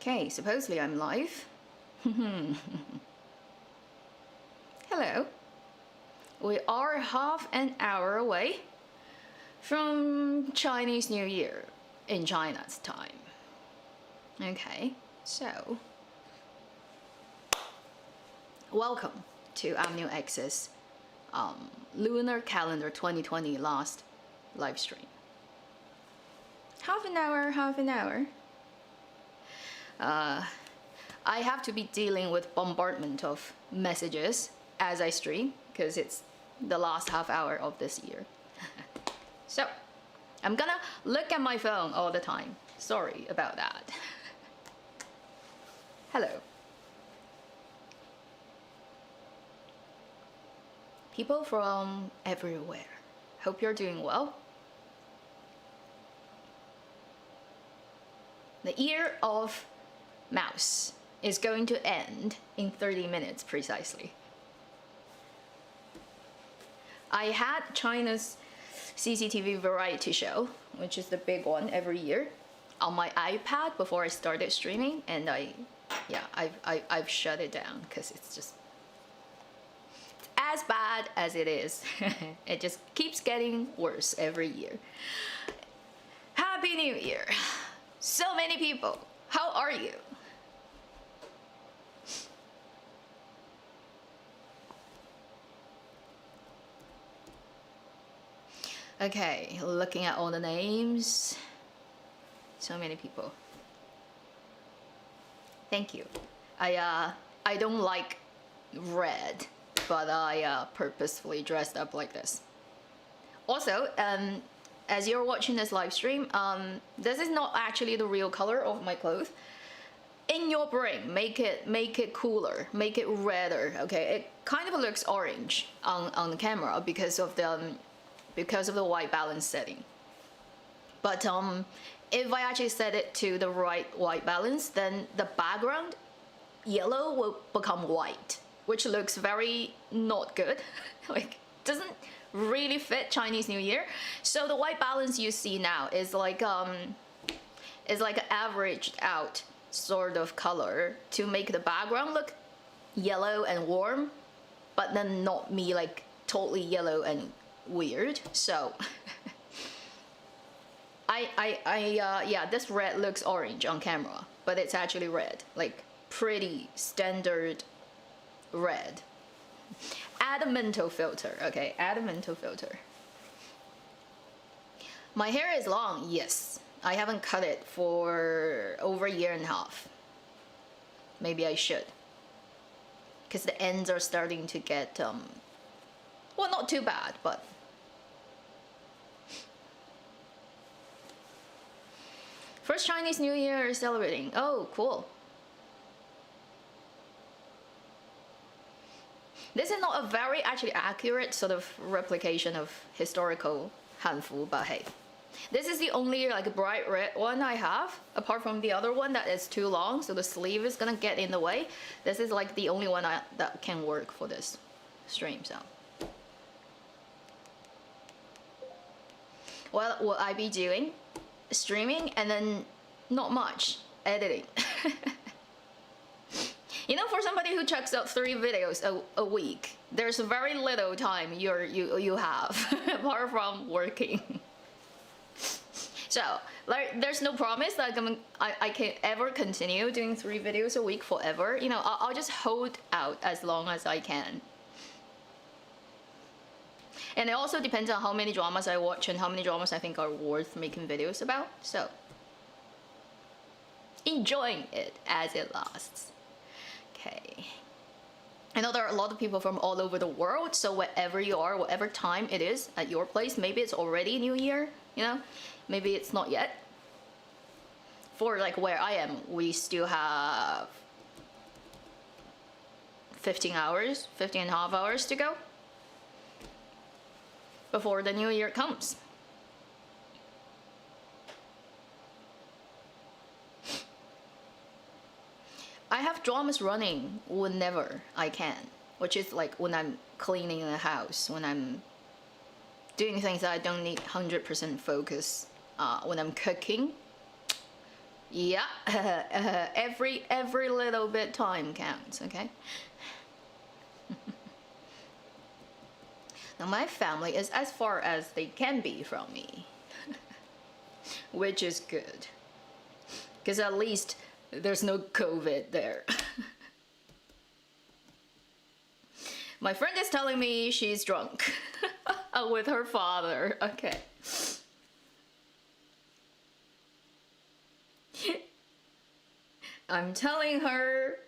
Okay, supposedly I'm live. Hello. We are half an hour away from Chinese New Year in China's time. Okay, so welcome to Avenue X's Lunar Calendar 2020 last live stream. Half an hour. I have to be dealing with bombardment of messages as I stream because it's the last half hour of this year. So I'm gonna look at my phone all the time. Sorry about that. Hello. People from everywhere. Hope you're doing well. The year of mouse is going to end in 30 minutes precisely. I had China's CCTV variety show, which is the big one every year, on my iPad before I started streaming, and I've shut it down because it's just as bad as it is. It just keeps getting worse every year. Happy New Year! So many people. How are you? Okay, looking at all the names. So many people. Thank you. I don't like red, but I purposefully dressed up like this. Also, as you're watching this live stream, this is not actually the real color of my clothes. In your brain, make it cooler, make it redder. Okay, it kind of looks orange on the camera because of the white balance setting. But if I actually set it to the right white balance, then the background yellow will become white, which looks very not good. Like, doesn't really fit Chinese New Year. So the white balance you see now is like an averaged out sort of color to make the background look yellow and warm, but then not me like totally yellow and weird. So yeah, this red looks orange on camera, but it's actually red, like pretty standard red. Add a mental filter, okay? Add a mental filter. My hair is long, yes. I haven't cut it for over a year and a half. Maybe I should, because the ends are starting to get well, not too bad, but first Chinese New Year celebrating. Oh, cool. This is not a very actually accurate sort of replication of historical Hanfu, but hey. This is the only like bright red one I have, apart from the other one that is too long, so the sleeve is gonna get in the way. This is like the only one that can work for this stream, so. What will I be doing? Streaming and then not much editing. You know, for somebody who checks out 3 videos a week, there's very little time you have apart from working. So like, there's no promise that I can ever continue doing 3 videos a week forever. You know, I'll just hold out as long as I can. And it also depends on how many dramas I watch and how many dramas I think are worth making videos about. So enjoying it as it lasts. Okay. I know there are a lot of people from all over the world, so wherever you are, whatever time it is at your place, maybe it's already New Year, you know, maybe it's not yet. For like where I am, we still have 15 and a half hours to go before the New Year comes. I have dramas running whenever I can, which is like when I'm cleaning the house, when I'm doing things that I don't need 100% focus, when I'm cooking, Yeah, every little bit time counts, okay? Now my family is as far as they can be from me, which is good. Because at least there's no COVID there. My friend is telling me she's drunk with her father. Okay. I'm telling her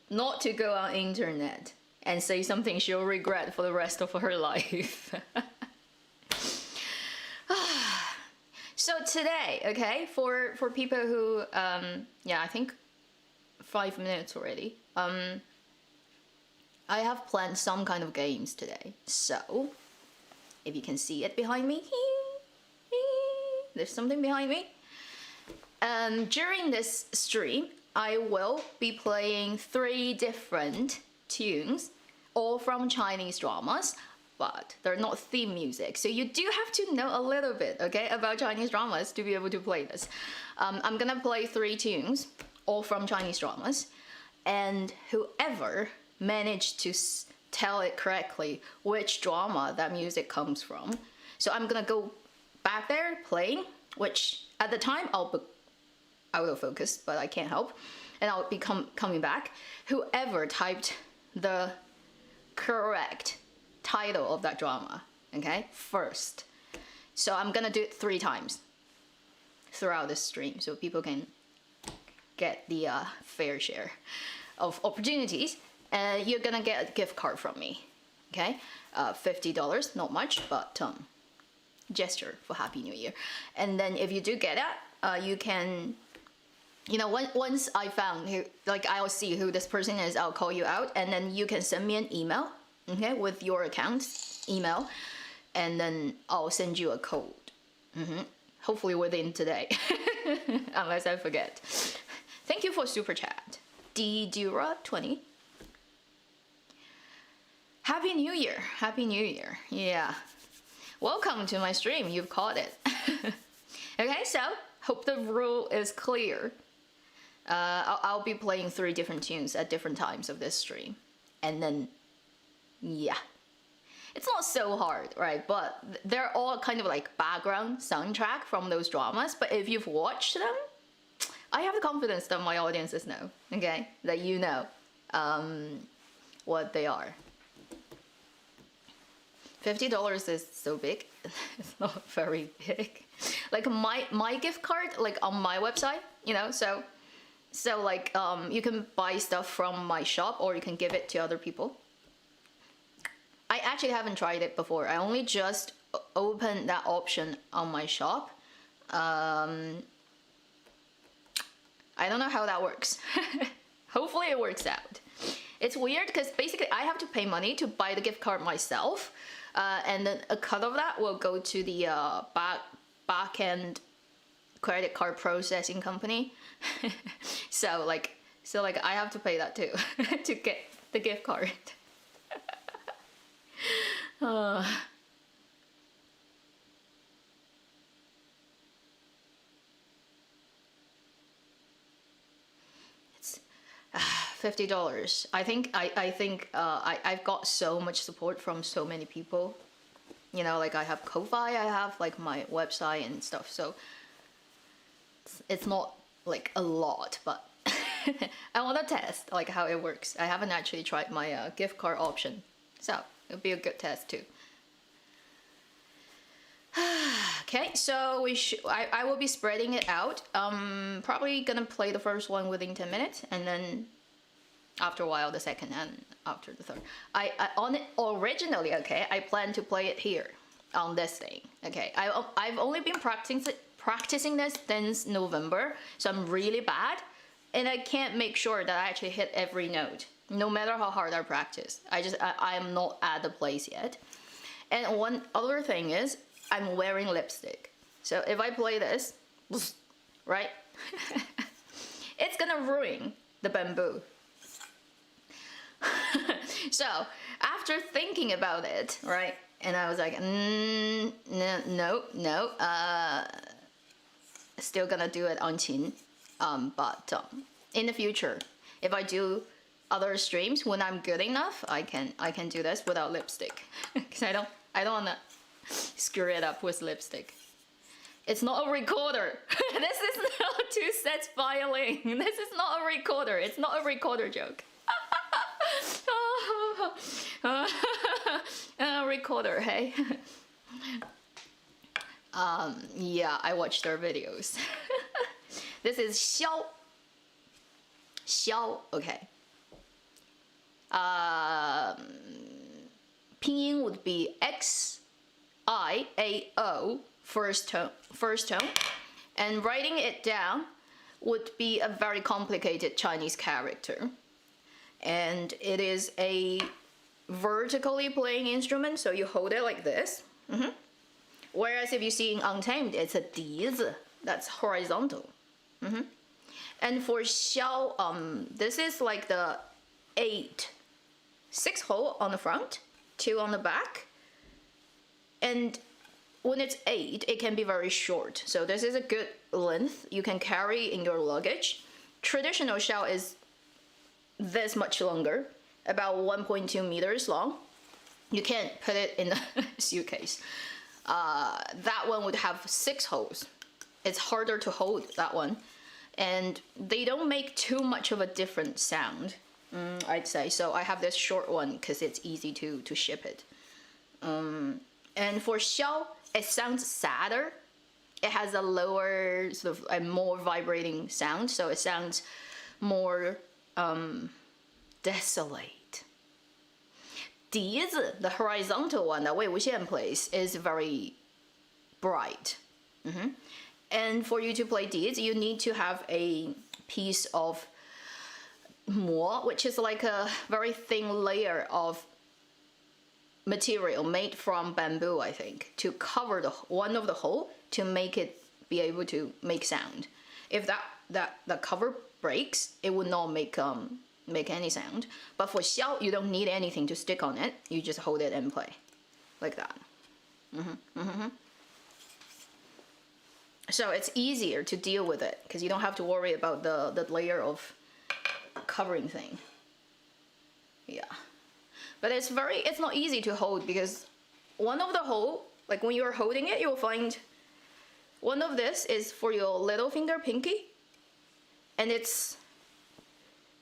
not to go on internet and say something she'll regret for the rest of her life. So today, okay, for people who, yeah, I think 5 minutes already. I have planned some kind of games today. So, if you can see it behind me, there's something behind me. During this stream, I will be playing 3 different tunes, all from Chinese dramas, but they're not theme music. So you do have to know a little bit, okay, about Chinese dramas to be able to play this. I'm gonna play 3 tunes, all from Chinese dramas, and whoever managed to tell it correctly which drama that music comes from. So I'm gonna go back there playing, which at the time I'll be out of focus, but I can't help, and I'll be coming back. Whoever typed the correct title of that drama, okay, first. So I'm gonna do it 3 times throughout this stream so people can get the fair share of opportunities. You're gonna get a gift card from me, okay? $50, not much, but gesture for Happy New Year. And then if you do get it, you can, you know, once I found who, like I'll see who this person is, I'll call you out, and then you can send me an email, okay, with your account email, and then I'll send you a code. Hopefully within today, unless I forget. Thank you for super chat, ddura20. Happy New Year! Happy New Year! Yeah, welcome to my stream. You've caught it. Okay, so hope the rule is clear. I'll be playing 3 different tunes at different times of this stream, and then yeah, it's not so hard, right? But they're all kind of like background soundtrack from those dramas. But if you've watched them, I have the confidence that my audiences know, okay, that you know what they are. $50 is so big. It's not very big. Like my gift card, like on my website, you know, so like you can buy stuff from my shop or you can give it to other people. I actually haven't tried it before. I only just opened that option on my shop. I don't know how that works. Hopefully it works out. It's weird because basically I have to pay money to buy the gift card myself. And then a cut of that will go to the back-end credit card processing company. so like I have to pay that too to get the gift card. It's $50. I think I've got so much support from so many people. You know, like I have Ko-Fi, I have like my website and stuff. So it's not like a lot, but I want to test like how it works. I haven't actually tried my gift card option, so it'll be a good test too. Okay, so I will be spreading it out. Probably gonna play the first one within 10 minutes, and then after a while the second, and after the third. I on it originally, okay, I plan to play it here on this thing. Okay, I've only been practicing this since November, so I'm really bad, and I can't make sure that I actually hit every note, no matter how hard I practice. I am not at the place yet. And one other thing is, I'm wearing lipstick. So if I play this, right, it's gonna ruin the bamboo. So after thinking about it, right, and I was like, no, still gonna do it on chin. But in the future, if I do other streams when I'm good enough, I can do this without lipstick because I don't wanna screw it up with lipstick. It's not a recorder. This is not two sets filing. This is not a recorder. It's not a recorder joke. Recorder, hey. Yeah, I watched their videos. This is Xiao. Xiao, okay. Pinyin would be X-I-A-O, first tone, and writing it down would be a very complicated Chinese character. And it is a vertically playing instrument, so you hold it like this. Whereas if you see in Untamed, it's a diz, that's horizontal. And for Xiao, this is like the 6 hole on the front, 2 on the back. And when it's 8, it can be very short. So this is a good length you can carry in your luggage. Traditional Xiao is this much longer, about 1.2 meters long. You can't put it in a suitcase. That one would have 6 holes. It's harder to hold, that one. And they don't make too much of a different sound, I'd say. So I have this short one because it's easy to ship it. And for Xiao, it sounds sadder. It has a lower, sort of a more vibrating sound, so it sounds more desolate. Diz, the horizontal one that Wei Wuxian plays, is very bright. And for you to play Diz, you need to have a piece of mo, which is like a very thin layer of material made from bamboo, I think, to cover one of the hole to make it be able to make sound. If that cover breaks, it would not make any sound. But for Xiao, you don't need anything to stick on it. You just hold it and play like that. So it's easier to deal with it because you don't have to worry about the layer of covering thing. Yeah. But it's not easy to hold because one of the hole, like when you're holding it, you'll find one of this is for your little finger, pinky, and it's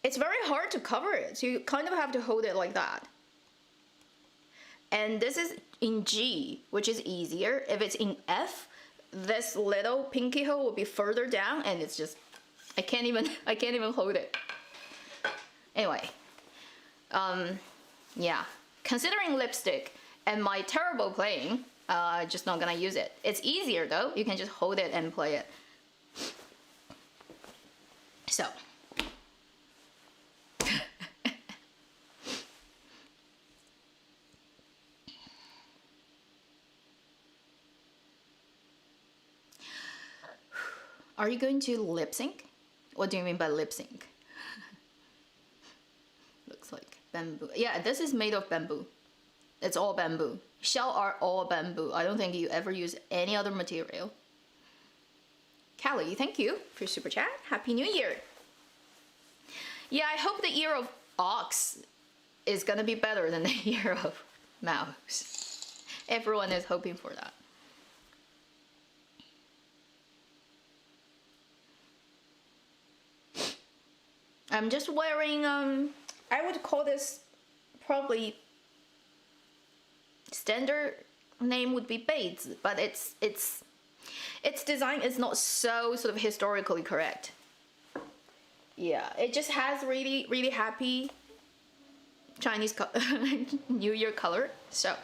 very hard to cover it. So you kind of have to hold it like that. And this is in G, which is easier. If it's in F, this little pinky hole will be further down, and it's just I can't even hold it. Anyway, yeah, considering lipstick and my terrible playing, just not gonna use it. It's easier though. You can just hold it and play it. So. Are you going to lip sync? What do you mean by lip sync? Looks like bamboo. Yeah, this is made of bamboo. It's all bamboo. Shell are all bamboo. I don't think you ever use any other material. Callie, thank you for super chat. Happy New Year. Yeah, I hope the ear of ox is gonna be better than the ear of mouse. Everyone is hoping for that. I'm just wearing, I would call this probably standard name would be beads, but its design is not so sort of historically correct. Yeah, it just has really happy Chinese New Year color. So,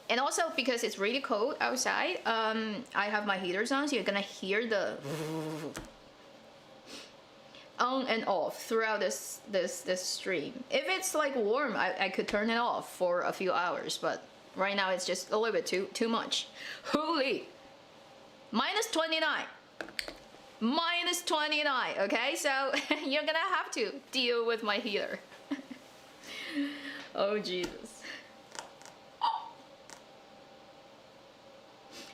and also because it's really cold outside, I have my heaters on, so you're gonna hear the on and off throughout this stream. If it's like warm, I could turn it off for a few hours, but right now it's just a little bit too much. Holy, -29. -29, okay? So you're gonna have to deal with my heater. Oh Jesus.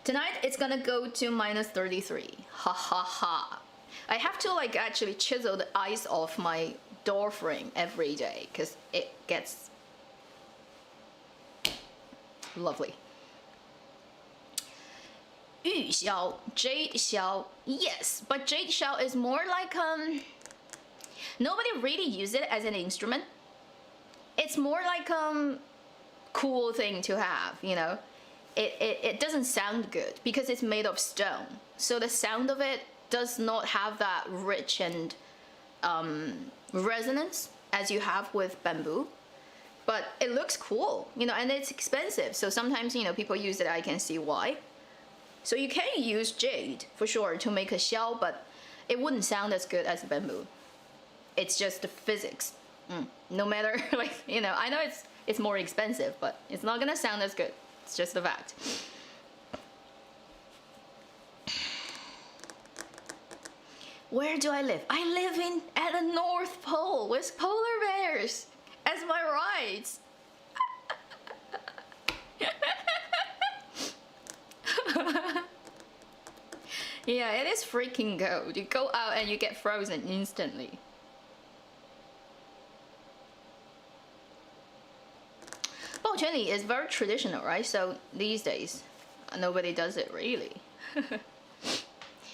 Tonight it's gonna go to -33. Ha ha ha. I have to like actually chisel the ice off my door frame every day because it gets lovely. Yu xiao, jade xiao, yes, but jade xiao is more like nobody really uses it as an instrument. It's more like cool thing to have, you know. It doesn't sound good because it's made of stone, so the sound of it does not have that rich and resonance as you have with bamboo. But it looks cool, you know, and it's expensive, so sometimes, you know, people use it. I can see why. So you can use jade for sure to make a shell, but it wouldn't sound as good as bamboo. It's just the physics. No matter, like, you know, I know it's more expensive, but it's not gonna sound as good. It's just a fact. Where do I live? I live at the North Pole with polar bears as my rides. Yeah, it is freaking cold. You go out and you get frozen instantly. Baoquanli is very traditional, right? So these days, nobody does it really.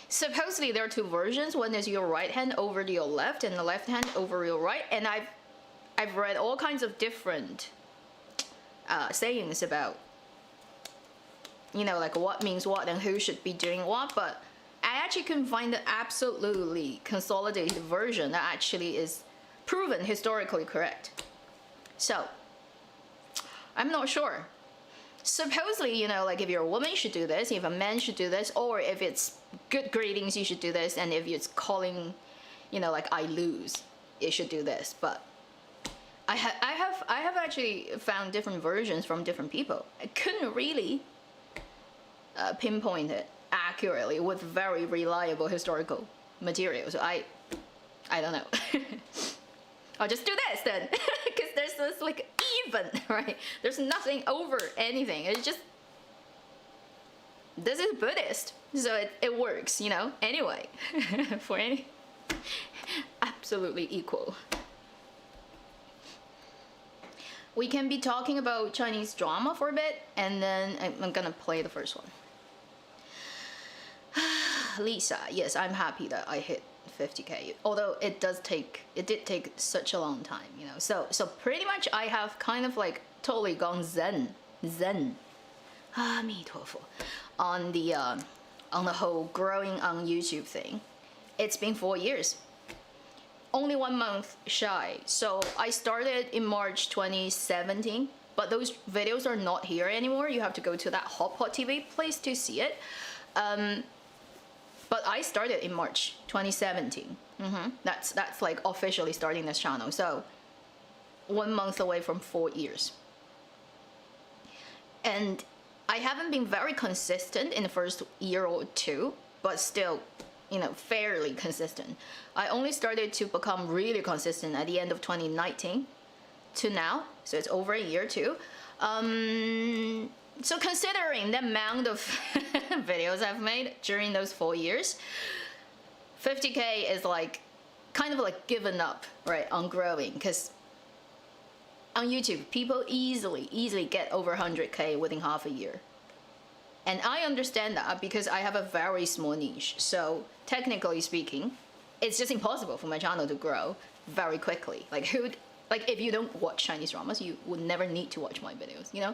Supposedly there are two versions. One is your right hand over your left and the left hand over your right. And I've read all kinds of different sayings about, you know, like what means what and who should be doing what, but I actually couldn't find the absolutely consolidated version that actually is proven historically correct. So I'm not sure. Supposedly, you know, like if you're a woman, you should do this, if a man should do this, or if it's good greetings, you should do this, and if it's calling, you know, like I lose, you should do this. But I have actually found different versions from different people. I couldn't really pinpoint it accurately with very reliable historical material. So I don't know. I'll just do this then, because there's this like even, right? There's nothing over anything. It's just, this is Buddhist, so it works, you know. Anyway, for any, absolutely equal. We can be talking about Chinese drama for a bit, and then I'm gonna play the first one. Lisa, yes, I'm happy that I hit 50k, although it did take such a long time, you know. So pretty much I have kind of like totally gone zen, on the whole growing on YouTube thing. It's been 4 years, only 1 month shy. So I started in March 2017, but those videos are not here anymore. You have to go to that Hot Pot TV place to see it. But I started in March 2017. That's like officially starting this channel. So 1 month away from 4 years. And I haven't been very consistent in the first year or two, but still, you know, fairly consistent. I only started to become really consistent at the end of 2019 to now. So it's over a year too. So considering the amount of videos I've made during those 4 years, 50k is like kind of like given up, right, on growing, because on YouTube people easily get over 100k within half a year. And I understand that because I have a very small niche. So technically speaking, it's just impossible for my channel to grow very quickly. Like if you don't watch Chinese dramas, you would never need to watch my videos, you know?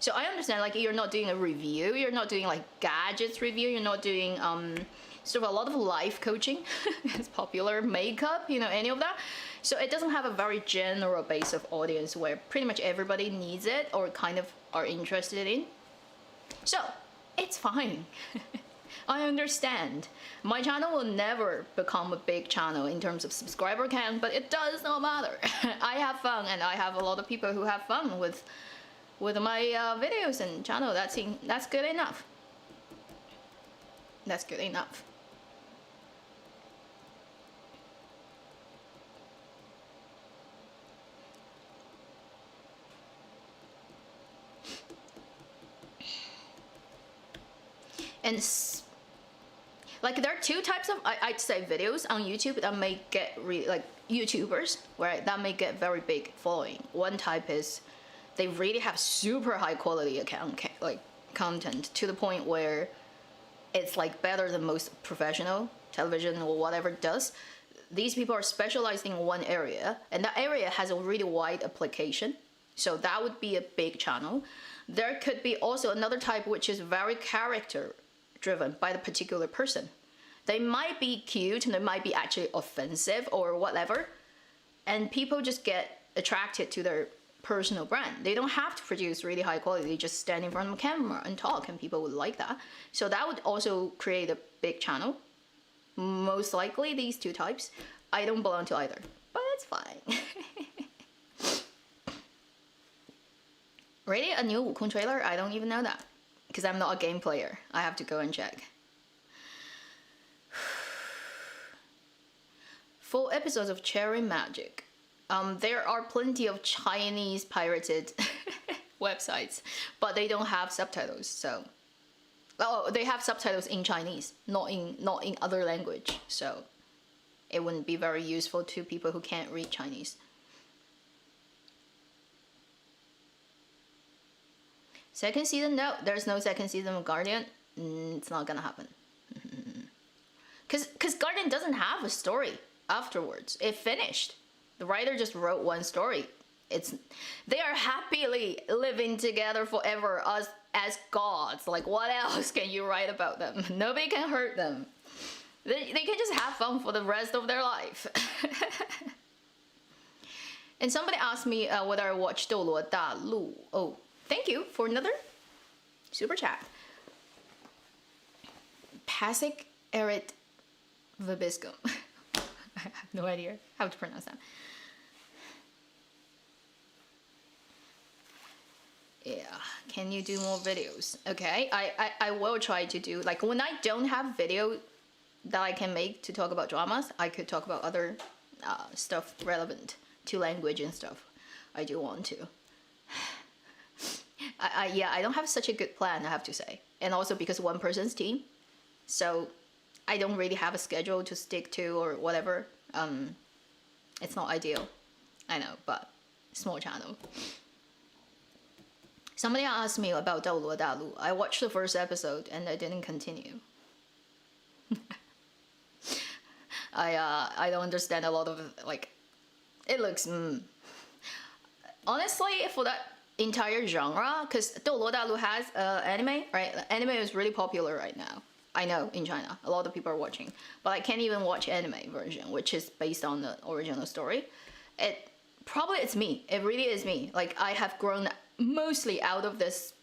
So I understand, like, you're not doing a review, you're not doing like gadgets review, you're not doing sort of a lot of life coaching, it's popular, makeup, you know, any of that. So it doesn't have a very general base of audience where pretty much everybody needs it or kind of are interested in. So it's fine. I understand. My channel will never become a big channel in terms of subscriber count, but it does not matter. I have fun, and I have a lot of people who have fun with my videos and channel. That's good enough. That's good enough. And Like there are two types of I'd say videos on YouTube that may get like YouTubers, right? That may get very big following. One type is they really have super high quality like content to the point where it's like better than most professional television or whatever does. These people are specialized in one area, and that area has a really wide application. So that would be a big channel. There could be also another type which is very character driven by the particular person. They might be cute and they might be actually offensive or whatever, and people just get attracted to their personal brand. They don't have to produce really high quality, they just stand in front of a camera and talk, and people would like that. So that would also create a big channel. Most likely these two types. I don't belong to either, but it's fine. Really? A new Wukong trailer? I don't even know that, because I'm not a game player. I have to go and check. Full episodes of Cherry Magic. There are plenty of Chinese pirated websites, but they don't have subtitles. So, oh, they have subtitles in Chinese, not in other language. So, it wouldn't be very useful to people who can't read Chinese. Second season? No, there's no second season of Guardian. It's not gonna happen. Cause Guardian doesn't have a story afterwards. It finished. The writer just wrote one story. They are happily living together forever as gods. Like, what else can you write about them? Nobody can hurt them. They can just have fun for the rest of their life. And somebody asked me whether I watched 斗罗大陆. Oh, thank you for another super chat. Pasic Erit Vibiscum. I have no idea how to pronounce that. Yeah, can you do more videos? Okay, I will try to do, like, when I don't have video that I can make to talk about dramas, I could talk about other stuff relevant to language and stuff. I do want to. Yeah, I don't have such a good plan, I have to say. And also because one person's team, so I don't really have a schedule to stick to or whatever. It's not ideal, I know, but small channel. Somebody asked me about 斗罗大陆. I watched the first episode and I didn't continue. I don't understand a lot of, like, it looks honestly, for that entire genre, because 斗罗大陆 has anime, right? Anime is really popular right now. I know in China a lot of people are watching, but I can't even watch anime version, which is based on the original story. It's me. It really is me. Like, I have grown mostly out of this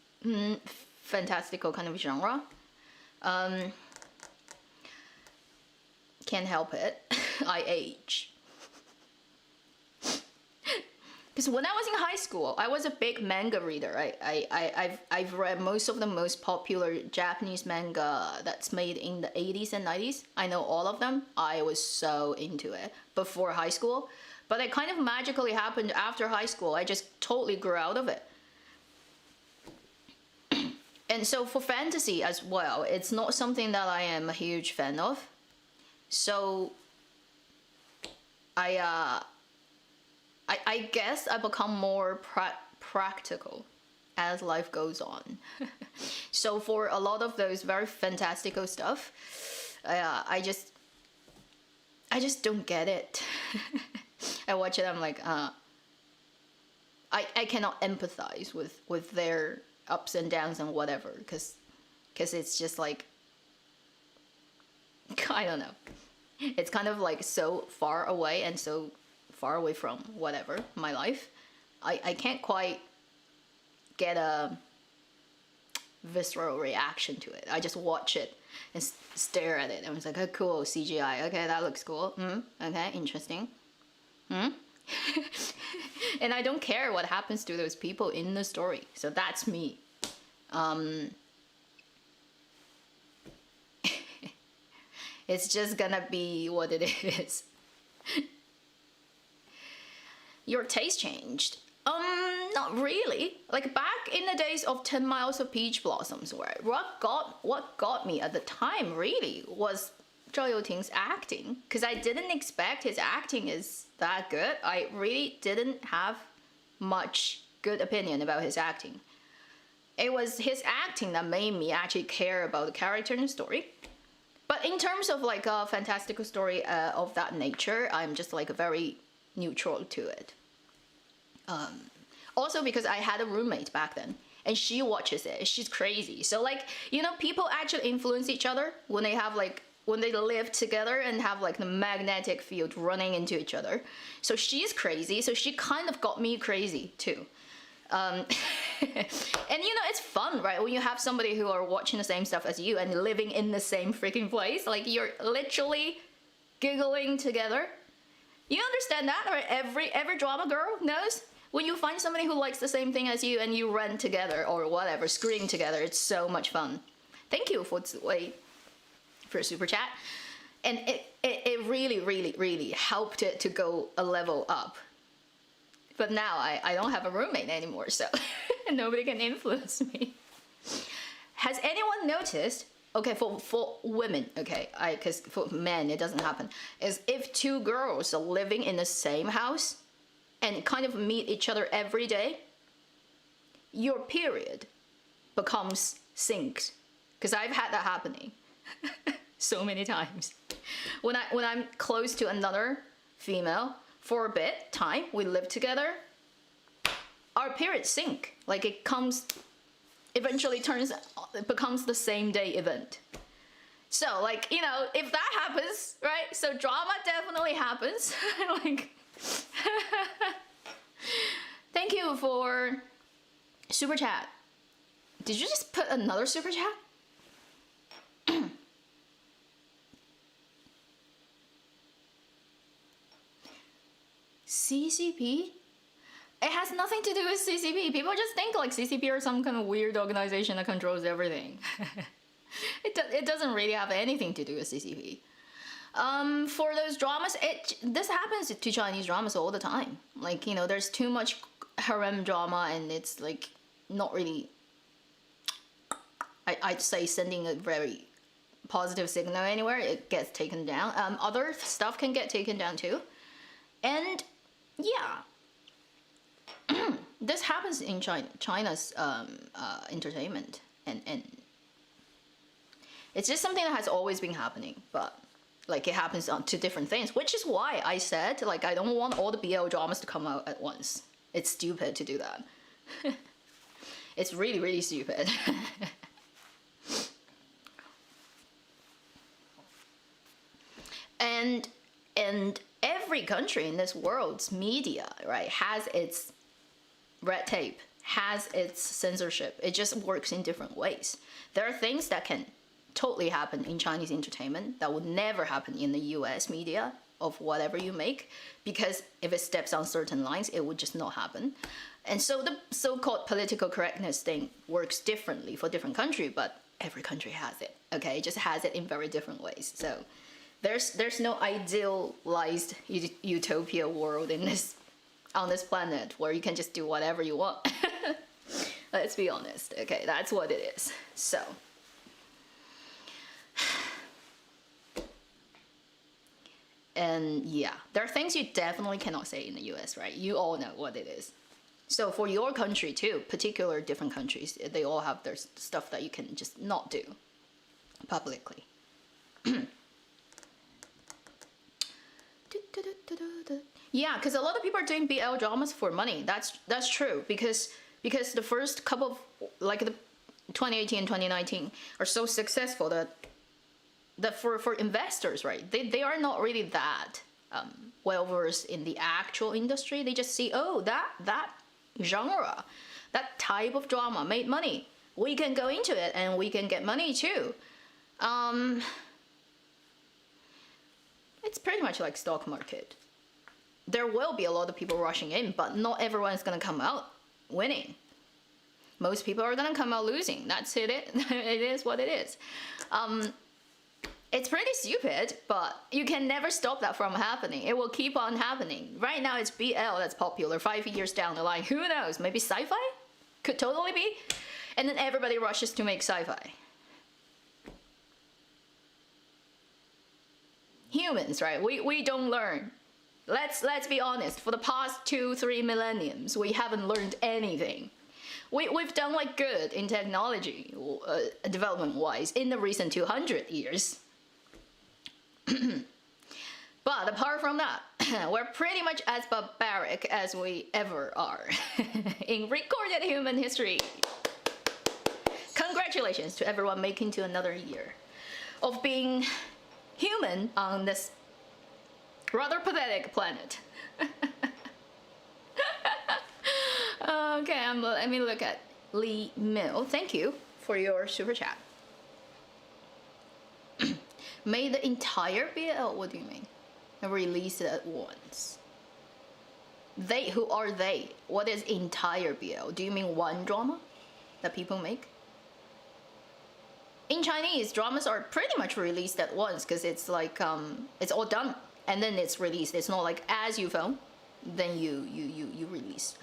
fantastical kind of genre. Can't help it. I age. Because when I was in high school, I was a big manga reader. I've read most of the most popular Japanese manga that's made in the 80s and 90s. I know all of them. I was so into it before high school. But it kind of magically happened after high school. I just totally grew out of it. And so for fantasy as well, it's not something that I am a huge fan of. So I guess I become more practical as life goes on. So for a lot of those very fantastical stuff, I just don't get it. I watch it, I'm like, I cannot empathize with their ups and downs and whatever, because it's just like, I don't know. It's kind of like so far away and so far away from whatever, my life. I can't quite get a visceral reaction to it. I just watch it and stare at it. And it's like, oh, cool, CGI. Okay, that looks cool. Okay, interesting. And I don't care what happens to those people in the story. So that's me. It's just gonna be what it is. Your taste changed. Not not really. Like back in the days of 10 Miles of Peach Blossoms, right? What got me at the time really was Zhao Youting's acting, because I didn't expect his acting is that good. I really didn't have much good opinion about his acting. It was his acting that made me actually care about the character and the story. But in terms of like a fantastical story of that nature, I'm just like very neutral to it. Also because I had a roommate back then, and she watches it. She's crazy. So like, you know, people actually influence each other when they have like, when they live together and have like the magnetic field running into each other. So she's crazy. So she kind of got me crazy too. And you know, it's fun, right? When you have somebody who are watching the same stuff as you and living in the same freaking place, like you're literally giggling together. You understand that, right? Every drama girl knows when you find somebody who likes the same thing as you and you run together or whatever, scream together. It's so much fun. Thank you for super chat. And it really helped it to go a level up. But now I don't have a roommate anymore, so nobody can influence me. Has anyone noticed, okay, for women, okay, because for men it doesn't happen, is if two girls are living in the same house and kind of meet each other every day, your period becomes synced. Because I've had that happening so many times. When I'm close to another female, for a bit time, we live together, our periods sync. Like it becomes the same day event. So like, you know, if that happens, right? So drama definitely happens. Like, thank you for super chat. Did you just put another super chat? CCP? It has nothing to do with CCP. People just think like CCP are some kind of weird organization that controls everything. It doesn't really have anything to do with CCP. For those dramas, this happens to Chinese dramas all the time. Like, you know, there's too much harem drama and it's like not really, I'd say, sending a very positive signal anywhere. It gets taken down. Other stuff can get taken down too. And yeah, this happens in China's entertainment, and it's just something that has always been happening, but like it happens to different things, which is why I said like I don't want all the BL dramas to come out at once. It's stupid to do that. It's really stupid. and every country in this world's media, right, has its red tape, has its censorship. It just works in different ways. There are things that can totally happen in Chinese entertainment that would never happen in the US media of whatever you make, because if it steps on certain lines, it would just not happen. And so the so-called political correctness thing works differently for different countries, but every country has it, okay? It just has it in very different ways. So there's no idealized utopia world on this planet where you can just do whatever you want. Let's be honest, okay? That's what it is. So and yeah, there are things you definitely cannot say in the US, right? You all know what it is. So for your country too, particular different countries, they all have their stuff that you can just not do publicly. Yeah, because a lot of people are doing BL dramas for money. That's true, because the first couple of, like the 2018 and 2019 are so successful that for investors, right, they are not really that well versed in the actual industry. They just see, oh, that genre, that type of drama made money. We can go into it and we can get money too. It's pretty much like stock market. There will be a lot of people rushing in, but not everyone's gonna come out winning. Most people are gonna come out losing. That's it. It is what it is. It's pretty stupid, but you can never stop that from happening. It will keep on happening. Right now it's BL that's popular. 5 years down the line, who knows? Maybe sci-fi? Could totally be. And then everybody rushes to make sci-fi. Humans, right? We don't learn. Let's be honest. For the past 2-3 millenniums, we haven't learned anything. We've done like good in technology development-wise in the recent 200 years. But apart from that, we're pretty much as barbaric as we ever are in recorded human history. Congratulations to everyone making to another year of being human on this rather pathetic planet. Okay, let me look at Lee Mill. Thank you for your super chat. Made the entire BL? What do you mean? Release it at once. They, who are they? What is entire BL? Do you mean one drama that people make? In Chinese, dramas are pretty much released at once because it's like it's all done and then it's released. It's not like as you film, then you release.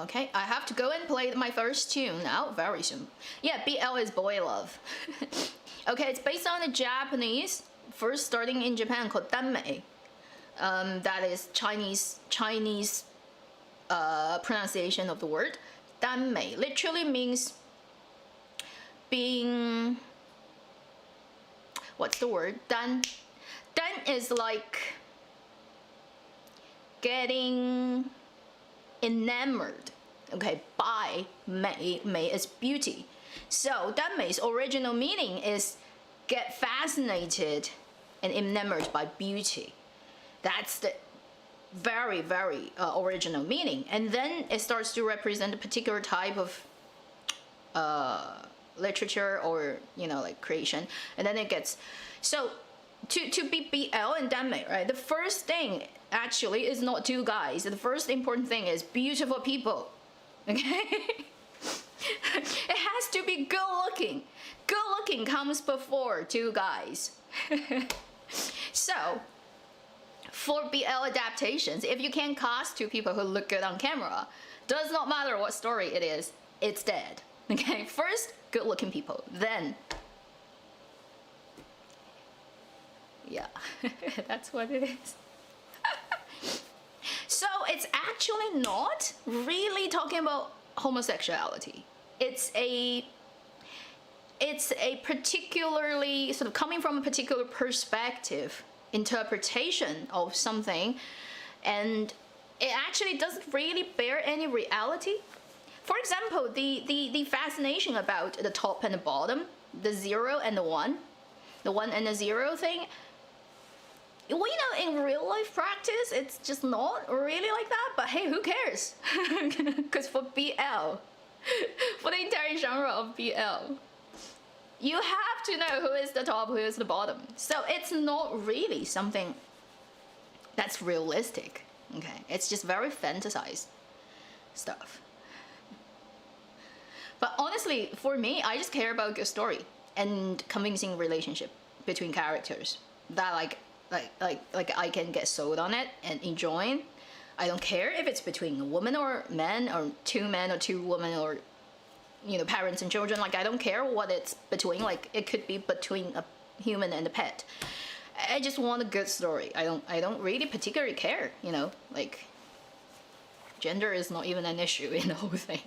Okay, I have to go and play my first tune now very soon. Yeah, BL is boy love. Okay, it's based on a Japanese, first starting in Japan, called danmei. That is Chinese pronunciation of the word. Danmei literally means being, what's the word? Dan is like getting enamored, okay, by mei. Mei is beauty. So danmei's original meaning is get fascinated and enamored by beauty. That's the very, very original meaning. And then it starts to represent a particular type of literature or, you know, like creation. And then it gets, so to be BL and danmei, right? The first thing actually is not two guys. The first important thing is beautiful people, okay? It has to be good looking. Good looking comes before two guys. So, for BL adaptations, if you can cast two people who look good on camera, does not matter what story it is, it's dead. Okay, first, good looking people, then, yeah, that's what it is. So it's actually not really talking about homosexuality. It's a particularly, sort of coming from a particular perspective, interpretation of something, and it actually doesn't really bear any reality. For example, the fascination about the top and the bottom, the 0 and the 1 and the 0 thing, we know in real life practice it's just not really like that, but hey, who cares? Because for BL, for the entire genre of BL, you have to know who is the top, who is the bottom. So it's not really something that's realistic, okay? It's just very fantasized stuff. But honestly, for me, I just care about a good story and convincing relationship between characters that like I can get sold on it and enjoying. I don't care if it's between a woman or man, or two men or two women, or, you know, parents and children. Like, I don't care what it's between. Like, it could be between a human and a pet. I just want a good story. I don't really particularly care, you know, like, gender is not even an issue in the whole thing.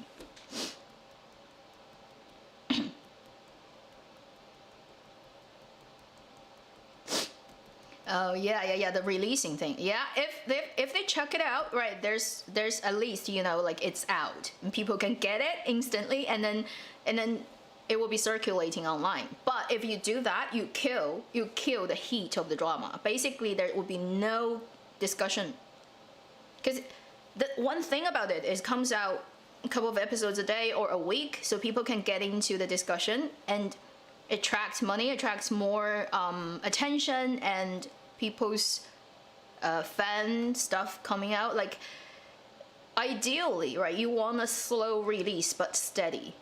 Oh yeah, the releasing thing. Yeah, if they check it out, right, there's at least, you know, like, it's out and people can get it instantly, and then it will be circulating online. But if you do that, you kill the heat of the drama. Basically, there will be no discussion, because the one thing about it is comes out a couple of episodes a day or a week, so people can get into the discussion, and it attracts money, attracts more attention, and people's fan stuff coming out. Like, ideally, right, you want a slow release but steady.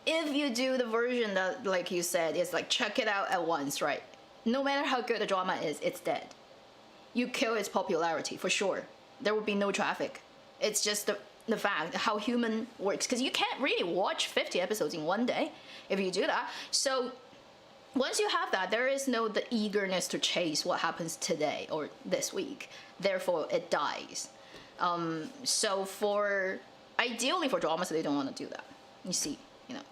If you do the version that, like you said, is like check it out at once, right? No matter how good the drama is, it's dead. You kill its popularity for sure. There will be no traffic. It's just the fact how human works, because you can't really watch 50 episodes in one day if you do that. So once you have that, there is no the eagerness to chase what happens today or this week. Therefore, it dies. So ideally for dramas, they don't want to do that. You see, you know,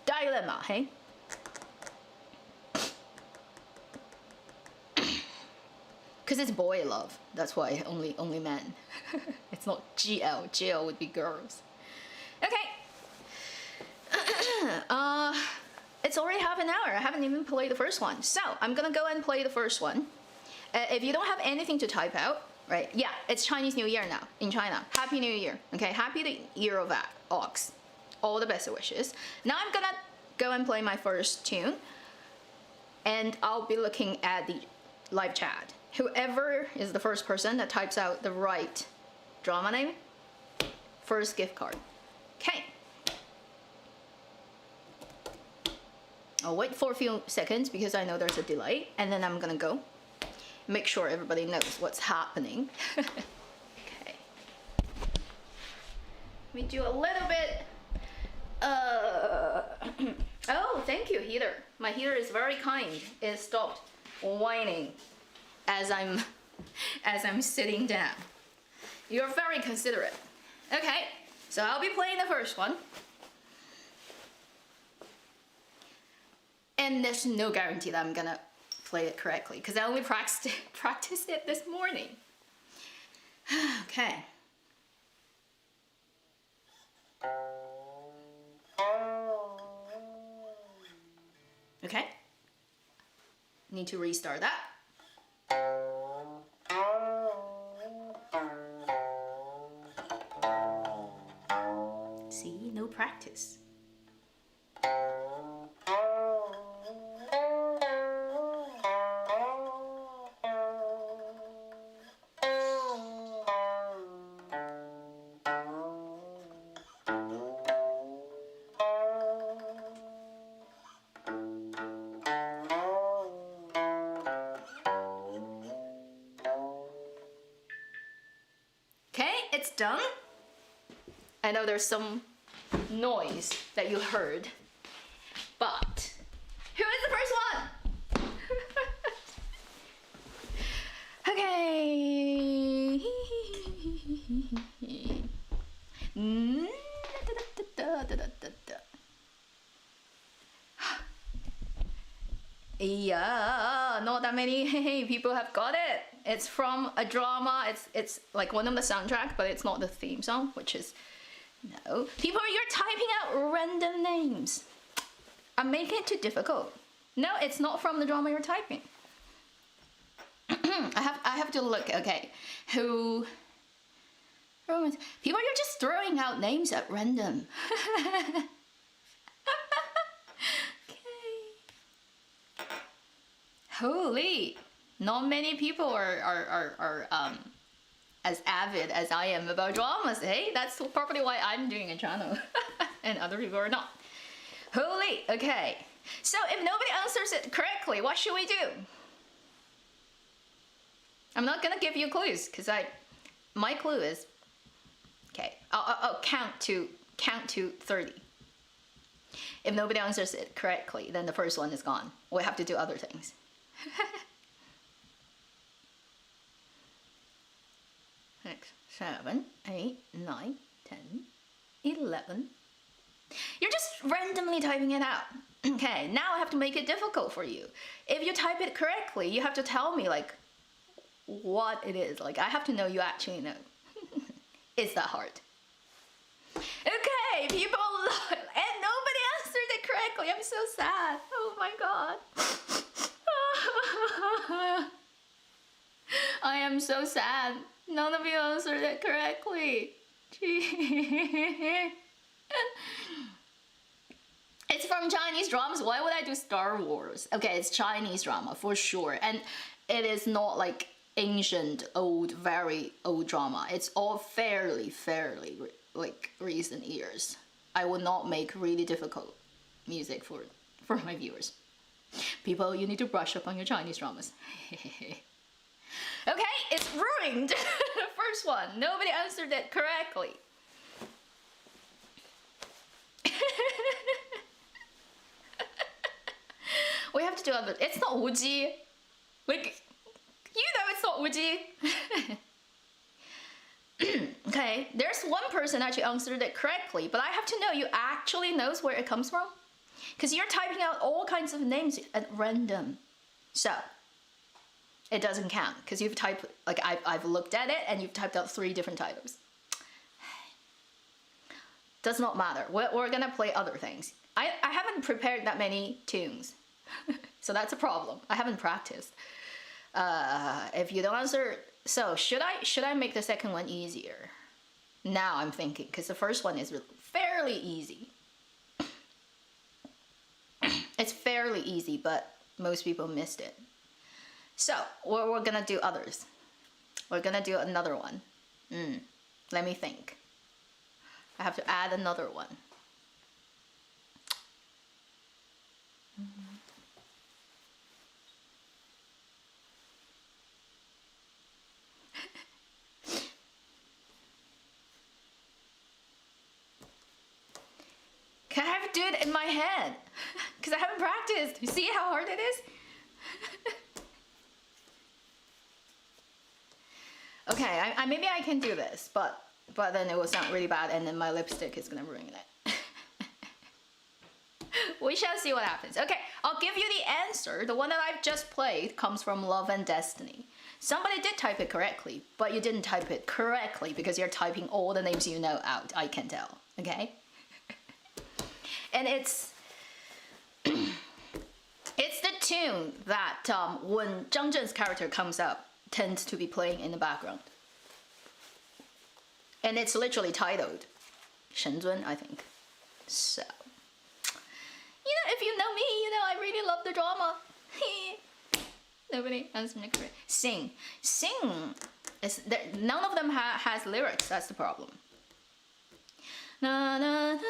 dilemma, hey? Because it's boy love. That's why only men. It's not GL. GL would be girls. Okay. It's already half an hour. I haven't even played the first one. So I'm gonna go and play the first one. If you don't have anything to type out, right? Yeah, it's Chinese New Year now in China. Happy New Year. Okay, happy the year of ox. All the best wishes. Now I'm gonna go and play my first tune, and I'll be looking at the live chat. Whoever is the first person that types out the right drama name, first gift card. Okay. I'll wait for a few seconds because I know there's a delay, and then I'm gonna go make sure everybody knows what's happening. Okay. We do a little bit. Oh, thank you, heater. My heater is very kind. It stopped whining as I'm sitting down. You're very considerate. Okay, so I'll be playing the first one. And there's no guarantee that I'm gonna play it correctly because I only practiced it this morning. Okay. Okay. Need to restart that. See, no practice. It's done. I know there's some noise that you heard, but who is the first one? Okay. Yeah, not that many people have got it. It's from a drama. It's like one of the soundtrack, but it's not the theme song, which is no. People, you're typing out random names. I'm making it too difficult. No, it's not from the drama you're typing. I have to look. Okay, who? People, you're just throwing out names at random. Holy, not many people are as avid as I am about dramas. Hey, that's probably why I'm doing a channel and other people are not. Holy, okay. So if nobody answers it correctly, what should we do? I'm not gonna give you clues because my clue is okay. I'll count to 30. If nobody answers it correctly, then the first one is gone. We have to do other things. 6, 7, 8, 9, 10, 11. You're just randomly typing it out. Okay, now I have to make it difficult for you. If you type it correctly, you have to tell me like what it is. Like I have to know you actually know. It's that hard. Okay, people, and nobody answered it correctly. I'm so sad. Oh my god. I am so sad. None of you answered it correctly. It's from Chinese dramas. Why would I do Star Wars? Okay, it's Chinese drama for sure. And it is not like ancient, old, very old drama. It's all fairly like recent years. I will not make really difficult music for my viewers. People, you need to brush up on your Chinese dramas. Okay, it's ruined. The first one, nobody answered it correctly. We have to do other. It's not Uji. Like, you know it's not Uji. Okay, there's one person actually answered it correctly, but I have to know you actually knows where it comes from. Because you're typing out all kinds of names at random. So, it doesn't count. Because you've typed, like I've looked at it and you've typed out 3 different titles. Does not matter. We're gonna play other things. I haven't prepared that many tunes. So that's a problem. I haven't practiced. If you don't answer, so should I make the second one easier? Now I'm thinking, because the first one is fairly easy. It's fairly easy, but most people missed it. So we're gonna do others. We're gonna do another one. Let me think. I have to add another one. Can I have to do it in my head? Because I haven't practiced. You see how hard it is? Okay, maybe I can do this, but then it will sound really bad and then my lipstick is gonna ruin it. We shall see what happens. Okay, I'll give you the answer. The one that I've just played comes from Love and Destiny. Somebody did type it correctly, but you didn't type it correctly because you're typing all the names you know out. I can tell, okay? And it's the tune that when Zhang Zhen's character comes up tends to be playing in the background. And it's literally titled Shenzhen, I think. So, you know, if you know me, you know I really love the drama. Nobody answered me correct. Sing. None of them has lyrics, that's the problem. Na na na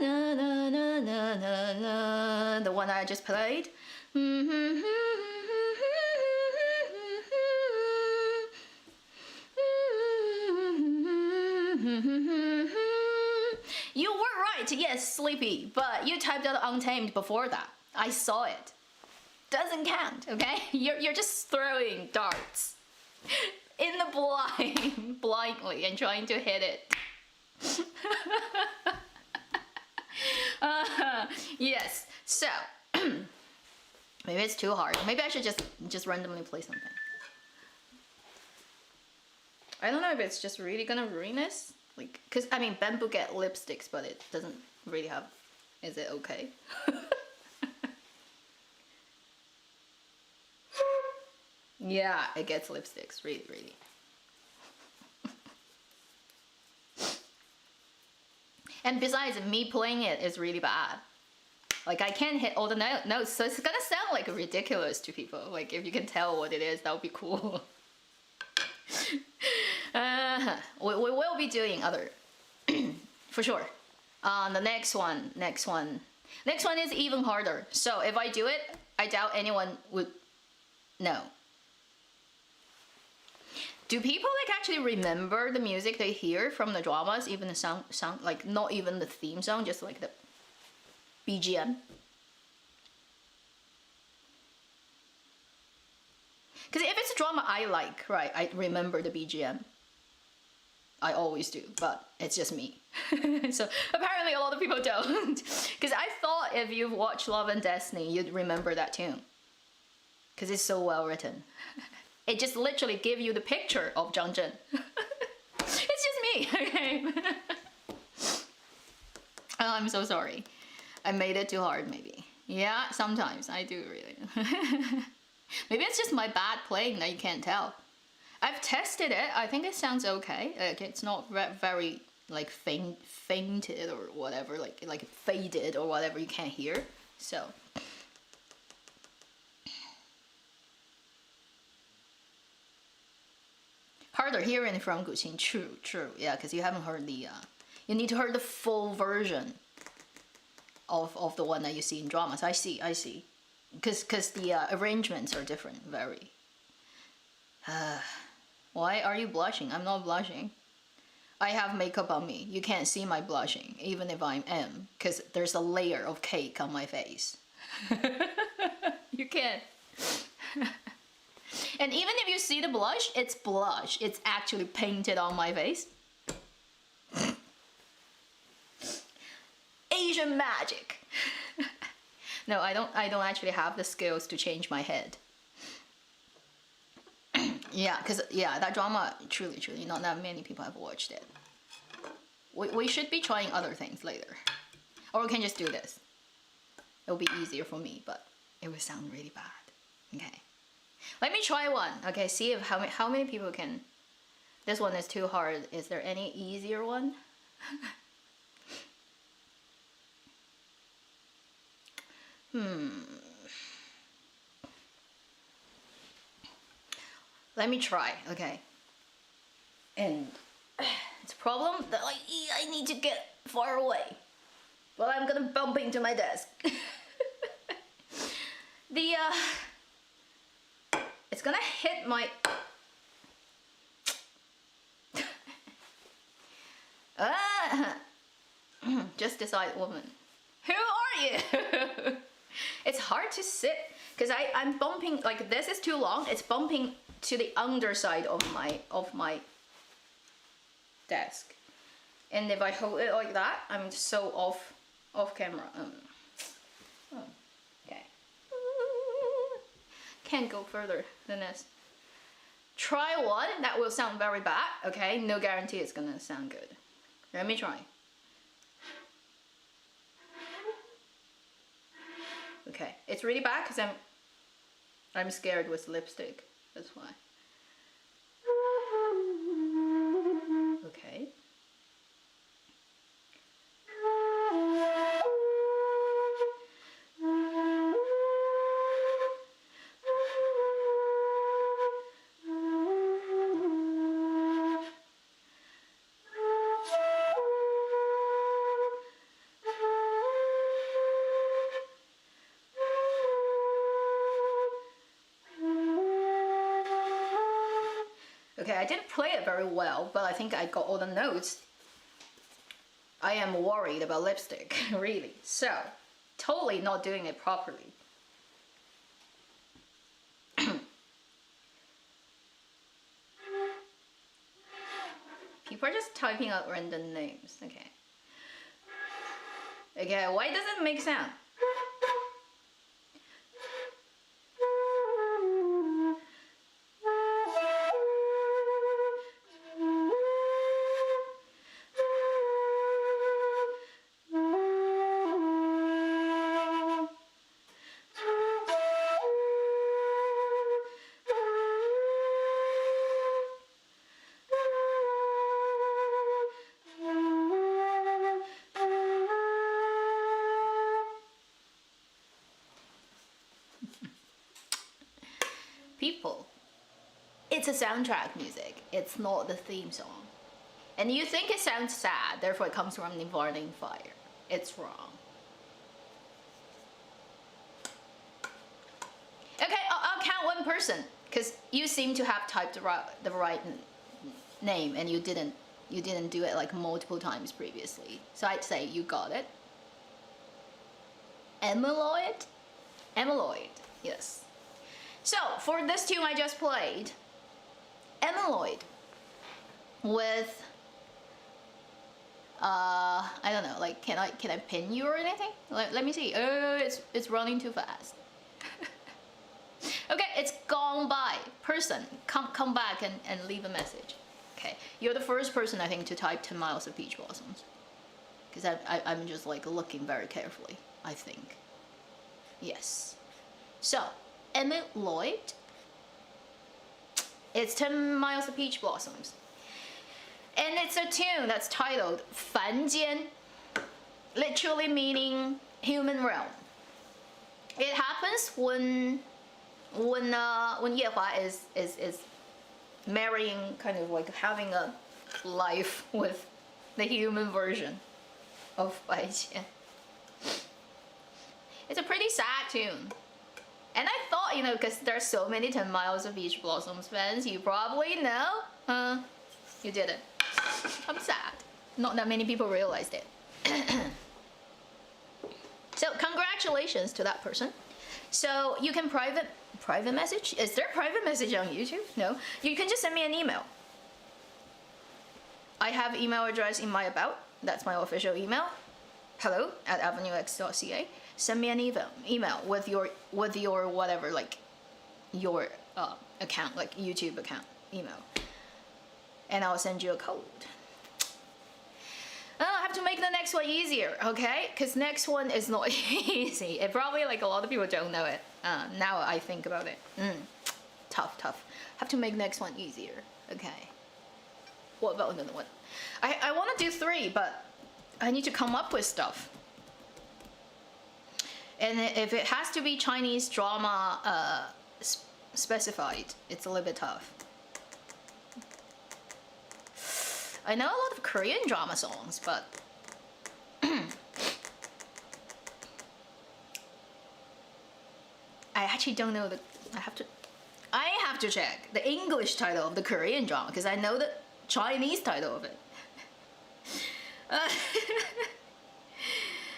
na na na na na na na. The one I just played. You were right, yes, Sleepy, but you typed out Untamed before that. I saw it. Doesn't count, okay? You're just throwing darts in the blind, blindly, and trying to hit it. Yes, so maybe it's too hard. Maybe I should just randomly play something. I don't know if it's just really gonna ruin this. Like, cause I mean, bamboo get lipsticks, but it doesn't really have. Is it okay? Yeah, it gets lipsticks. Really. And besides, me playing it is really bad. Like, I can't hit all the notes, so it's gonna sound like ridiculous to people. Like, if you can tell what it is, that would be cool. We will be doing other, for sure. The next one is even harder. So if I do it, I doubt anyone would know. Do people like actually remember the music they hear from the dramas, even the sound like not even the theme song, just like the BGM? Because if it's a drama I like, right, I remember the BGM. I always do, but it's just me. So apparently a lot of people don't. Because I thought if you've watched Love and Destiny, you'd remember that tune. Because it's so well written. It just literally gives you the picture of Zhang Zhen. It's just me, okay? Oh, I'm so sorry. I made it too hard, maybe. Yeah, sometimes I do, really. Maybe it's just my bad playing that you can't tell. I've tested it. I think it sounds okay. Like, it's not very like fainted or whatever, like faded or whatever you can't hear. So. harder hearing from Guqin. True, true. Yeah, because you haven't heard the. You need to hear the full version of the one that you see in dramas. I see. Because the arrangements are different, very. Why are you blushing? I'm not blushing. I have makeup on me. You can't see my blushing, even if I am, because there's a layer of cake on my face. You can't. And even if you see the blush, it's blush. It's actually painted on my face. Asian magic. No, I don't actually have the skills to change my head. Yeah, because that drama, truly, not that many people have watched it. We should be trying other things later. Or we can just do this. It'll be easier for me, but it will sound really bad. Okay. Let me try one. Okay, see if how many people can... This one is too hard. Is there any easier one? Let me try, okay. And it's a problem that I need to get far away. Well, I'm gonna bump into my desk. It's gonna hit my... Just decide, woman. Who are you? It's hard to sit because I'm bumping, like this is too long. It's bumping to the underside of my desk, and if I hold it like that, I'm so off camera. Okay. Can't go further than this. Try one that will sound very bad. Okay, no guarantee it's gonna sound good. Let me try. Okay, it's really bad because I'm scared with lipstick. That's why. Okay. Okay, I didn't play it very well, but I think I got all the notes. I am worried about lipstick, really. So, totally not doing it properly. People are just typing out random names. Okay. Okay, why does it make sound? People, it's a soundtrack music. It's not the theme song. And you think it sounds sad, therefore it comes from Nirvana Fire. It's wrong. Okay, I'll count one person because you seem to have typed the right name and you didn't do it like multiple times previously. So I'd say you got it. Amyloid? Amyloid, yes. So, for this tune I just played, Amyloid with, I don't know, like, can I pin you or anything? Let me see. It's running too fast. Okay, it's gone by. Person, come back and leave a message. Okay, you're the first person I think to type 10 miles of peach blossoms. Because I'm just like looking very carefully, I think. Yes. So, Amyloid. It's 10 miles of peach blossoms. And it's a tune that's titled 凡间, literally meaning human realm. It happens when Yehua is marrying, kind of like having a life with the human version of Bai Qian. It's a pretty sad tune. And I thought, you know, because there's so many 10 Miles of Beach Blossoms fans, you probably know. You didn't. I'm sad. Not that many people realized it. So congratulations to that person. So you can private message? Is there a private message on YouTube? No. You can just send me an email. I have email address in my about. That's my official email. hello@avenuex.ca. Send me an email with your whatever, like your account, like YouTube account email, and I'll send you a code. I have to make the next one easier, okay? Because next one is not easy. It probably, like, a lot of people don't know it. Now I think about it. Tough. Have to make next one easier, okay? What about another one? I want to do 3, but I need to come up with stuff. And if it has to be Chinese drama specified, it's a little bit tough. I know a lot of Korean drama songs, but I actually don't know the. I have to check the English title of the Korean drama because I know the Chinese title of it.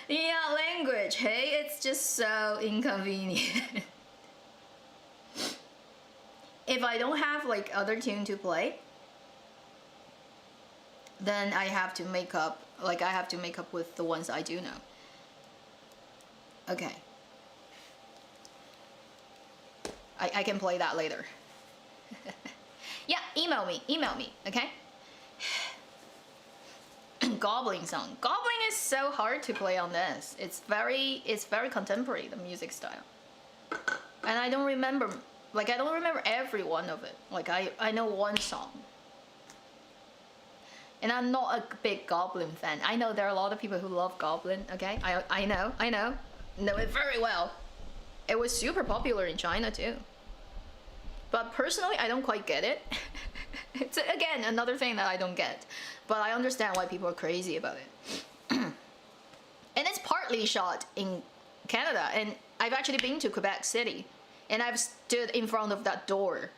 Yeah, language. Hey, it's just so inconvenient. If I don't have like other tune to play, then I have to make up. Like I have to make up with the ones I do know. Okay. I can play that later. Yeah, email me, okay? Goblin song. Goblin is so hard to play on this. It's very contemporary, the music style. And I don't remember every one of it. Like I know one song. And I'm not a big Goblin fan. I know there are a lot of people who love Goblin, okay? I know it very well. It was super popular in China too. But personally, I don't quite get it. It's, again, another thing that I don't get. But I understand why people are crazy about it. And it's partly shot in Canada. And I've actually been to Quebec City. And I've stood in front of that door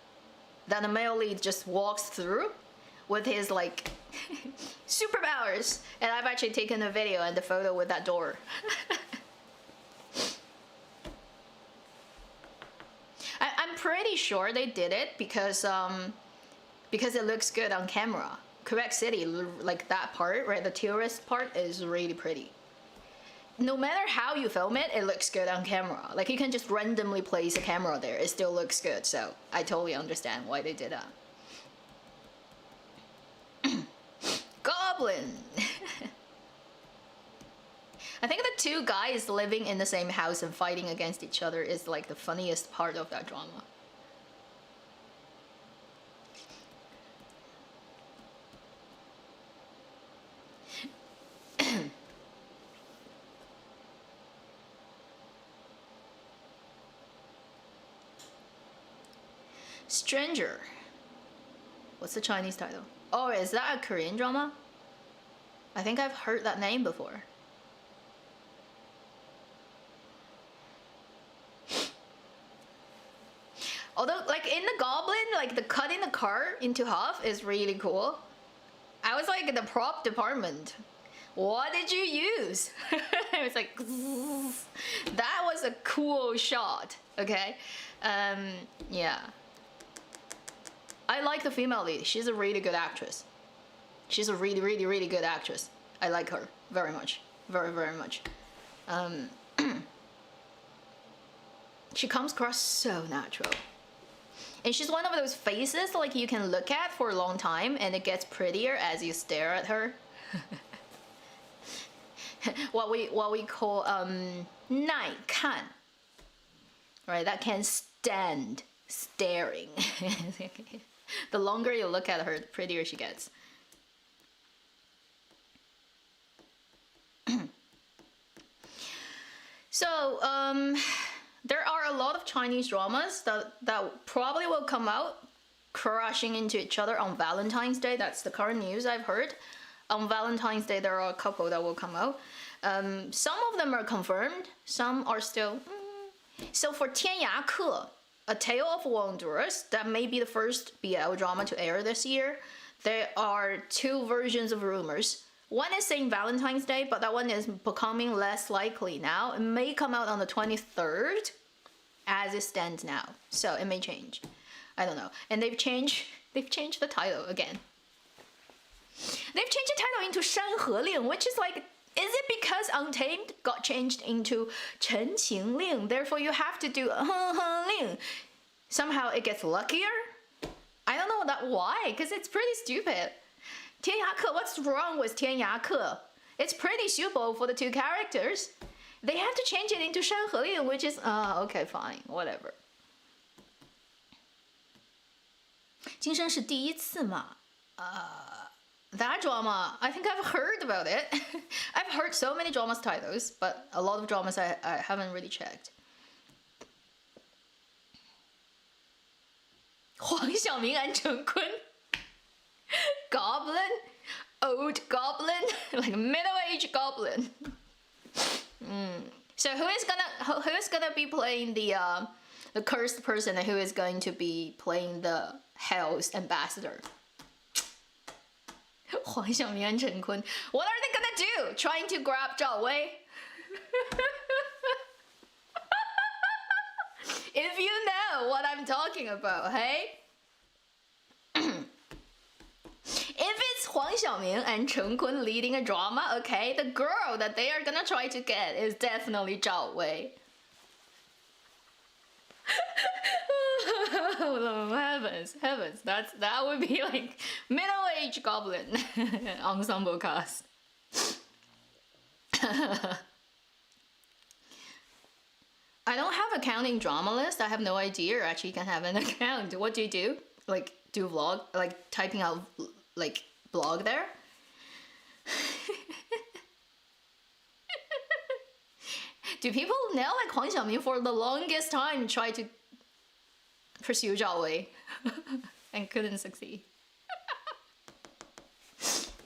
that the male lead just walks through with his, like, superpowers. And I've actually taken a video and the photo with that door. I'm pretty sure they did it because it looks good on camera. Quebec City, like that part, right, the tourist part is really pretty. No matter how you film it, it looks good on camera. Like you can just randomly place a camera there, it still looks good. So I totally understand why they did that. Goblin. I think the two guys living in the same house and fighting against each other is like the funniest part of that drama. Stranger. What's the Chinese title? Oh, is that a Korean drama? I think I've heard that name before. Although, like in the Goblin, like the cutting the car into half is really cool. I was like in the prop department. What did you use? It was like, that was a cool shot. Okay, yeah. I like the female lead. She's a really good actress. She's a really, really, really good actress. I like her very much, very, very much. She comes across so natural. And she's one of those faces like you can look at for a long time and it gets prettier as you stare at her. what we call 耐看. Right, that can stand staring. The longer you look at her, the prettier she gets. So, there are a lot of Chinese dramas that probably will come out crashing into each other on Valentine's Day. That's the current news I've heard. On Valentine's Day, there are a couple that will come out. Some of them are confirmed. Some are still. So for 天涯客, A Tale of Wanderers, that may be the first BL drama to air this year. There are 2 versions of rumors. One is saying Valentine's Day, but that one is becoming less likely now. It may come out on the 23rd, as it stands now. So it may change. I don't know. And they've changed the title again. They've changed the title into 山河令, which is like, is it because Untamed got changed into 陈情令? Therefore, you have to do 令. Somehow it gets luckier? I don't know why, because it's pretty stupid. 天涯客, what's wrong with 天涯客? It's pretty suitable for the 2 characters. They have to change it into 山河令, which is, okay, fine, whatever. 今生是第一次嘛? That drama, I think I've heard about it. I've heard so many dramas titles, but a lot of dramas I haven't really checked. 黄晓明and Chen Kun. Goblin? Old goblin? Like middle-aged goblin. So who is gonna be playing the cursed person, and who is going to be playing the Hell's ambassador? 黄晓明 and Chen Kun. What are they gonna do? Trying to grab Zhao Wei? If you know what I'm talking about, hey? If it's Huang Xiaoming and Chen Kun leading a drama, okay, the girl that they are gonna try to get is definitely Zhao Wei. Oh, heavens, that would be like middle-aged goblin ensemble cast. I don't have a counting drama list. I have no idea actually you can have an account. What do you do? Like do vlog, like typing out like blog there? Do people now like Huang Xiaoming for the longest time try to pursue Zhao Wei and couldn't succeed?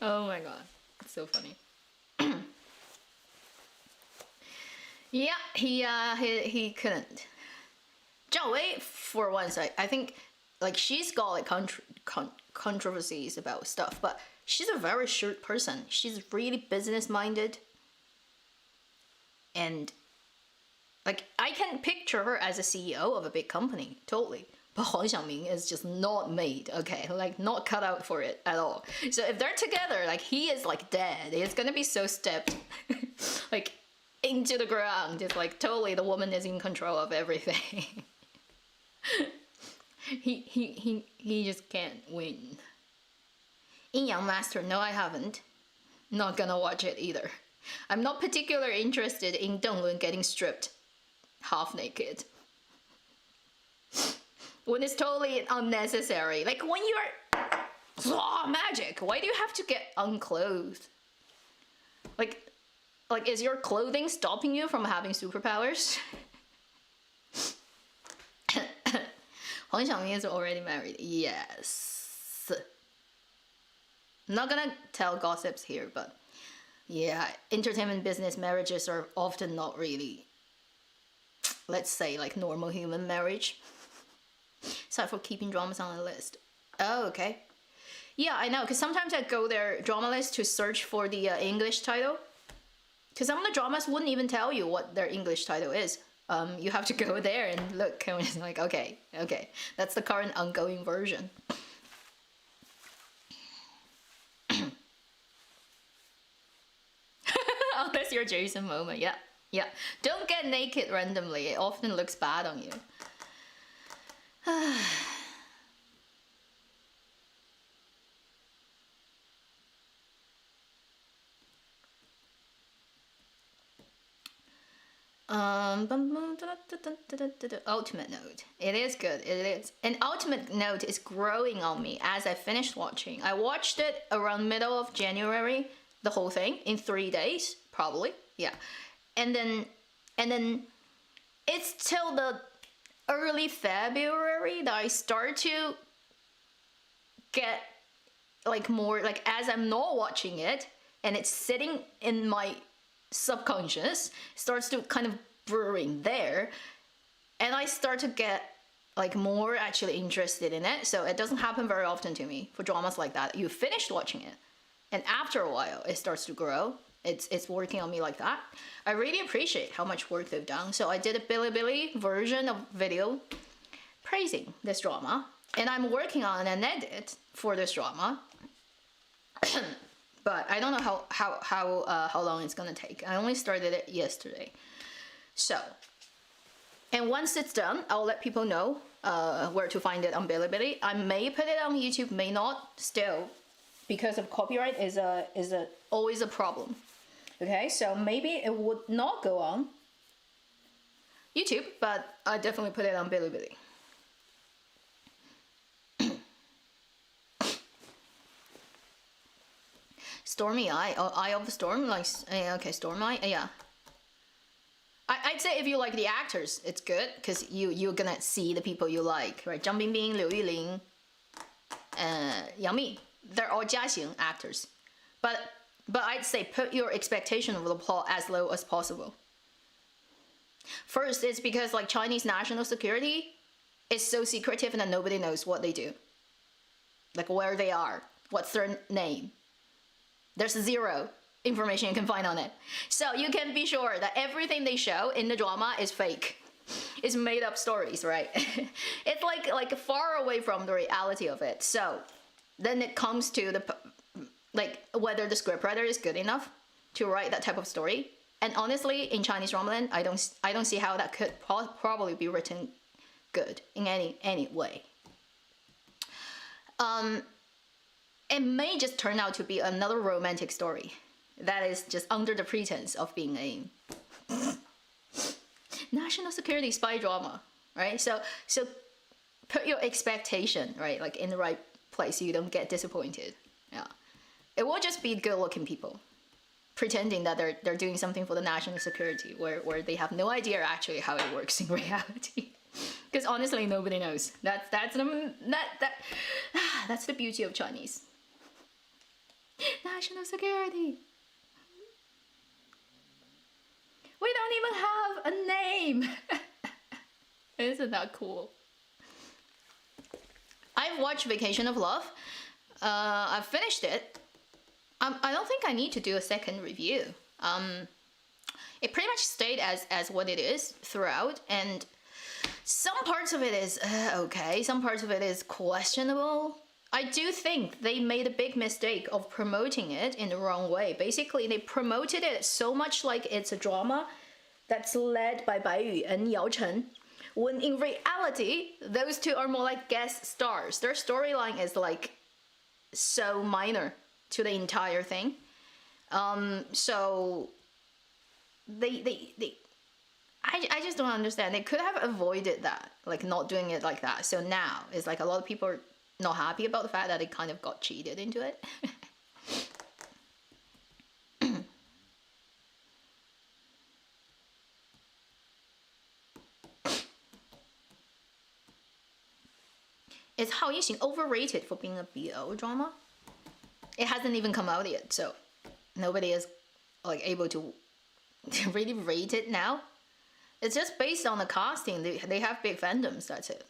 Oh my god, it's so funny. Yeah, he couldn't. Zhao Wei, for once, I think like she's got like controversies about stuff, but she's a very shrewd person. She's really business minded, and like I can picture her as a CEO of a big company, totally. But Huang Xiaoming is just not made, okay, like not cut out for it at all. So if they're together, like he is like dead. It's gonna be so stepped like into the ground. It's like totally the woman is in control of everything. he just can't win. Yin Yang Master, no, I haven't. Not gonna watch it either. I'm not particularly interested in Deng Lun getting stripped half naked. When it's totally unnecessary. Like when you're magic, why do you have to get unclothed? Like is your clothing stopping you from having superpowers? Huang Xiaoming is already married. Yes. I'm not gonna tell gossips here, but yeah, entertainment business marriages are often not really, let's say, like normal human marriage. Aside for keeping dramas on the list. Oh, okay. Yeah, I know, because sometimes I go their drama list to search for the English title. Because some of the dramas wouldn't even tell you what their English title is. You have to go there and look, and it's like, okay, that's the current ongoing version. Oh, that's your Jason moment. Yeah. Don't get naked randomly. It often looks bad on you. Ultimate Note. It is good. It is. And Ultimate Note is growing on me as I finished watching. I watched it around middle of January, the whole thing, in 3 days, probably. Yeah. And then it's till the early February that I start to get like more like as I'm not watching it and it's sitting in my subconscious, starts to kind of brewing there, and I start to get like more actually interested in it. So it doesn't happen very often to me for dramas like that. You finished watching it, and after a while it starts to grow. It's working on me like that. I really appreciate how much work they've done. So I did a Bilibili version of video praising this drama, and I'm working on an edit for this drama. But I don't know how long it's gonna take. I only started it yesterday. So, and once it's done, I'll let people know where to find it on Bilibili. I may put it on YouTube, may not. Still, because of copyright is always a problem. Okay, so maybe it would not go on YouTube, but I definitely put it on Bilibili. Stormy Eye, oh, Eye of the Storm, like, okay, Storm Eye, yeah. I'd say if you like the actors, it's good, because you're gonna see the people you like, right? Zhang Bingbing, Liu Yulin, Yang Mi, they're all Jiaxing actors. But I'd say put your expectation of the plot as low as possible. First, it's because like Chinese national security is so secretive and that nobody knows what they do. Like where they are, what's their name. There's zero information you can find on it. So you can be sure that everything they show in the drama is fake. It's made up stories, right? It's like far away from the reality of it. So then it comes to the like whether the scriptwriter is good enough to write that type of story. And honestly, in Chinese drama, I don't see how that could probably be written good in any way. It may just turn out to be another romantic story that is just under the pretense of being a national security spy drama, right? So put your expectation, right, like in the right place so you don't get disappointed. Yeah, it will just be good-looking people pretending that they're doing something for the national security, where they have no idea actually how it works in reality. Because honestly, nobody knows. That's the beauty of Chinese. National security. We don't even have a name. Isn't that cool? I've watched Vacation of Love. I've finished it. I don't think I need to do a second review. It pretty much stayed as what it is throughout, and some parts of it is okay, some parts of it is questionable. I do think they made a big mistake of promoting it in the wrong way. Basically, they promoted it so much like it's a drama that's led by Bai Yu and Yao Chen, when in reality, those two are more like guest stars. Their storyline is like so minor to the entire thing. So I just don't understand. They could have avoided that, like not doing it like that. So now it's like a lot of people are not happy about the fact that they kind of got cheated into it. Is Hao Yixing overrated for being a BL drama? It hasn't even come out yet, so nobody is like able to really rate it now. It's just based on the casting. They have big fandoms, that's it.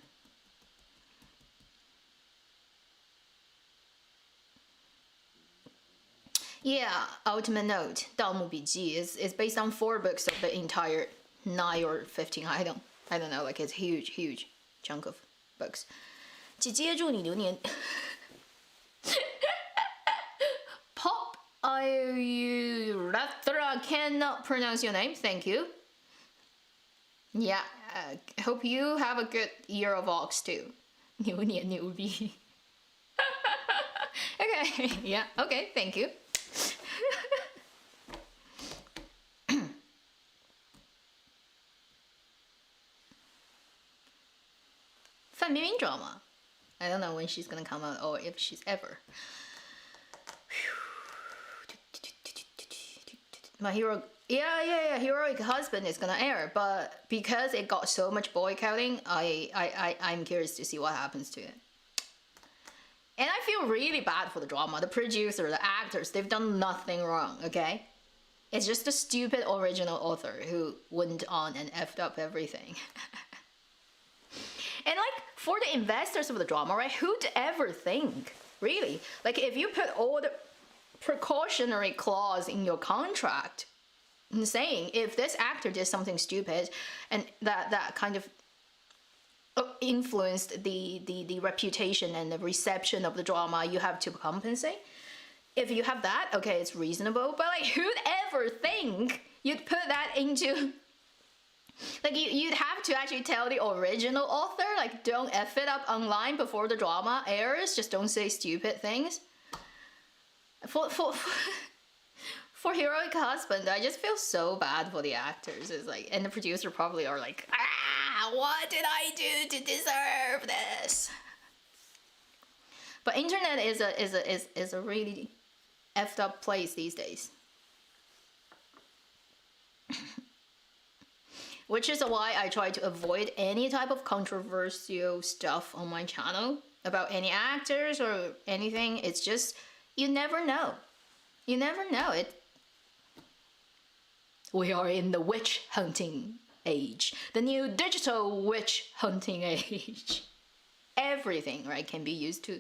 Yeah, Ultimate Note, 盗墓笔记 is based on 4 books of the entire 9 or 15. I don't know, like it's huge chunk of books. 姐姐祝你流年 Pop I cannot pronounce your name, thank you. Yeah, hope you have a good year of Ox too. 牛年牛逼 Okay, yeah, okay, thank you. Fan Bingbing drama. I don't know when she's gonna come out or if she's ever. My hero, yeah, Heroic Husband is gonna air, but because it got so much boycotting, I'm curious to see what happens to it. And I feel really bad for the drama. The producer, the actors, they've done nothing wrong, okay? It's just the stupid original author who went on and effed up everything. And like, for the investors of the drama, right, who'd ever think, really? Like, if you put all the precautionary clause in your contract saying if this actor did something stupid and that kind of influenced the reputation and the reception of the drama, you have to compensate. If you have that, okay, it's reasonable. But like, who'd ever think you'd put that into, like, you'd have to actually tell the original author, like, don't F it up online before the drama airs, just don't say stupid things. For Heroic Husband, I just feel so bad for the actors. It's like, and the producer probably are like, what did I do to deserve this? But internet is a really effed up place these days. Which is why I try to avoid any type of controversial stuff on my channel about any actors or anything. It's just, you never know. You never know it. We are in the witch hunting age, the new digital witch hunting age. Everything, right, can be used to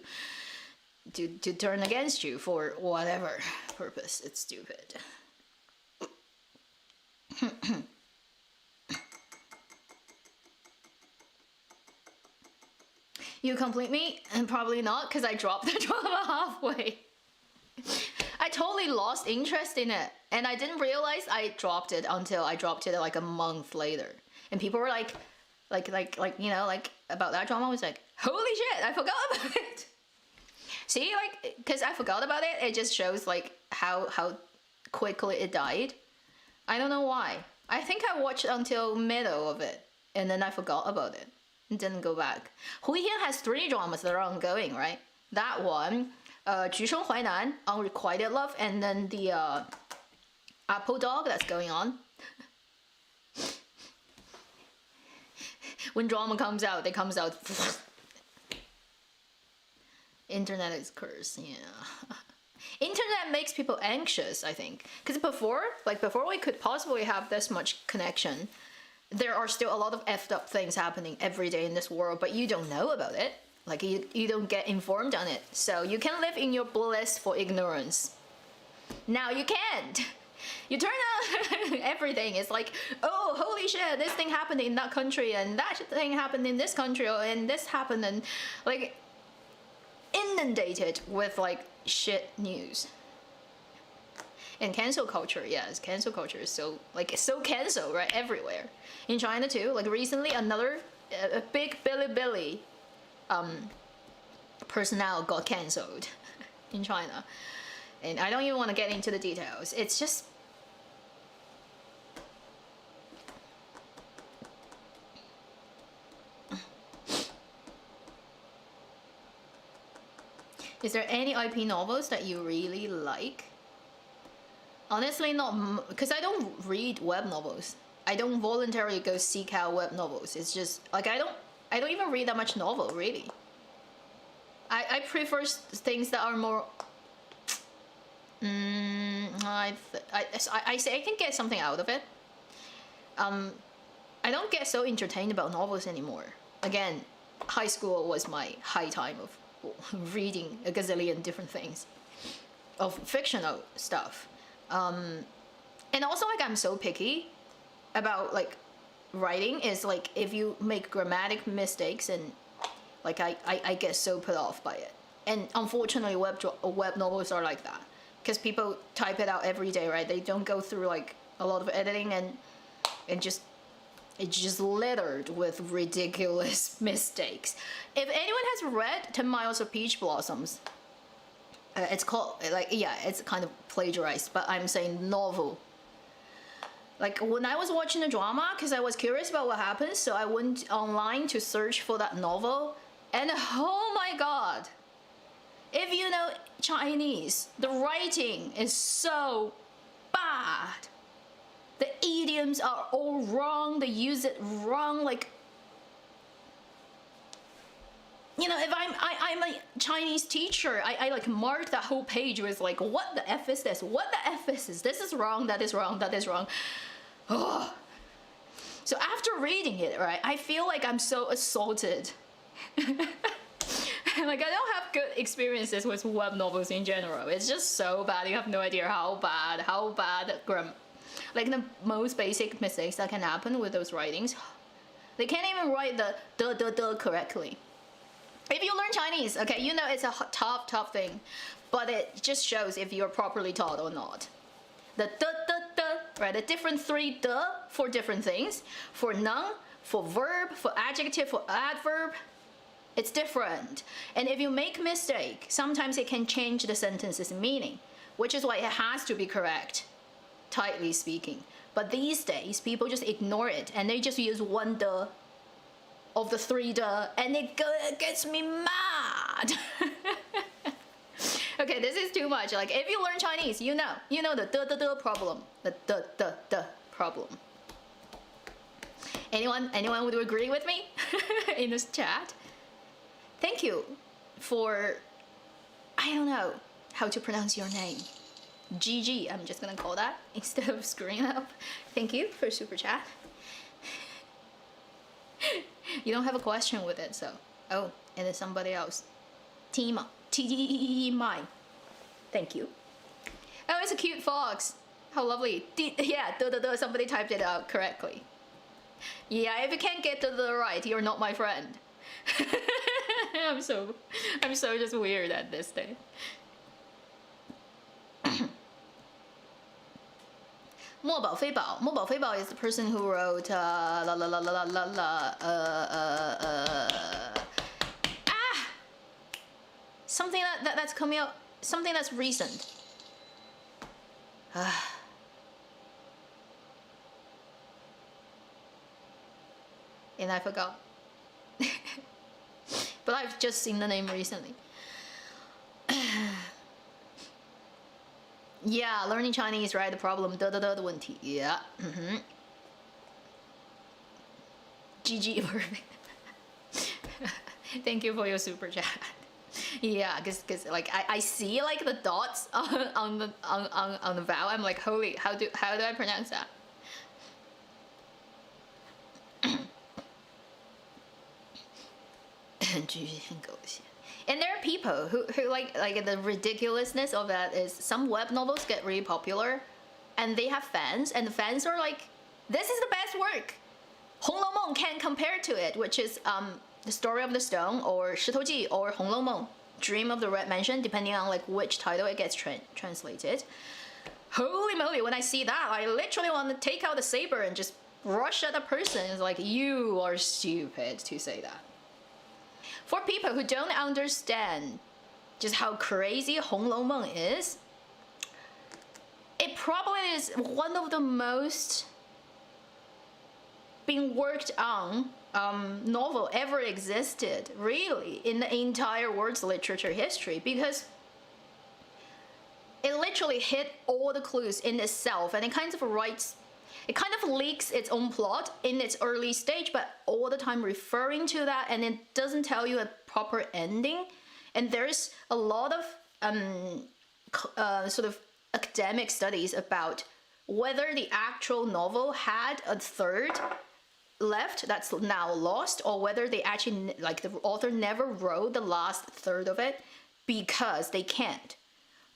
turn against you for whatever purpose. It's stupid. You complete me? And probably not, because I dropped the drama halfway. I totally lost interest in it, and I didn't realize I dropped it until I dropped it like a month later. And people were like, you know, like, about that drama. I was like, holy shit, I forgot about it. See, like, because I forgot about it, it just shows like how quickly it died. I don't know why. I think I watched until middle of it, and then I forgot about it and didn't go back. Hui Hian has 3 dramas that are ongoing, right? That one, 橘生淮南, Unrequited Love, and then the Apple Dog that's going on. When drama comes out, it comes out. Internet is cursed, yeah. Internet makes people anxious, I think. Because before we could possibly have this much connection, there are still a lot of effed up things happening every day in this world, but you don't know about it. Like, you don't get informed on it. So you can live in your blissful ignorance. Now you can't. You turn on everything. It's like, oh, holy shit, this thing happened in that country, and that thing happened in this country, and this happened, and like, inundated with like shit news. And cancel culture, yes, cancel culture is so cancel, right, everywhere. In China too, like recently another a big Bilibili personnel got cancelled in China. And I don't even want to get into the details. It's just, is there any IP novels that you really like? Honestly, not, because I don't read web novels. I don't voluntarily go seek out web novels. It's just like I don't even read that much novel, really. I prefer things that are more. I say I can get something out of it. I don't get so entertained about novels anymore. Again, high school was my high time of reading a gazillion different things, of fictional stuff. And also, like, I'm so picky about like writing, is like if you make grammatic mistakes, and like I get so put off by it. And unfortunately, web novels are like that, because people type it out every day, right? They don't go through like a lot of editing, and it's just littered with ridiculous mistakes. If anyone has read 10 Miles of Peach Blossoms, it's called, like, yeah, it's kind of plagiarized, but I'm saying novel. Like, when I was watching the drama, because I was curious about what happens, so I went online to search for that novel, and oh my god, if you know Chinese, the writing is so bad. The idioms are all wrong, they use it wrong, like, you know, if I'm a Chinese teacher, I like mark that whole page with like, what the F is this? What the F is this? This is wrong, that is wrong, that is wrong. Oh. So after reading it, right, I feel like I'm so assaulted. Like, I don't have good experiences with web novels in general. It's just so bad. You have no idea how bad like the most basic mistakes that can happen with those writings. They can't even write the correctly. If you learn Chinese, okay, you know it's a tough thing, but it just shows if you're properly taught or not. The right, the different 3 for different things, for noun, for verb, for adjective, for adverb, it's different. And if you make mistake, sometimes it can change the sentence's meaning, which is why it has to be correct, tightly speaking. But these days, people just ignore it, and they just use 1 of the 3 and it gets me mad. Okay, this is too much. Like, if you learn Chinese, you know the problem, the problem. Anyone would agree with me in this chat? Thank you for, I don't know how to pronounce your name. GG, I'm just gonna call that instead of screwing up. Thank you for super chat. You don't have a question with it, so. Oh, and it's somebody else. Tima. T-my. Thank you. Oh, it's a cute fox. How lovely. Yeah, somebody typed it out correctly. Yeah, if you can't get the right, you're not my friend. I'm so just weird at this day. Mo Bao Fei Bao is the person who wrote something that's coming out, something that's recent. And I forgot. But I've just seen the name recently. Yeah, learning Chinese, right? The problem, the 问题. Yeah. GG, perfect. Thank you for your super chat. Yeah, cause like I see like the dots on the vowel. I'm like, holy, how do I pronounce that? And there are people who like the ridiculousness of that is some web novels get really popular, and they have fans, and the fans are like, this is the best work. 红楼梦 can't compare to it, which is the Story of the Stone, or 石头记, or 红楼梦, Dream of the Red Mansion, depending on like which title it gets translated. Holy moly, when I see that, I literally want to take out the saber and just rush at the person. It's like, you are stupid to say that. For people who don't understand just how crazy 红楼梦 is, it probably is one of the most being worked on novel ever existed, really, in the entire world's literature history, because it literally hit all the clues in itself, and it kind of leaks its own plot in its early stage, but all the time referring to that, and it doesn't tell you a proper ending. And there's a lot of sort of academic studies about whether the actual novel had a third left that's now lost, or whether they actually, like, the author never wrote the last third of it because they can't.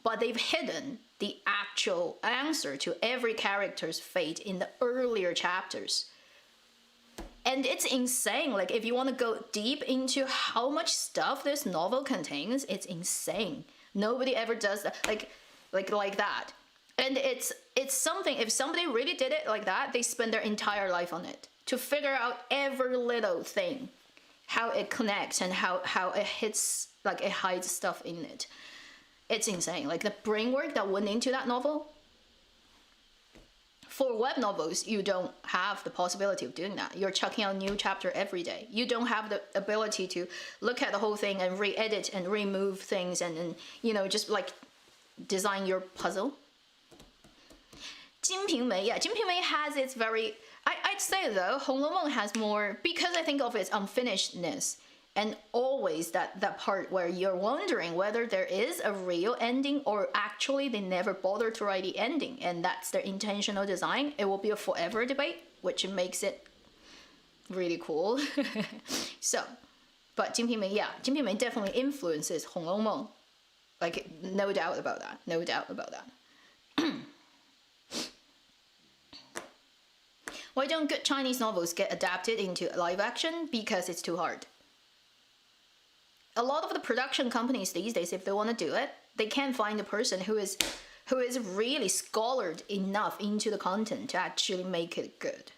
But they've hidden the actual answer to every character's fate in the earlier chapters. And it's insane. Like, if you want to go deep into how much stuff this novel contains, it's insane. Nobody ever does that, like that. And it's something, if somebody really did it like that, they spend their entire life on it to figure out every little thing, how it connects and how it hits, like it hides stuff in it. It's insane. Like, the brain work that went into that novel. For web novels, you don't have the possibility of doing that. You're chucking out a new chapter every day. You don't have the ability to look at the whole thing and re-edit and remove things and you know, just like design your puzzle. 金瓶梅, yeah, 金瓶梅 has its very, I'd say though, 红楼梦 has more, because I think of its unfinishedness, And always that part where you're wondering whether there is a real ending or actually they never bother to write the ending, and that's their intentional design. It will be a forever debate, which makes it really cool. So, but 金瓶梅, yeah, 金瓶梅 definitely influences 红楼梦. Like, no doubt about that. No doubt about that. Why don't good Chinese novels get adapted into live action? Because it's too hard. A lot of the production companies these days, if they want to do it, they can't find a person who is really scholared enough into the content to actually make it good.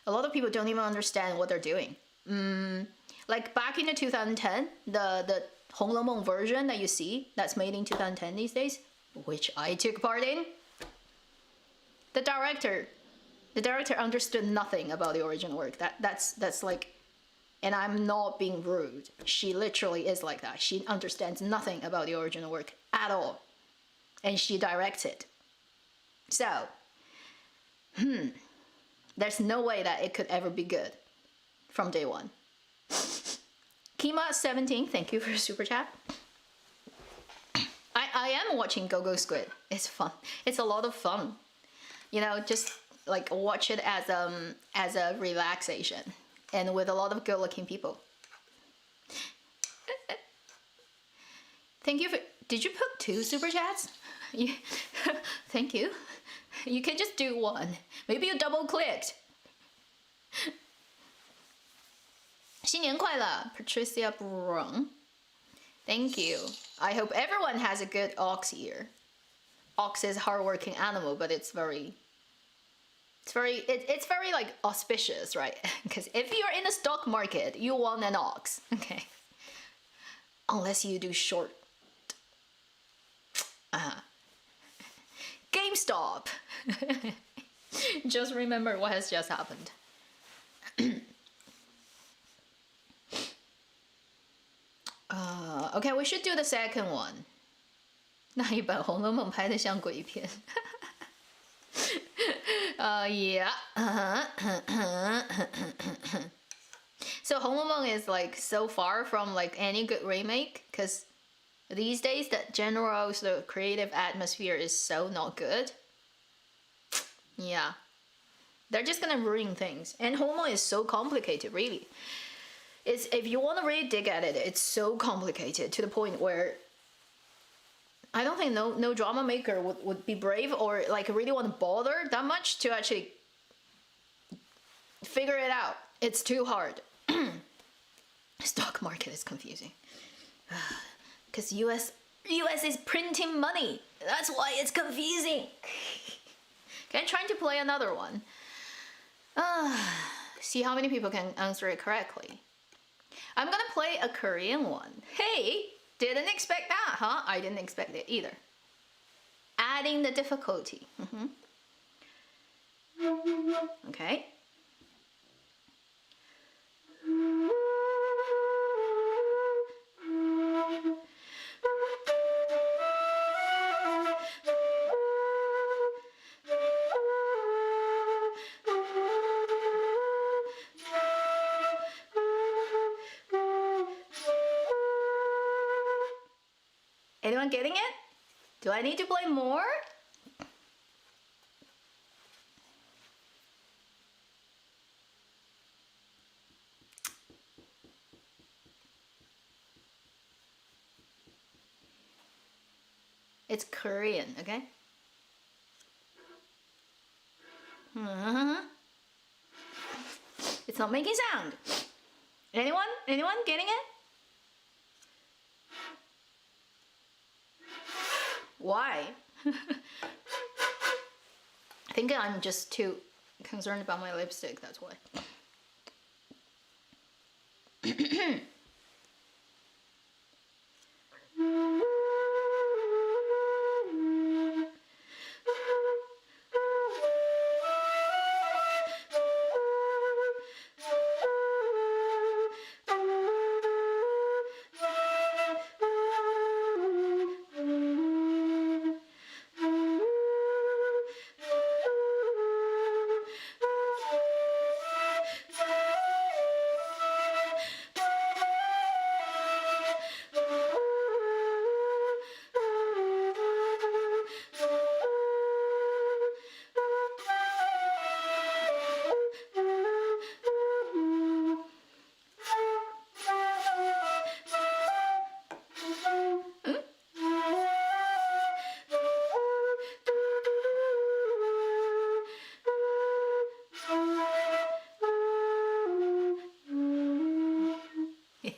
A lot of people don't even understand what they're doing. Like back in the 2010, the 红楼梦 version that you see, that's made in 2010 these days, which I took part in, the director understood nothing about the original work. That's like, and I'm not being rude, she literally is like that. She understands nothing about the original work at all, and she directs it. So there's no way that it could ever be good from day one. Kima17, thank you for your super chat. I am watching Go Go Squid. It's fun. It's a lot of fun. You know, just like watch it as a relaxation, and with a lot of good-looking people. Thank you for. Did you put 2 super chats? Thank you. You can just do 1. Maybe you double-clicked. 新年快乐, Patricia Brung. Thank you. I hope everyone has a good ox year. Ox is a hardworking animal, but it's very like auspicious, right? Because if you're in the stock market, you want an ox, okay? Unless you do short. GameStop. Just remember what has just happened. Okay, we should do the second one. 那一本《红楼梦》拍得像鬼片。Yeah. So 红楼梦 is like so far from like any good remake, because these days the general the creative atmosphere is so not good. Yeah. They're just gonna ruin things. And 红楼梦 is so complicated, really. It's, if you want to really dig at it, it's so complicated to the point where I don't think no drama maker would be brave or like really want to bother that much to actually figure it out. It's too hard. Stock market is confusing. Because US is printing money. That's why it's confusing. Okay, trying to play another one. See how many people can answer it correctly. I'm gonna play a Korean one. Hey, didn't expect that, huh? I didn't expect it either. Adding the difficulty. Okay. Anyone getting it? Do I need to play more? It's Korean, okay? It's not making sound. Anyone? Anyone getting it? Why? I think I'm just too concerned about my lipstick, that's why.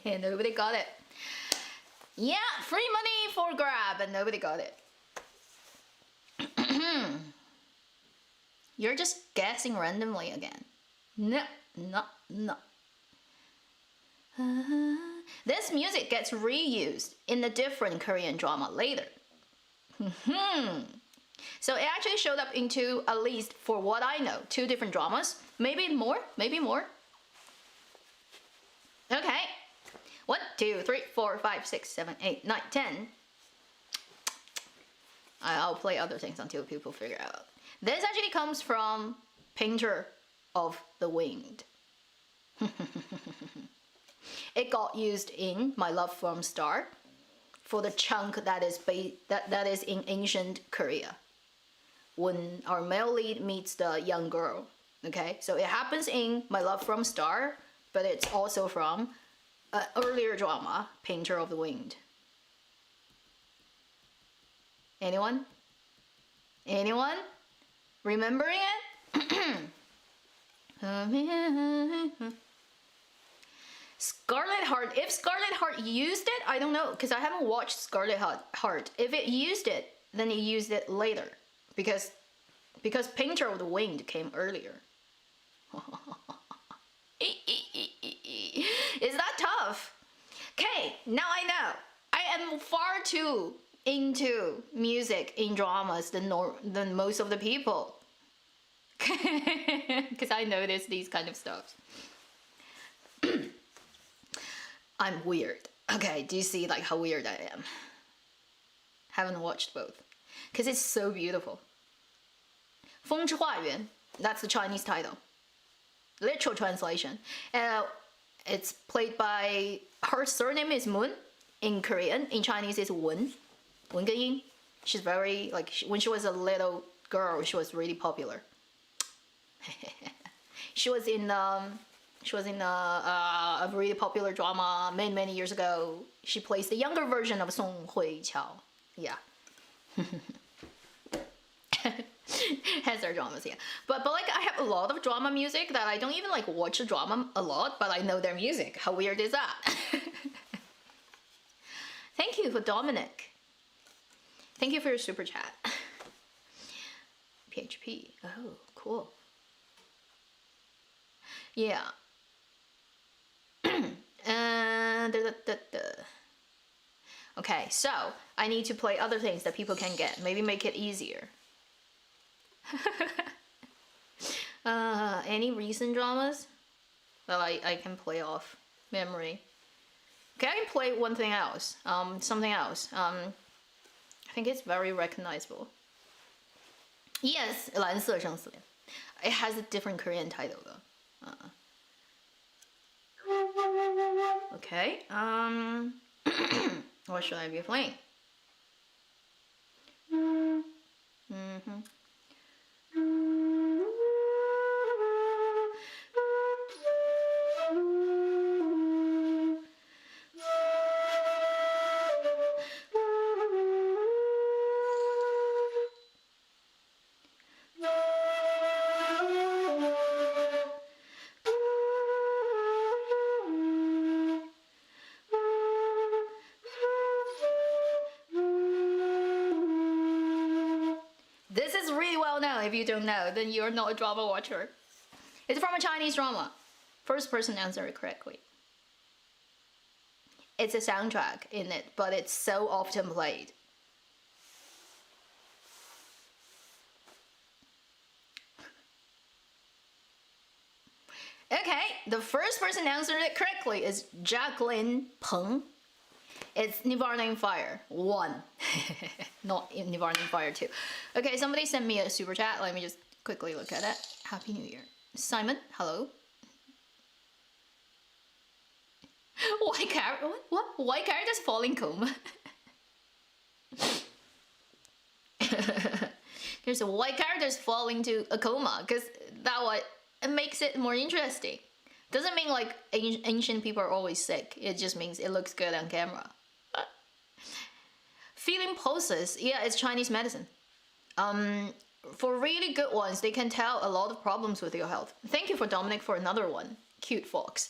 And nobody got it. Yeah, free money for grab, and nobody got it. You're just guessing randomly again. No. This music gets reused in a different Korean drama later. So it actually showed up into, at least for what I know, 2 different dramas. Maybe more. Okay. 1, 2, 3, 4, 5, 6, 7, 8, 9, 10. I'll play other things until people figure out. This actually comes from Painter of the Wind. It got used in My Love from Star for the chunk that is in ancient Korea, when our male lead meets the young girl. Okay, so it happens in My Love from Star, but it's also from an earlier drama, Painter of the Wind. Anyone? Remembering it? Scarlet Heart. If Scarlet Heart used it, I don't know, because I haven't watched Scarlet Heart. If it used it, then it used it later, because Painter of the Wind came earlier. Is that tough? Okay, now I know. I am far too into music in dramas than most of the people. Because I notice these kind of stuff. I'm weird. Okay, do you see like how weird I am? Haven't watched both. Because it's so beautiful. 风之花园, that's the Chinese title. Literal translation. It's played by, her surname is Moon in Korean. In Chinese it's Wen. Wen Geyin. She's very, like, when she was a little girl, she was really popular. She was in a really popular drama many years ago. She plays the younger version of Song Hui-qiao. Yeah. Has their dramas, yeah. But like, I have a lot of drama music that I don't even like watch the drama a lot, but I know their music. How weird is that? Thank you for Dominic. Thank you for your super chat. PHP. Oh, cool. Yeah. Okay, so I need to play other things that people can get. Maybe make it easier. Any recent dramas that I can play off memory? Okay, I can play one thing else. Something else. I think it's very recognizable. Yes, 蓝色生死恋. It has a different Korean title though. Okay. What should I be playing? This is really well known. If you don't know, then you're not a drama watcher. It's from a Chinese drama. First person answer it correctly. It's a soundtrack in it, but it's so often played. Okay, the first person answered it correctly is Jacqueline Peng. It's Nirvana Fire 1. Not Nirvana Fire 2. Okay, somebody sent me a super chat. Let me just quickly look at it. Happy New Year. Simon, hello. White carrot? What? White carrot is falling coma. There's a white carrot is falling to a coma, because that what it makes it more interesting. Doesn't mean like ancient people are always sick. It just means it looks good on camera. Feeling pulses, yeah, it's Chinese medicine. For really good ones, they can tell a lot of problems with your health. Thank you for Dominic for another one. Cute fox.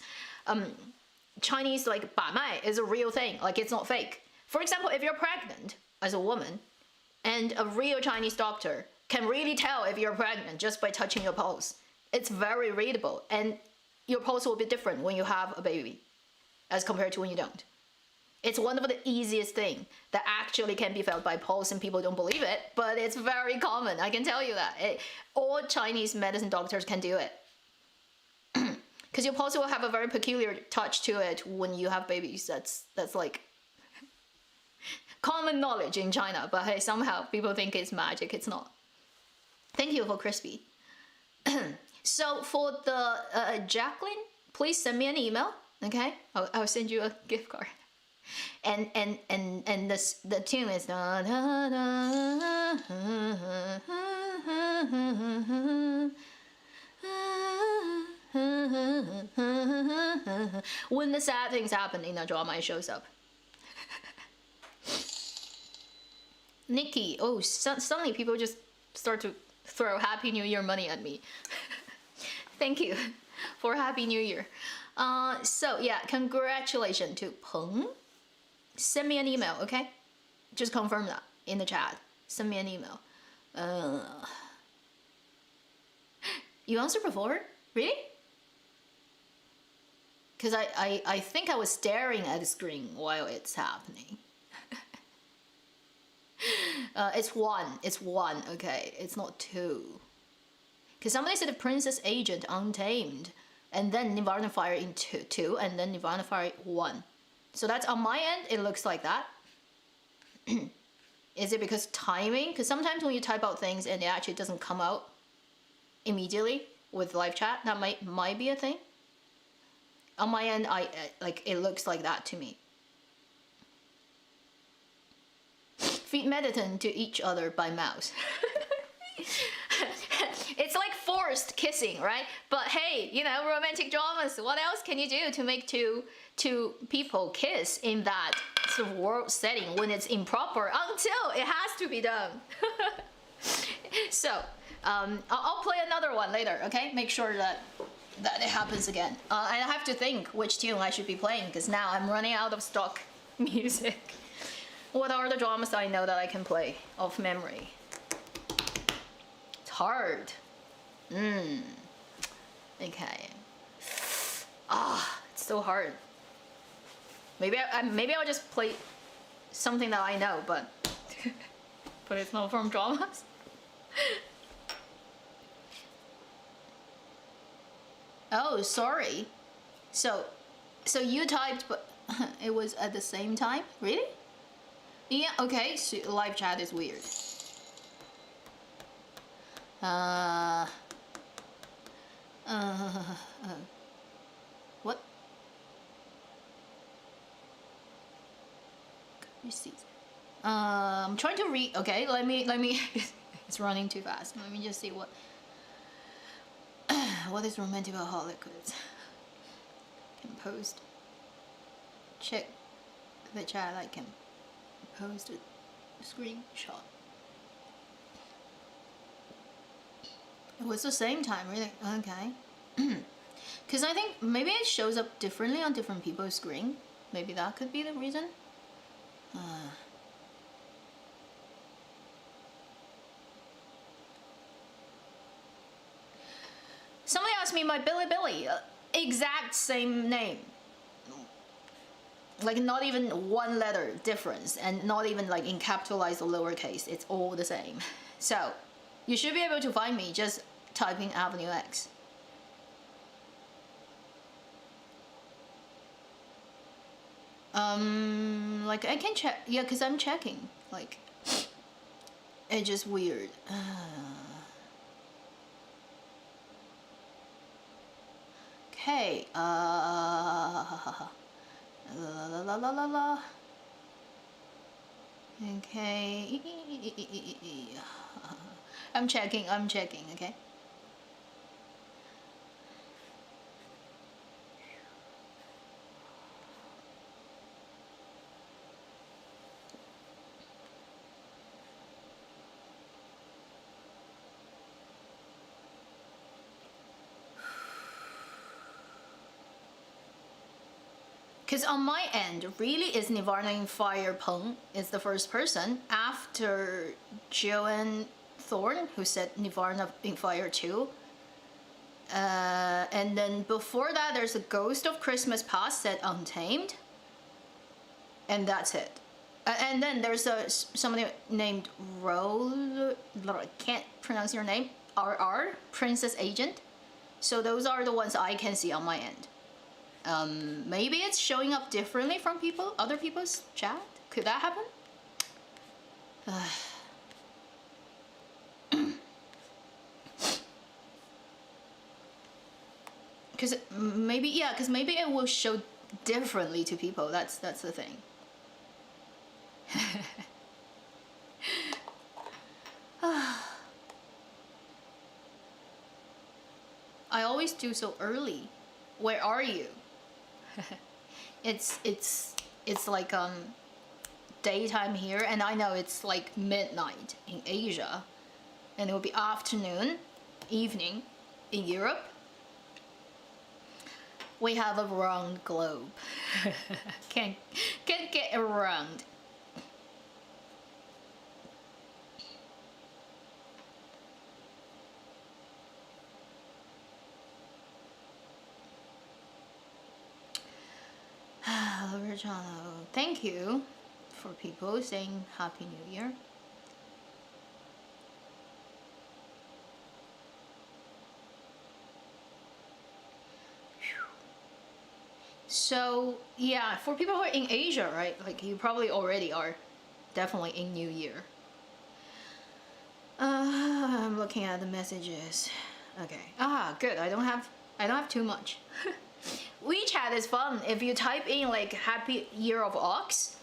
Chinese like 把脉 is a real thing. Like it's not fake. For example, if you're pregnant as a woman, and a real Chinese doctor can really tell if you're pregnant just by touching your pulse. It's very readable, and your pulse will be different when you have a baby as compared to when you don't. It's one of the easiest things that actually can be felt by pulse, and people don't believe it, but it's very common. I can tell you that. All Chinese medicine doctors can do it. Because your pulse will have a very peculiar touch to it when you have babies. That's like common knowledge in China, but hey, somehow people think it's magic. It's not. Thank you for Crispy. So for the Jacqueline, please send me an email. Okay, I'll send you a gift card. And the tune is when the sad things happen in a drama, it shows up. Nikki, oh, suddenly people just start to throw Happy New Year money at me. Thank you for Happy New Year. So yeah, congratulations to Peng. Send me an email, okay? Just confirm that in the chat. Send me an email. You answered before? Really? Because I think I was staring at the screen while it's happening. It's one, okay? It's not two. Because somebody said the Princess Agent Untamed, and then Nirvana Fire in two, and then Nirvana Fire 1. So that's on my end, it looks like that. Is it because timing? Because sometimes when you type out things and it actually doesn't come out immediately with live chat, that might be a thing. On my end, like it looks like that to me. Feed medicine to each other by mouse. It's like forced kissing, right? But hey, you know, romantic dramas, what else can you do to make two people kiss in that sort of world setting when it's improper until it has to be done? So, I'll play another one later, okay? Make sure that it happens again. And I have to think which tune I should be playing, because now I'm running out of stock music. What are the dramas I know that I can play off memory? It's hard. Okay. It's so hard. Maybe I'll just play something that I know, but but it's not from dramas. Oh, sorry. So you typed, but it was at the same time? Really? Yeah, okay, so live chat is weird. What? Receipts. I'm trying to read. Okay, let me. It's running too fast. Let me just see what is romantic alcoholic. Can post. Check the chat. I can post a screenshot. It was the same time, really? Okay. Because I think maybe it shows up differently on different people's screen. Maybe that could be the reason. Somebody asked me my Billy, exact same name. Like not even one letter difference, and not even like in capitalized or lowercase. It's all the same. So you should be able to find me just typing Avenue X. Like I can check, yeah, because I'm checking. Like it's just weird. Okay. La. Okay. I'm checking, okay? Because on my end, really is Nirvana in Fire Peng is the first person after Joanne Thorne, who said Nirvana in Fire 2. And then before that, there's a Ghost of Christmas Past said Untamed. And that's it. And then there's somebody named Rose, I can't pronounce your name, RR, Princess Agent. So those are the ones I can see on my end. Maybe it's showing up differently from other people's chat. Could that happen? Because maybe it will show differently to people. That's the thing. I always do so early. Where are you? It's like daytime here, and I know it's like midnight in Asia, and it will be afternoon, evening in Europe. We have a round globe. Can't get around. Thank you for people saying Happy New Year. So yeah, for people who are in Asia, right? Like you probably already are definitely in New Year. I'm looking at the messages. Okay. Good. I don't have too much. WeChat is fun. If you type in like Happy Year of Ox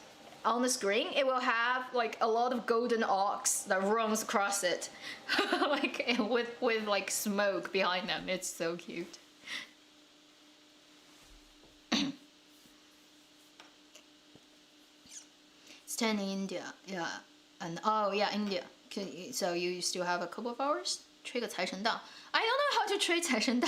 on the screen, it will have like a lot of golden ox that runs across it, like with like smoke behind them. It's so cute. It's 10 in India, yeah, and oh yeah, India. So you still have a couple of hours. 吹个财神到. I don't know how to 吹财神到.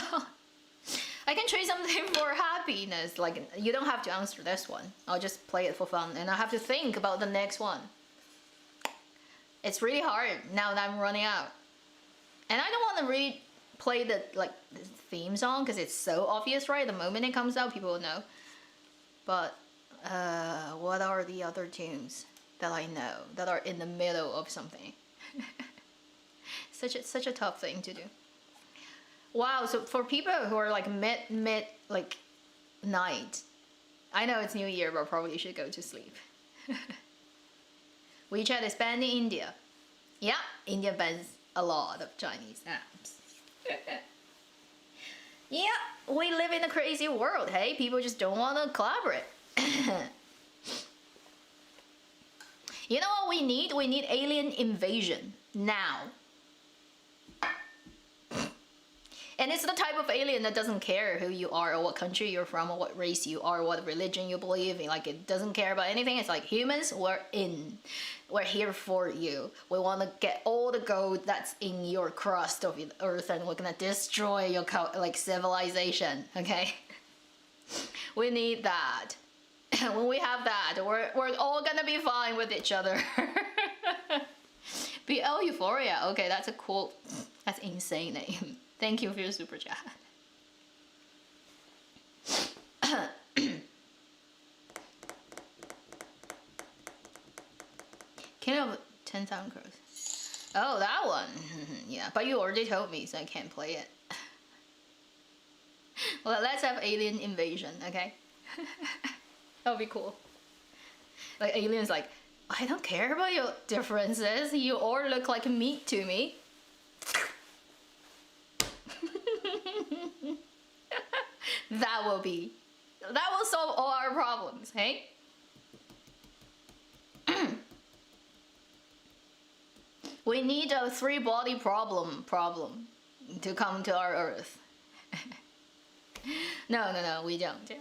I can trade something for happiness. Like, you don't have to answer this one. I'll just play it for fun, and I have to think about the next one. It's really hard now that I'm running out. And I don't want to really play the theme song because it's so obvious, right? The moment it comes out, people will know. But what are the other tunes that I know that are in the middle of something? Such a tough thing to do. Wow, so for people who are like mid like night, I know it's New Year, but probably should go to sleep. WeChat is banned in India. Yeah, India bans a lot of Chinese apps. Yeah, we live in a crazy world, hey? People just don't want to collaborate. You know what we need? We need alien invasion now. And it's the type of alien that doesn't care who you are or what country you're from or what race you are, what religion you believe in. Like, it doesn't care about anything. It's like, humans, we're in. We're here for you. We want to get all the gold that's in your crust of the earth, and we're gonna destroy your civilization, okay? We need that. When we have that, we're all gonna be fine with each other. BL Euphoria. Okay, that's a cool, that's insane name. Thank you for your super chat. King of 10,000 Crows. Oh, that one. Yeah, but you already told me, so I can't play it. Well, let's have alien invasion, okay? That'll be cool. Like, aliens like, I don't care about your differences. You all look like meat to me. That will solve all our problems, hey? We need a 3-body problem to come to our Earth. No, we don't.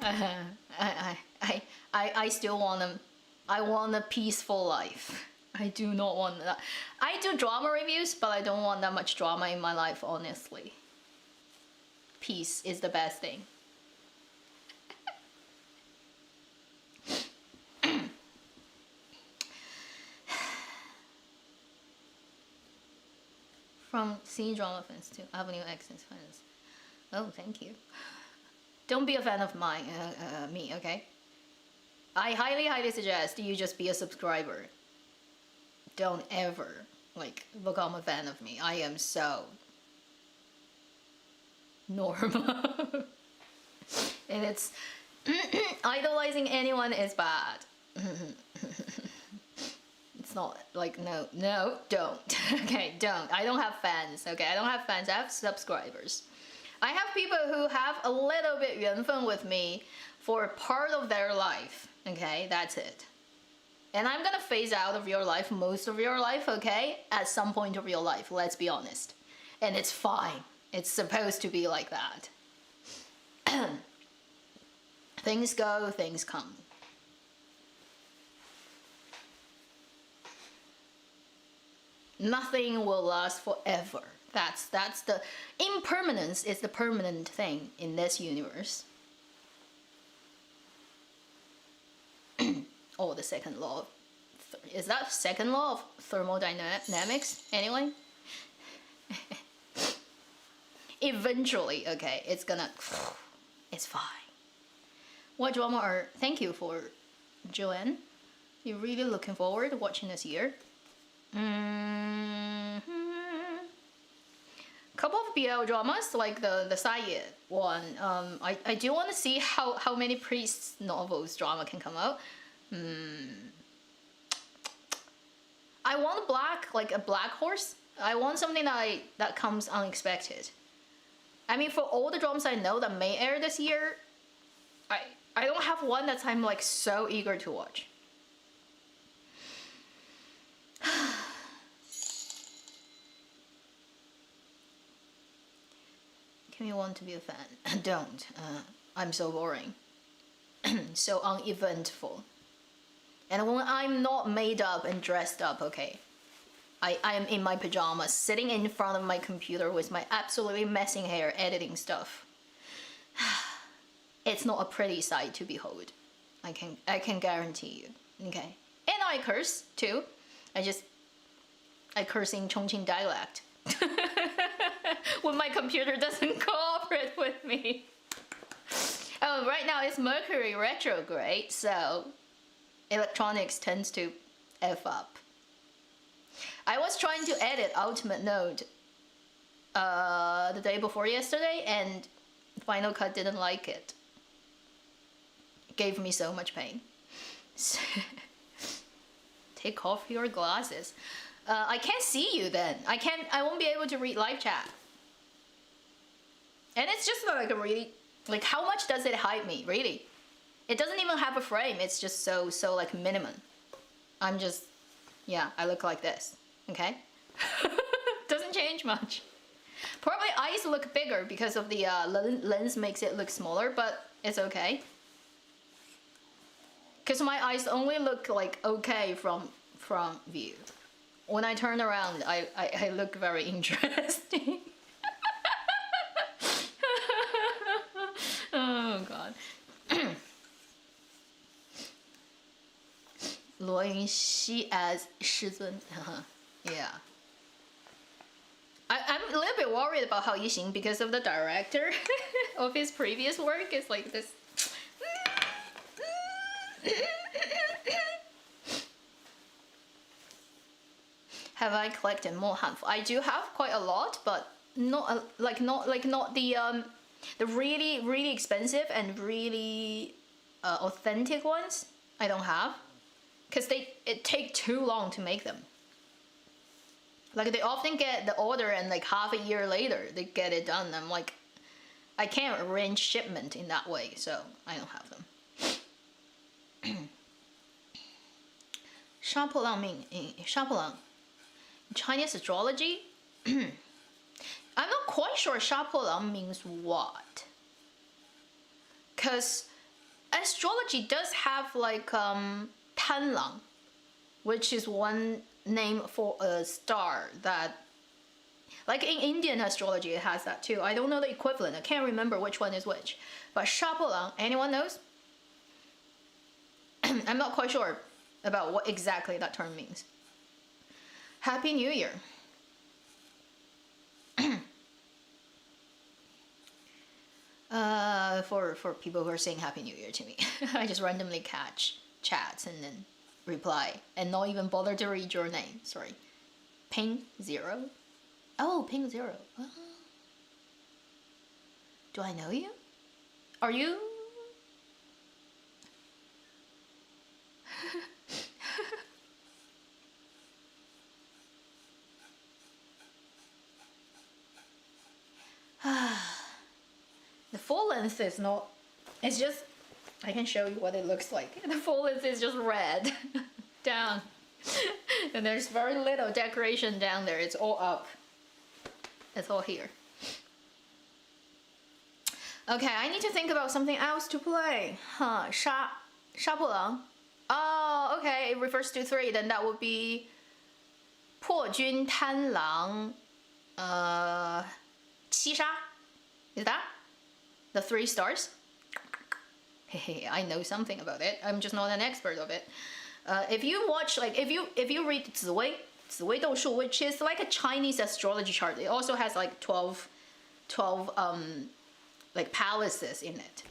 I still want a peaceful life. I do not want that. I do drama reviews, but I don't want that much drama in my life, honestly. Peace is the best thing. from C-drama fans to Avenue X's fans. Oh, thank you. Don't be a fan of me, okay? I highly suggest you just be a subscriber. Don't ever, like, become a fan of me. I am so normal. And it's idolizing anyone is bad. It's not like, no, don't. Okay, don't. I don't have fans, okay? I don't have fans, I have subscribers. I have people who have a little bit 缘分 with me for part of their life, okay? That's it. And I'm gonna phase out of your life, most of your life, okay? At some point of your life, let's be honest. And it's fine. It's supposed to be like that. Things go, things come. Nothing will last forever. That's the impermanence is the permanent thing in this universe. Oh, the second law of, is that second law of thermodynamics anyway? Eventually, okay, it's fine. What drama are, thank you for Joanne. You're really looking forward to watching this year. Couple of BL dramas, like the Sayed one. I do want to see how many priest novels drama can come out. I want a black horse. I want something that comes unexpected. I mean, for all the dramas I know that may air this year, I don't have one that I'm like so eager to watch. Can you want to be a fan? Don't. I'm so boring. So uneventful. And when I'm not made up and dressed up, okay, I am in my pajamas, sitting in front of my computer with my absolutely messy hair, editing stuff. It's not a pretty sight to behold. I can guarantee you. Okay. And I curse too. I curse in Chongqing dialect. When my computer doesn't cooperate with me. Oh, right now it's Mercury retrograde, so electronics tends to F up. I was trying to edit Ultimate Note the day before yesterday, and Final Cut didn't like it. It gave me so much pain. Take off your glasses. I can't see you then. I won't be able to read live chat. And it's just like a really, like how much does it hide me, really? It doesn't even have a frame, it's just so like minimum. I'm just, yeah, I look like this, okay? Doesn't change much. Probably eyes look bigger because of the lens makes it look smaller, but it's okay. Because my eyes only look like okay from front view. When I turn around, I look very interesting. Oh god. 罗云熙 as 师尊. Yeah. I'm a little bit worried about Hao Yixing because of the director of his previous work. It's like this. Have I collected more handful? I do have quite a lot, but not the really expensive and really authentic ones. I don't have, because it take too long to make them. Like they often get the order and like half a year later they get it done. I'm like, I can't arrange shipment in that way, so I don't have them. 杀破狼 mean 杀破狼 Chinese astrology. I'm not quite sure 杀破狼 means what. Cause astrology does have like 贪狼, which is one name for a star that, like in Indian astrology it has that too. I don't know the equivalent. I can't remember which one is which. But 杀破狼, anyone knows? I'm not quite sure about what exactly that term means. Happy New Year. for people who are saying Happy New Year to me. I just randomly catch chats and then reply and not even bother to read your name. Sorry. Ping Zero? Oh, Ping Zero. Do I know you? Are you? The full length is not, it's just, I can show you what it looks like. The full length is just red down. And there's very little decoration down there. It's all up. It's all here. Okay, I need to think about something else to play. Sha Pulang. Oh, okay, it refers to 3. Then that would be 破军贪狼七杀. Is that the 3 stars? Hey, I know something about it. I'm just not an expert of it. If you watch, like, if you read 紫微斗数, which is like a Chinese astrology chart, it also has like 12 like palaces in it.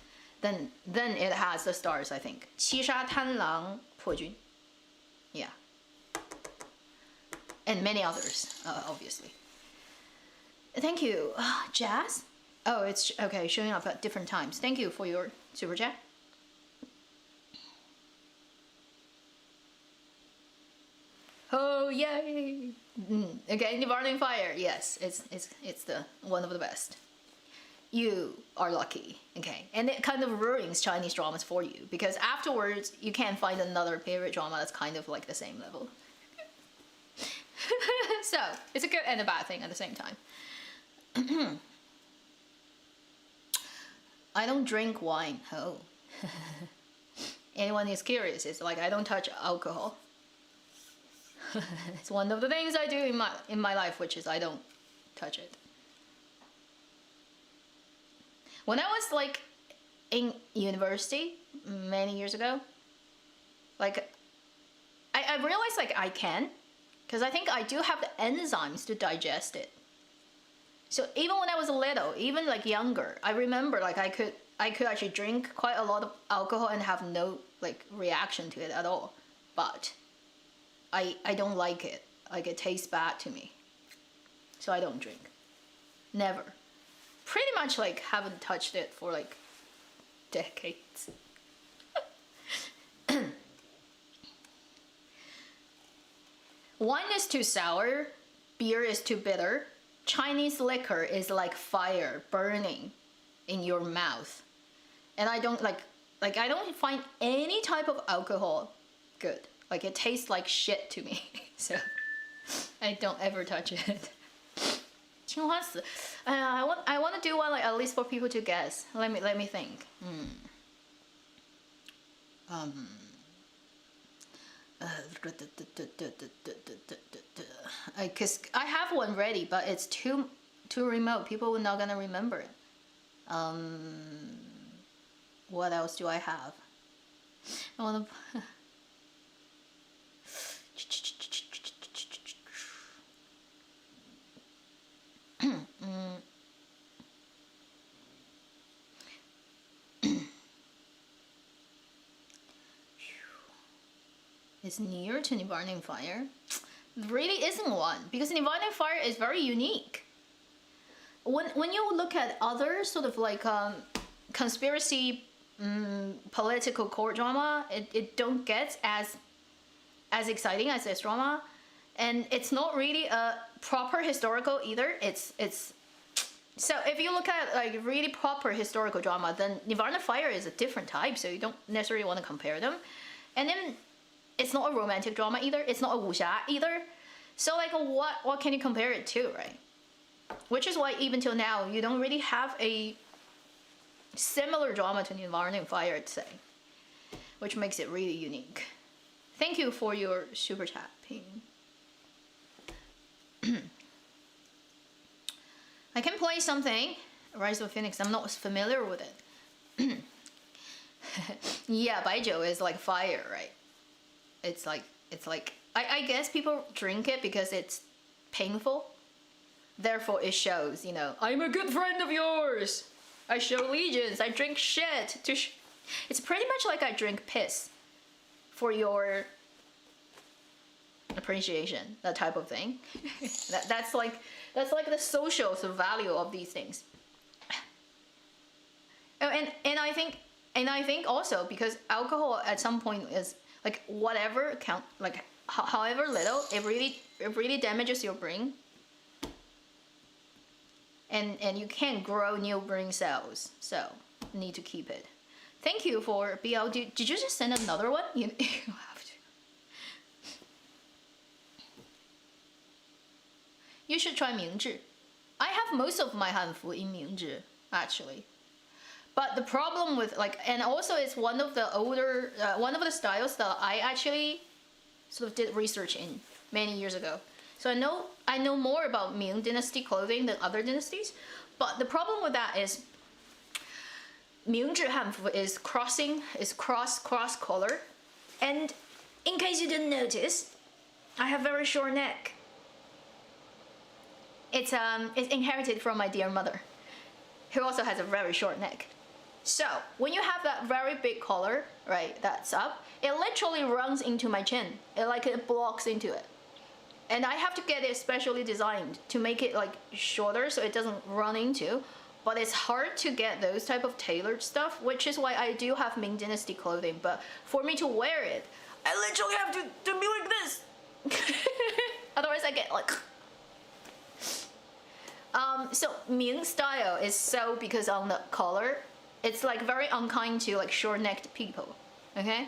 Then it has the stars, I think. 七杀贪狼破军. Yeah. And many others, obviously. Thank you. Jazz? Oh, it's okay, showing up at different times. Thank you for your super chat. Oh, yay! Okay, Devouring Fire. Yes, it's the one of the best. You are lucky. Okay, and it kind of ruins Chinese dramas for you because afterwards you can't find another favorite drama that's kind of like the same level. So it's a good and a bad thing at the same time. I don't drink wine. Oh. Anyone is curious, it's like I don't touch alcohol. It's one of the things I do in my life, which is I don't touch it. When I was like in university many years ago, like I realized like I can, because I think I do have the enzymes to digest it. So even when I was little, even like younger, I remember like I could actually drink quite a lot of alcohol and have no like reaction to it at all. But I don't like it. Like it tastes bad to me. So I don't drink. Never. Pretty much like haven't touched it for like decades. Wine is too sour, beer is too bitter, Chinese liquor is like fire burning in your mouth. And I don't like I don't find any type of alcohol good. Like it tastes like shit to me. So I don't ever touch it. I want to do one like at least for people to guess. Let me think. Cause I have one ready, but it's too remote. People are not gonna remember it. What else do I have? I wanna. It's near to Devouring Fire. There really isn't one because Devouring Fire is very unique. When you look at other sort of like conspiracy political court drama, it don't get as exciting as this drama, and it's not really a proper historical either. It's so if you look at like really proper historical drama, then Devouring Fire is a different type, so you don't necessarily want to compare them. And then it's not a romantic drama either. It's not a wuxia either. So like what can you compare it to, right? Which is why even till now you don't really have a similar drama to Devouring Fire to say, which makes it really unique. Thank you for your super chat, Ping. I can play something, Rise of Phoenix. I'm not familiar with it. Yeah, Baijiu is like fire, right? It's like I guess people drink it because it's painful. Therefore, it shows, you know, I'm a good friend of yours. I show allegiance. I drink shit. It's pretty much like I drink piss for your appreciation, that type of thing. That's like the social value of these things. Oh, and I think also because alcohol at some point is like whatever count, like however little, it really damages your brain. And you can't grow new brain cells, so need to keep it. Thank you for BL. Did you just send another one? You have to. You should try 明治. I have most of my hanfu in 明治, actually. But the problem with and also it's one of the older, one of the styles that I actually sort of did research in many years ago. So I know more about Ming Dynasty clothing than other dynasties. But the problem with that is 明治汉服 is cross color. And in case you didn't notice, I have very short neck. It's inherited from my dear mother, who also has a very short neck. So when you have that very big collar, right, that's up, it literally runs into my chin. It blocks into it. And I have to get it specially designed to make it shorter so it doesn't run into. But it's hard to get those type of tailored stuff, which is why I do have Ming Dynasty clothing. But for me to wear it, I literally have to be like this. Otherwise I get so Ming style is so because on the collar, it's very unkind to short-necked people. Okay.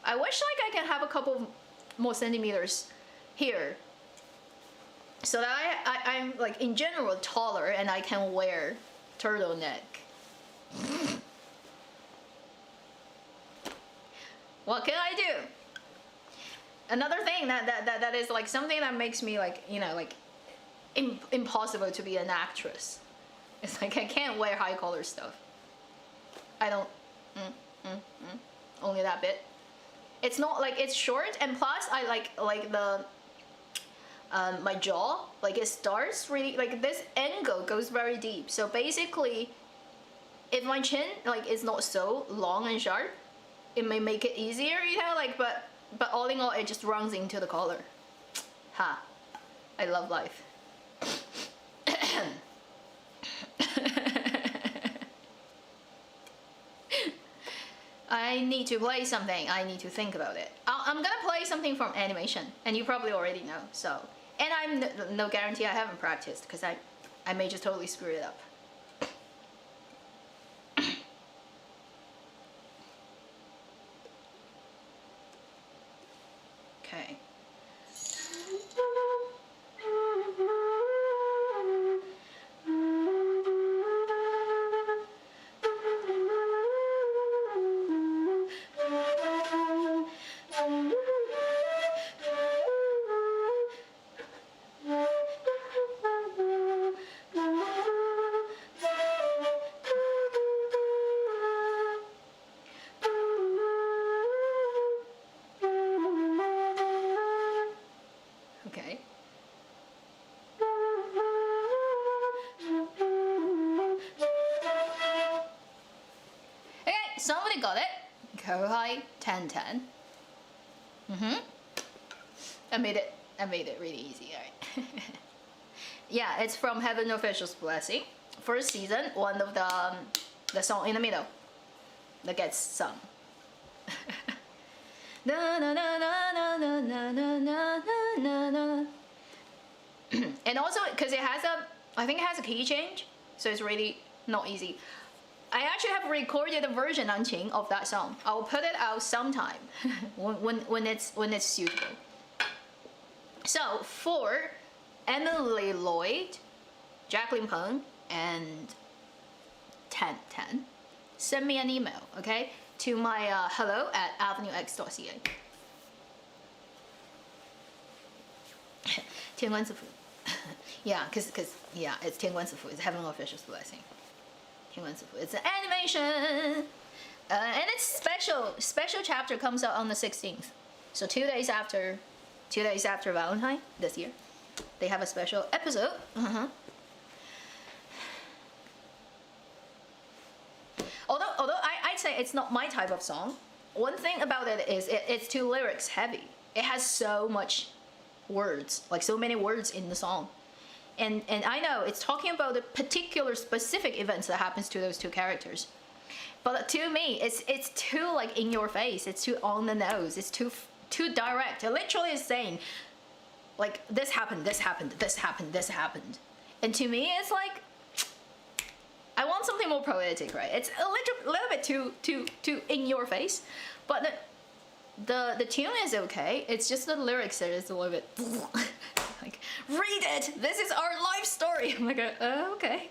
I wish I can have a couple more centimeters here, so that I'm in general taller and I can wear turtleneck. What can I do? Another thing that is something that makes me impossible to be an actress. It's I can't wear high collar stuff. I don't only that bit. It's not it's short, and plus I like the my jaw, it starts really this angle goes very deep. So basically, if my chin is not so long and sharp, it may make it easier, but all in all, it just runs into the collar. Ha! I love life. I need to play something. I need to think about it. I'm gonna play something from animation, and you probably already know. So, and I'm no guarantee I haven't practiced because I may just totally screw it up. Okay. Okay. Okay, somebody got it. Kohai 1010. I made it really easy, alright. Yeah, it's from Heaven Official's Blessing. First season, one of the song in the middle that gets sung. Na, na, na, na, na, na, na, na, na, na. And also because I think it has a key change, so it's really not easy. I actually have recorded a version on Qing of that song. I'll put it out sometime when it's suitable. So for Emily Lloyd, Jacqueline Peng, and 1010, send me an email, okay, to my hello@avenuex.ca. 天官赐福. Yeah, because yeah, it's 天官赐福. It's Heaven Official's Blessing. 天官赐福. It's an animation, and it's special chapter comes out on the 16th. So 2 days after Valentine this year, they have a special episode. Although I'd say it's not my type of song. One thing about it is it's too lyrics heavy. It has so much words, like so many words in the song. And I know it's talking about the particular specific events that happens to those two characters. But to me, it's too like in your face. It's too on the nose. It's too direct. It literally is saying, like, this happened, this happened, this happened, this happened. And to me, it's like, I want something more poetic, right? It's a little bit too in your face. But the tune is okay. It's just the lyrics that is a little bit like, read it. This is our life story. I'm like, okay.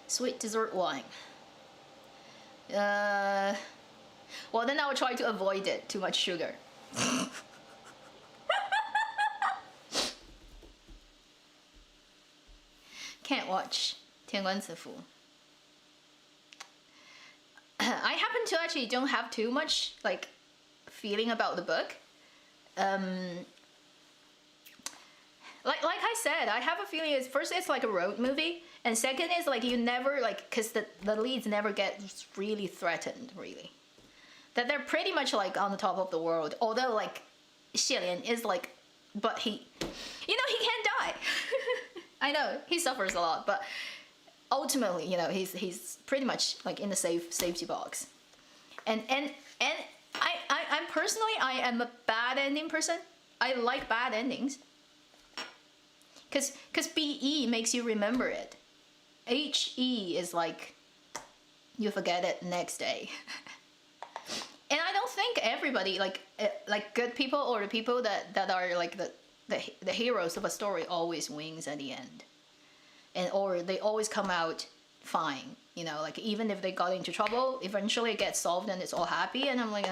Sweet dessert wine. Well, then I'll try to avoid it. Too much sugar. Can't watch 天官赐福. I happen to actually don't have too much like feeling about the book. Like I said, I have a feeling it's first it's like a road movie, and second is like you never like, because the leads never get really threatened, really. That they're pretty much like on the top of the world. Although like Xie Lian is like, but he can't die. I know he suffers a lot, but ultimately, he's pretty much like in the safety box. And I'm personally, I am a bad ending person. I like bad endings. Cause BE makes you remember it. HE is like you forget it next day. And I don't think everybody like good people or the people that are like the heroes of a story always wins at the end. And or they always come out fine. Like even if they got into trouble, eventually it gets solved and it's all happy. And I'm like,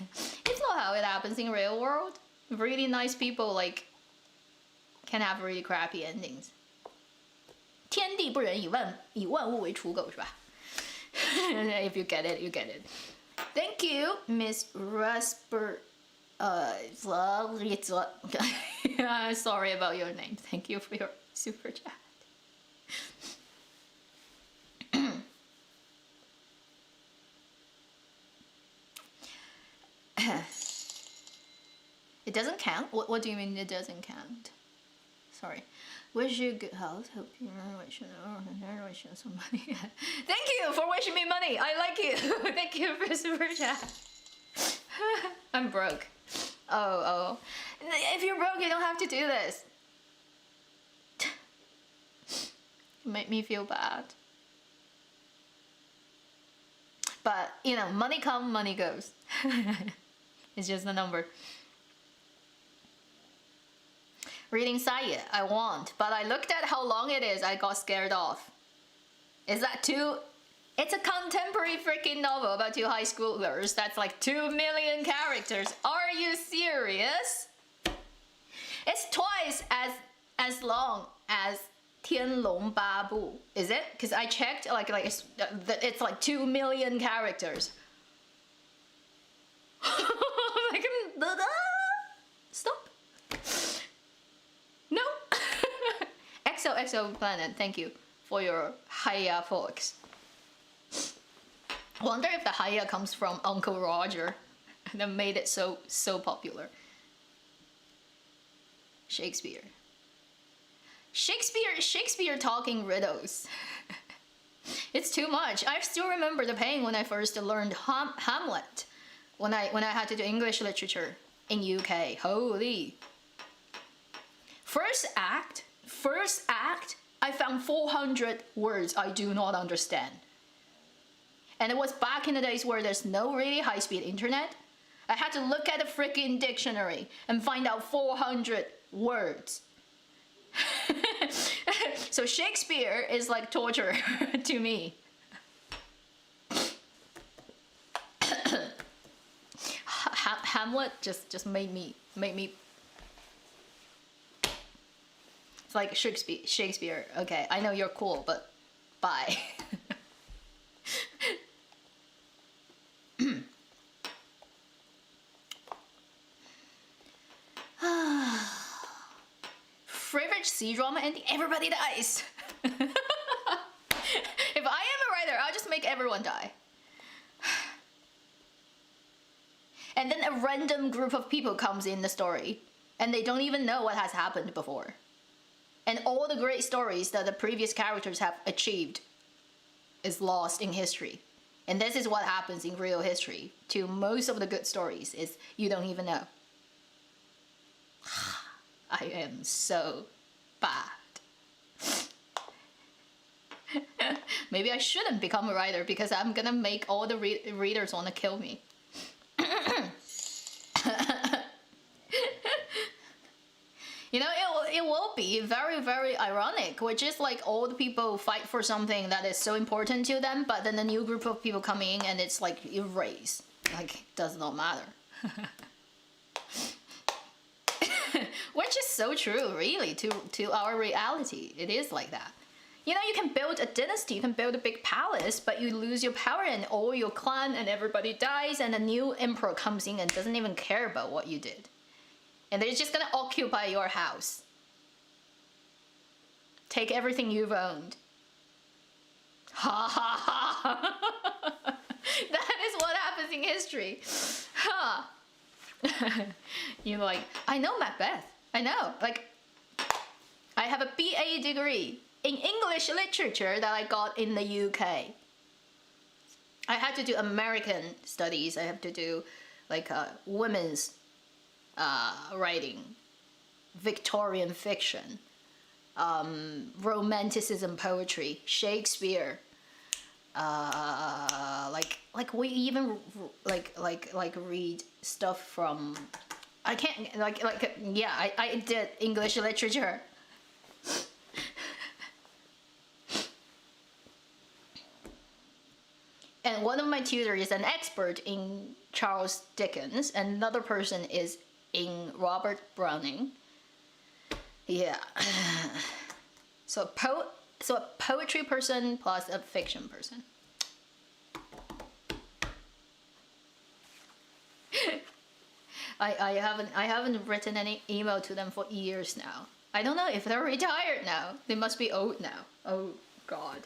it's not how it happens in real world. Really nice people like can have really crappy endings. 天地不仁，以万物为刍狗，是吧？ If you get it, you get it. Thank you, Miss Rasper. Sorry about your name. Thank you for your super chat. It doesn't count? What do you mean it doesn't count? Sorry. Wish you good health. Hope you wish you some money. Thank you for wishing me money. I like you. Thank you for super chat. I'm broke. Oh. If you're broke, you don't have to do this. Make me feel bad. But money comes, money goes. It's just a number. Reading Saya, I want, but I looked at how long it is, I got scared off. Is that too? It's a contemporary freaking novel about two high schoolers that's like 2 million characters. Are you serious? It's twice as long as 天龙八部. Is it? Because I checked, like it's like 2 million characters. Like, stop. No. XOXO Planet, thank you for your Haya folks. Wonder if the Haya comes from Uncle Roger that made it so popular. Shakespeare talking riddles. It's too much. I still remember the pain when I first learned Hamlet when I had to do English literature in UK. Holy. First act, I found 400 words I do not understand. And it was back in the days where there's no really high-speed internet. I had to look at a freaking dictionary and find out 400 words. So Shakespeare is like torture to me. Hamlet just made me. It's like Shakespeare. Okay, I know you're cool, but bye. Favorite C-drama ending? Everybody dies. If I am a writer, I'll just make everyone die. And then a random group of people comes in the story, and they don't even know what has happened before. And all the great stories that the previous characters have achieved is lost in history. And this is what happens in real history to most of the good stories, is you don't even know. I am so bad. Maybe I shouldn't become a writer because I'm gonna make all the readers want to kill me. You know, it will be very, very ironic, which is like all the people fight for something that is so important to them, but then a new group of people come in and it's like erased. Like, it does not matter. Which is so true, really, to our reality. It is like that. You know, you can build a dynasty, you can build a big palace, but you lose your power and all your clan and everybody dies, and a new emperor comes in and doesn't even care about what you did. And they're just gonna occupy your house. Take everything you've owned. Ha ha ha. That is what happens in history. Ha. You're like, I know Macbeth. I know. Like, I have a BA degree in English literature that I got in the UK. I had to do American studies. I have to do like women's writing, Victorian fiction, romanticism poetry, Shakespeare. Like we even like read stuff from. I can't yeah. I did English literature. And one of my tutors is an expert in Charles Dickens, and another person is in Robert Browning. Yeah. So a poetry person plus a fiction person. I haven't written any email to them for years now. I don't know if they're retired now. They must be old now. Oh God.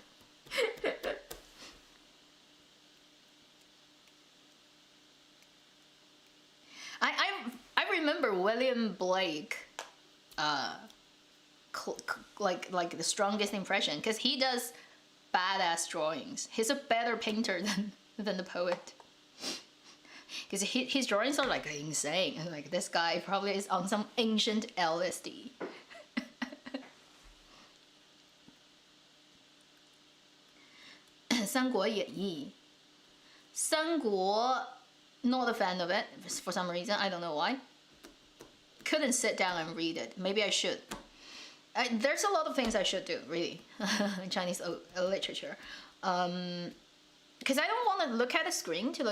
I remember William Blake, like the strongest impression, because he does badass drawings. He's a better painter than the poet. Because his drawings are like insane. Like, this guy probably is on some ancient LSD. 三国演义. 三国, not a fan of it for some reason. I don't know why. Couldn't sit down and read it. Maybe I should. There's a lot of things I should do, really, in Chinese literature. Because I don't want to look at a screen to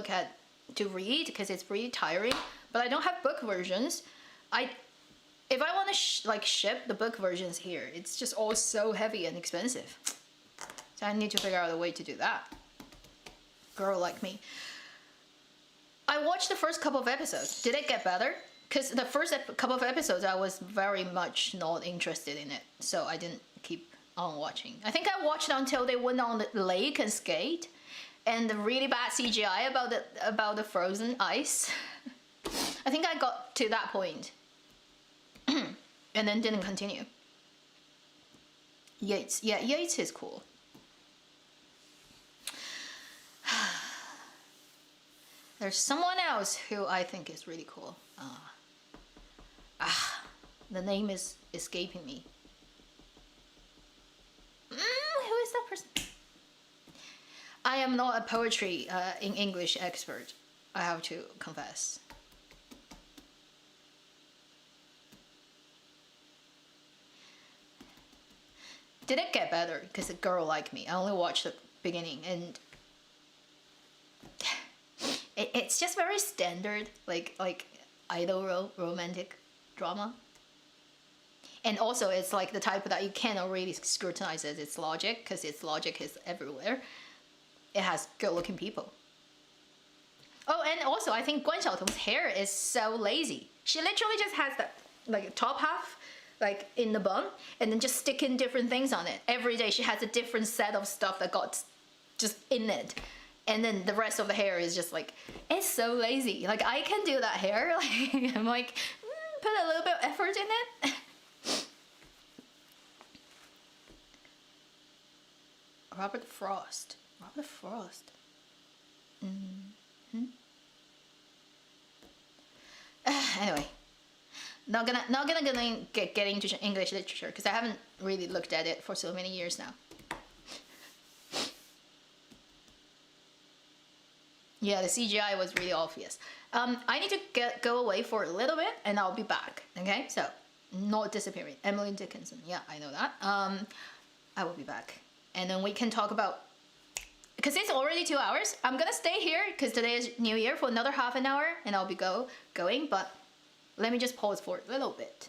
read, because it's pretty tiring. But I don't have book versions. If I want to ship the book versions here, it's just all so heavy and expensive. So I need to figure out a way to do that. Girl like me. I watched the first couple of episodes. Did it get better? Because the first couple of episodes, I was very much not interested in it, so I didn't keep on watching. I think I watched until they went on the lake and skate, and the really bad CGI about the frozen ice. I think I got to that point, and then didn't continue. Yates, yeah, Yates is cool. There's someone else who I think is really cool. The name is escaping me. Who is that person? I am not a poetry in English expert, I have to confess. Did it get better? Because a girl like me, I only watched the beginning, and it's just very standard, like idol romantic drama. And also, it's like the type that you cannot really scrutinize its logic, because its logic is everywhere. It has good-looking people. Oh, and also, I think Guan Xiaotong's hair is so lazy. She literally just has that, like, top half like in the bun, and then just stick in different things on it. Every day she has a different set of stuff that got just in it. And then the rest of the hair is just like, it's so lazy. Like, I can do that hair. Like, I'm like, put a little bit of effort in it. Robert Frost. Robert Frost. Anyway, not gonna get into English literature because I haven't really looked at it for so many years now. Yeah, the CGI was really obvious. I need to go away for a little bit and I'll be back. Okay, so not disappearing. Emily Dickinson. Yeah, I know that. I will be back. And then we can talk about, because it's already 2 hours. I'm gonna stay here because today is New Year for another half an hour and I'll be going, but let me just pause for a little bit.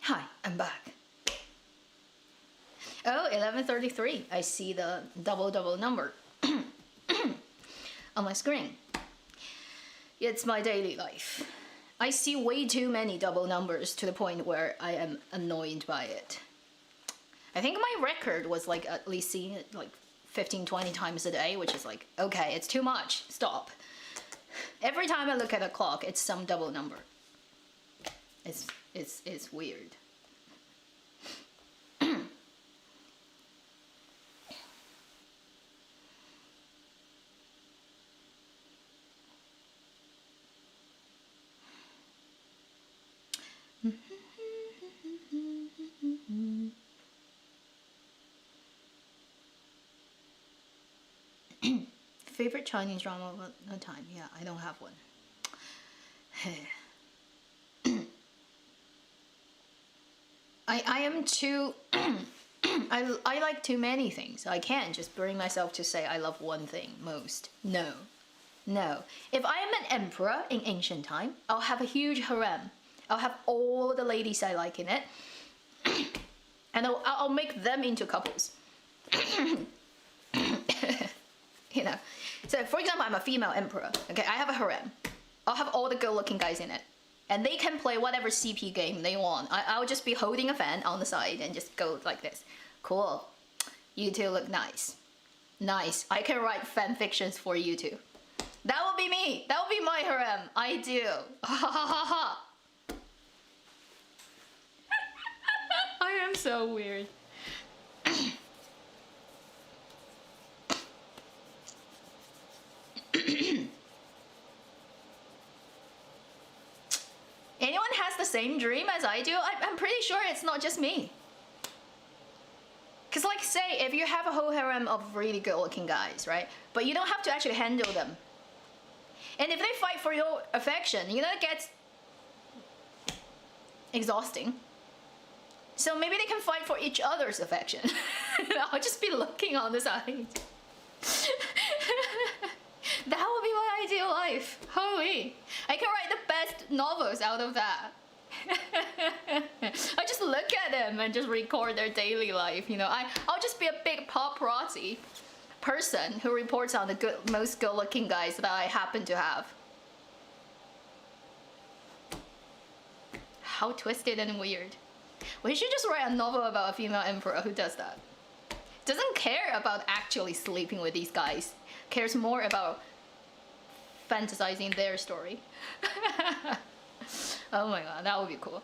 Hi, I'm back. Oh, 11:33. I see the double number on my screen. It's my daily life. I see way too many double numbers to the point where I am annoyed by it. I think my record was like at least seeing it like 15-20 times a day, which is like, okay, it's too much. Stop. Every time I look at a clock, it's some double number. It's weird. Favorite Chinese drama of all time? Yeah, I don't have one. I am too I like too many things. I can't just bring myself to say I love one thing most. No. If I am an emperor in ancient time, I'll have a huge harem. I'll have all the ladies I like in it. And I'll make them into couples. You know. So for example, I'm a female emperor. Okay, I have a harem. I'll have all the good-looking guys in it. And they can play whatever CP game they want. I'll just be holding a fan on the side and just go like this. Cool. You two look nice. Nice. I can write fan fictions for you two. That would be me. That would be my harem. I do. Ha ha ha ha. I am so weird. Anyone has the same dream as I do? I'm pretty sure it's not just me. Because like say, if you have a whole harem of really good looking guys, right? But you don't have to actually handle them. And if they fight for your affection, you know, it gets exhausting. So maybe they can fight for each other's affection. I'll just be looking on the side. That would be my ideal life. Holy. I can write the best novels out of that. I just look at them and just record their daily life, you know. I'll just be a big paparazzi person who reports on the most good-looking guys that I happen to have. How twisted and weird. We should just write a novel about a female emperor who does that. Doesn't care about actually sleeping with these guys. Cares more about fantasizing their story. Oh my god, that would be cool.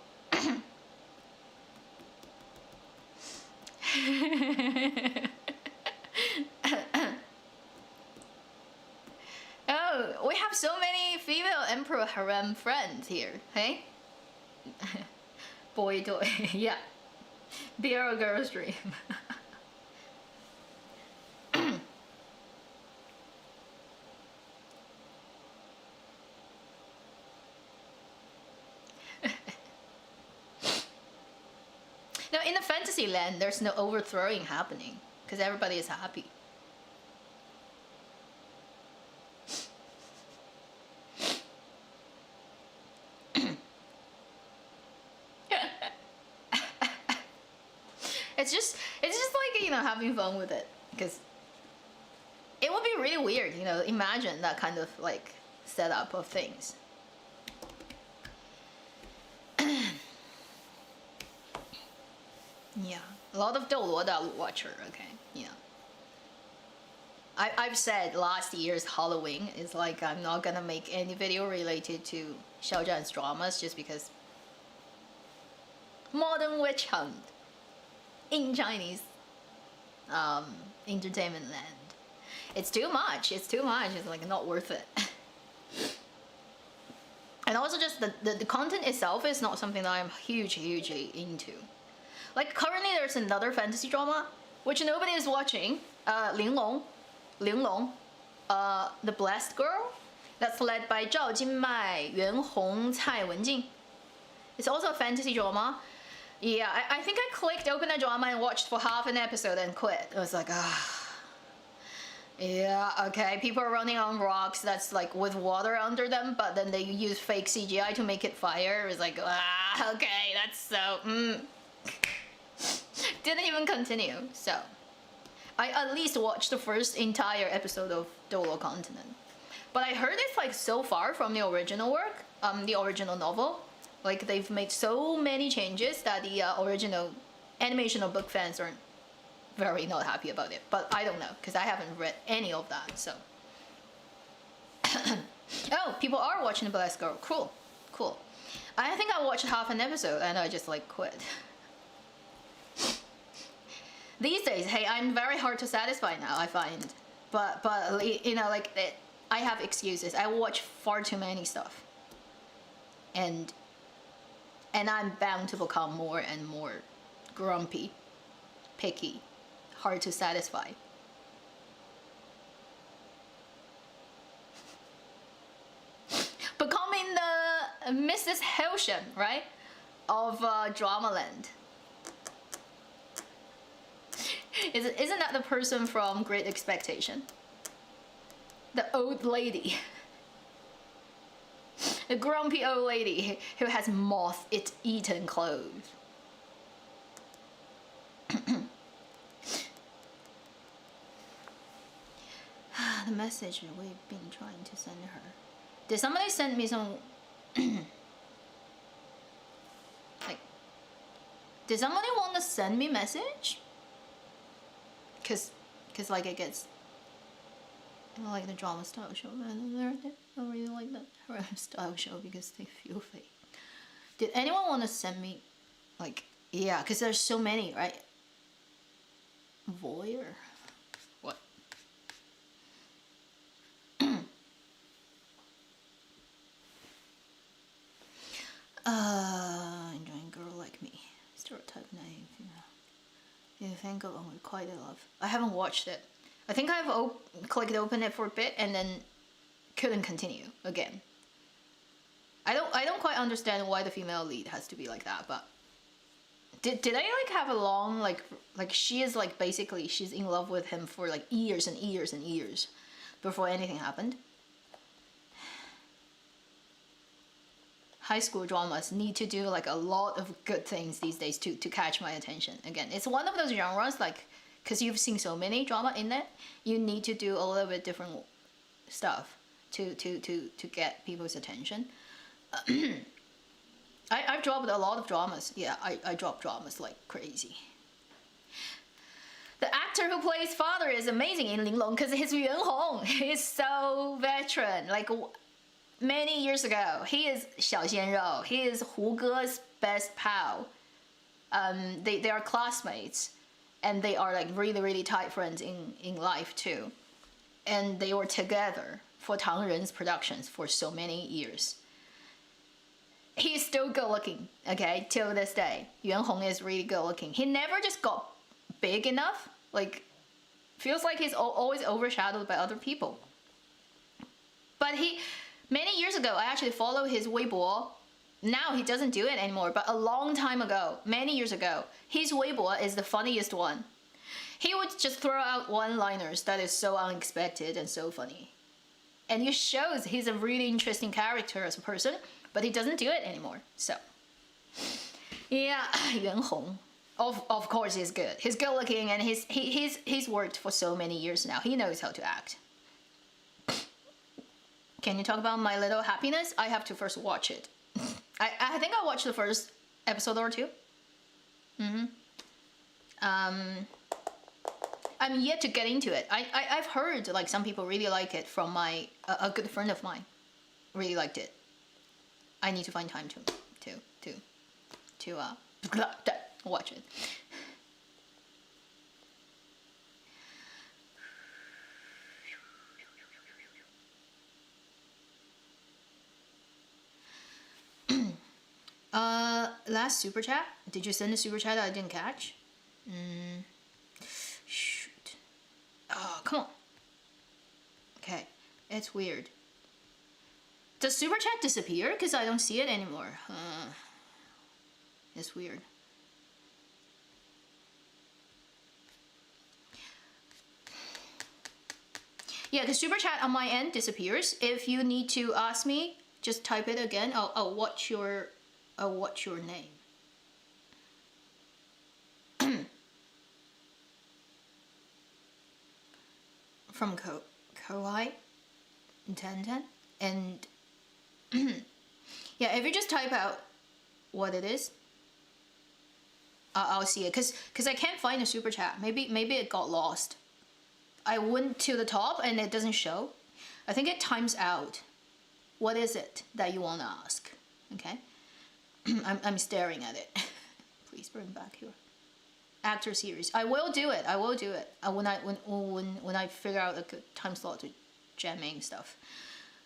Oh, we have so many female emperor harem friends here, hey? Boy toy, yeah. They are a girl's dream. No, in the fantasy land, there's no overthrowing happening because everybody is happy. It's just like, you know, having fun with it, because it would be really weird, you know, imagine that kind of like setup of things. Yeah, a lot of 斗罗的 watcher, okay, yeah. I've said last year's Halloween is like I'm not gonna make any video related to Xiaozhan's dramas just because modern witch hunt in Chinese entertainment land. It's too much. It's like not worth it. And also just the content itself is not something that I'm hugely into. Like currently there's another fantasy drama which nobody is watching, Linglong, The Blessed Girl, that's led by Zhao Jinmai, Yuan Hong, Cai Wenjing. It's also a fantasy drama. Yeah, I think I clicked open a drama and watched for half an episode and quit. I was like, ah. Yeah, okay, people are running on rocks that's like with water under them, but then they use fake CGI to make it fire. It was like, ah, okay, that's so, Didn't even continue, so. I at least watched the first entire episode of Dolo Continent. But I heard it's like so far from the original work, the original novel. Like they've made so many changes that the original animation or book fans aren't very not happy about it. But I don't know, because I haven't read any of that, so. Oh, people are watching The Blessed Girl. Cool, cool. I think I watched half an episode and I just like quit. These days, hey, I'm very hard to satisfy now, I find. But you know, like, I have excuses. I watch far too many stuff. And I'm bound to become more and more grumpy, picky, hard to satisfy. Becoming the Mrs. Helshen, right? Of Dramaland. Isn't that the person from Great Expectation? The old lady. The grumpy old lady who has moth-eaten clothes. The message we've been trying to send her. Did somebody send me some... like... Did somebody want to send me a message? Cause like it gets I like the drama style show. I don't really like that style show because they feel fake. Did anyone want to send me, like, yeah, because there's so many, right? Voyeur. What? Enjoying girl like me. Stereotype name. You think of Unrequited Love. I haven't watched it. I think I've clicked open it for a bit and then couldn't continue again. I don't quite understand why the female lead has to be like that, but did they like have a long like she is like basically she's in love with him for like years and years and years before anything happened. High school dramas need to do like a lot of good things these days to catch my attention. Again, it's one of those genres like because you've seen so many drama in it, you need to do a little bit different stuff to get people's attention. I've dropped a lot of dramas. Yeah, I drop dramas like crazy. The actor who plays father is amazing in Linglong because he's Yuan Hong. He's so veteran. Like many years ago, he is Xiao Xianrou. He is Hu Ge's best pal. They are classmates, and they are like really tight friends in life too. And they were together for Tang Ren's productions for so many years. He's still good looking, okay, till this day. Yuan Hong is really good looking. He never just got big enough. Like, feels like he's always overshadowed by other people. But many years ago, I actually followed his Weibo. Now he doesn't do it anymore, but a long time ago, many years ago, his Weibo is the funniest one. He would just throw out one-liners that is so unexpected and so funny. And it shows he's a really interesting character as a person, but he doesn't do it anymore. So, yeah, Yuan Hong, of course he's good. He's good looking and he's worked for so many years now. He knows how to act. Can you talk about My Little Happiness? I have to first watch it. I think I watched the first episode or two. I'm yet to get into it. I've heard like some people really like it from a good friend of mine. Really liked it. I need to find time to watch it. Last super chat. Did you send a super chat that I didn't catch? Shoot. Oh, come on. Okay, it's weird. Does super chat disappear? Because I don't see it anymore. It's weird. Yeah, the super chat on my end disappears. If you need to ask me, just type it again. I'll watch your name. From Kawaii 1010 and yeah, if you just type out what it is, I'll see it. Cause I can't find a super chat. Maybe it got lost. I went to the top and it doesn't show. I think it times out. What is it that you want to ask? Okay, I'm staring at it. Please bring back your actor series. I will do it. When I figure out a good time slot to jamming stuff.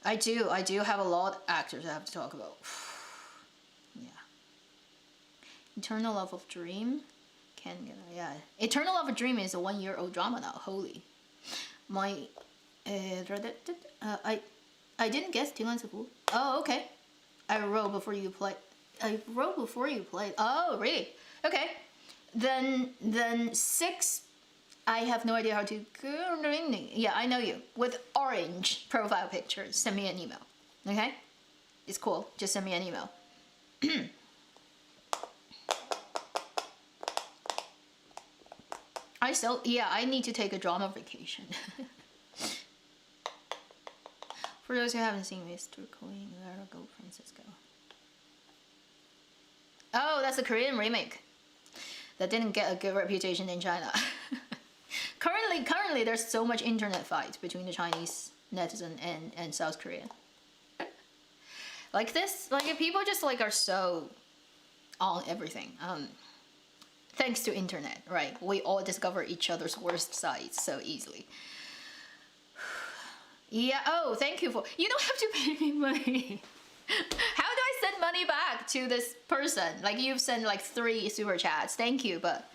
I do have a lot of actors I have to talk about. Yeah. Eternal Love of Dream. Yeah. Eternal Love of Dream is a 1-year-old drama now. Holy. My I didn't guess 2 months ago. Oh, okay. I wrote before you played. Oh, really? Okay. Then 6. I have no idea how to. Yeah, I know you. With orange profile picture, send me an email. Okay? It's cool. Just send me an email. I need to take a drama vacation. For those who haven't seen Mr. Queen, let her go, Francisco. Oh, that's a Korean remake that didn't get a good reputation in China. currently there's so much internet fight between the Chinese netizen and South Korea. Like this, like people just like are so on everything. Thanks to internet, right? We all discover each other's worst sides so easily. Yeah, oh, thank you for, you don't have to pay me money. How do I send money back to this person? Like you've sent like 3 super chats, thank you, but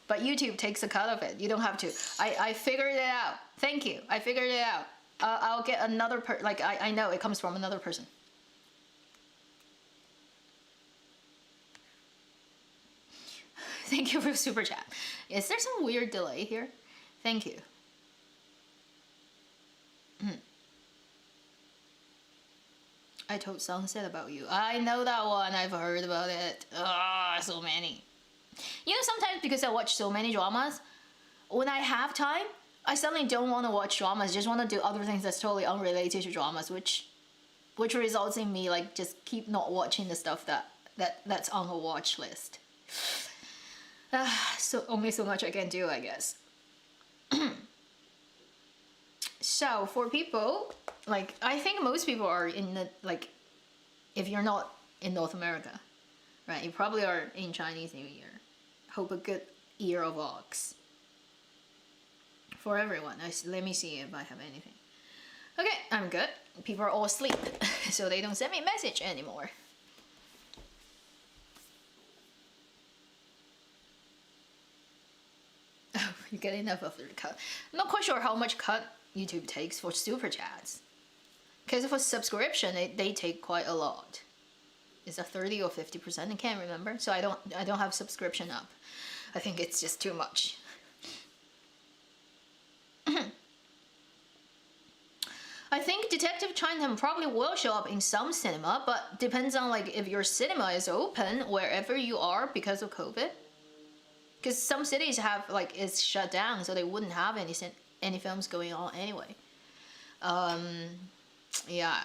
YouTube takes a cut of it. You don't have to. I figured it out. Thank you, I figured it out. I'll get another like I know it comes from another person. Thank you for the super chat. Is there some weird delay here? Thank you. I told Sunset about you. I know that one. I've heard about it. Ah, so many. You know, sometimes because I watch so many dramas, when I have time, I suddenly don't want to watch dramas. Just want to do other things that's totally unrelated to dramas, which results in me like just keep not watching the stuff that's on the watch list. So only so much I can do, I guess. So for people, like I think most people are in the, like, if you're not in North America, right, you probably are in Chinese New Year. Hope a good year of ox for everyone. Let me see if I have anything. Okay, I'm good. People are all asleep, so they don't send me a message anymore. Oh, you get enough of the cut. I'm not quite sure how much cut YouTube takes for super chats. Because for subscription, they take quite a lot. Is it 30 or 50%? I can't remember. So I don't have subscription up. I think it's just too much. I think Detective Chinatown probably will show up in some cinema, but depends on like if your cinema is open wherever you are because of COVID. Because some cities have like it's shut down, so they wouldn't have any films going on anyway. Yeah,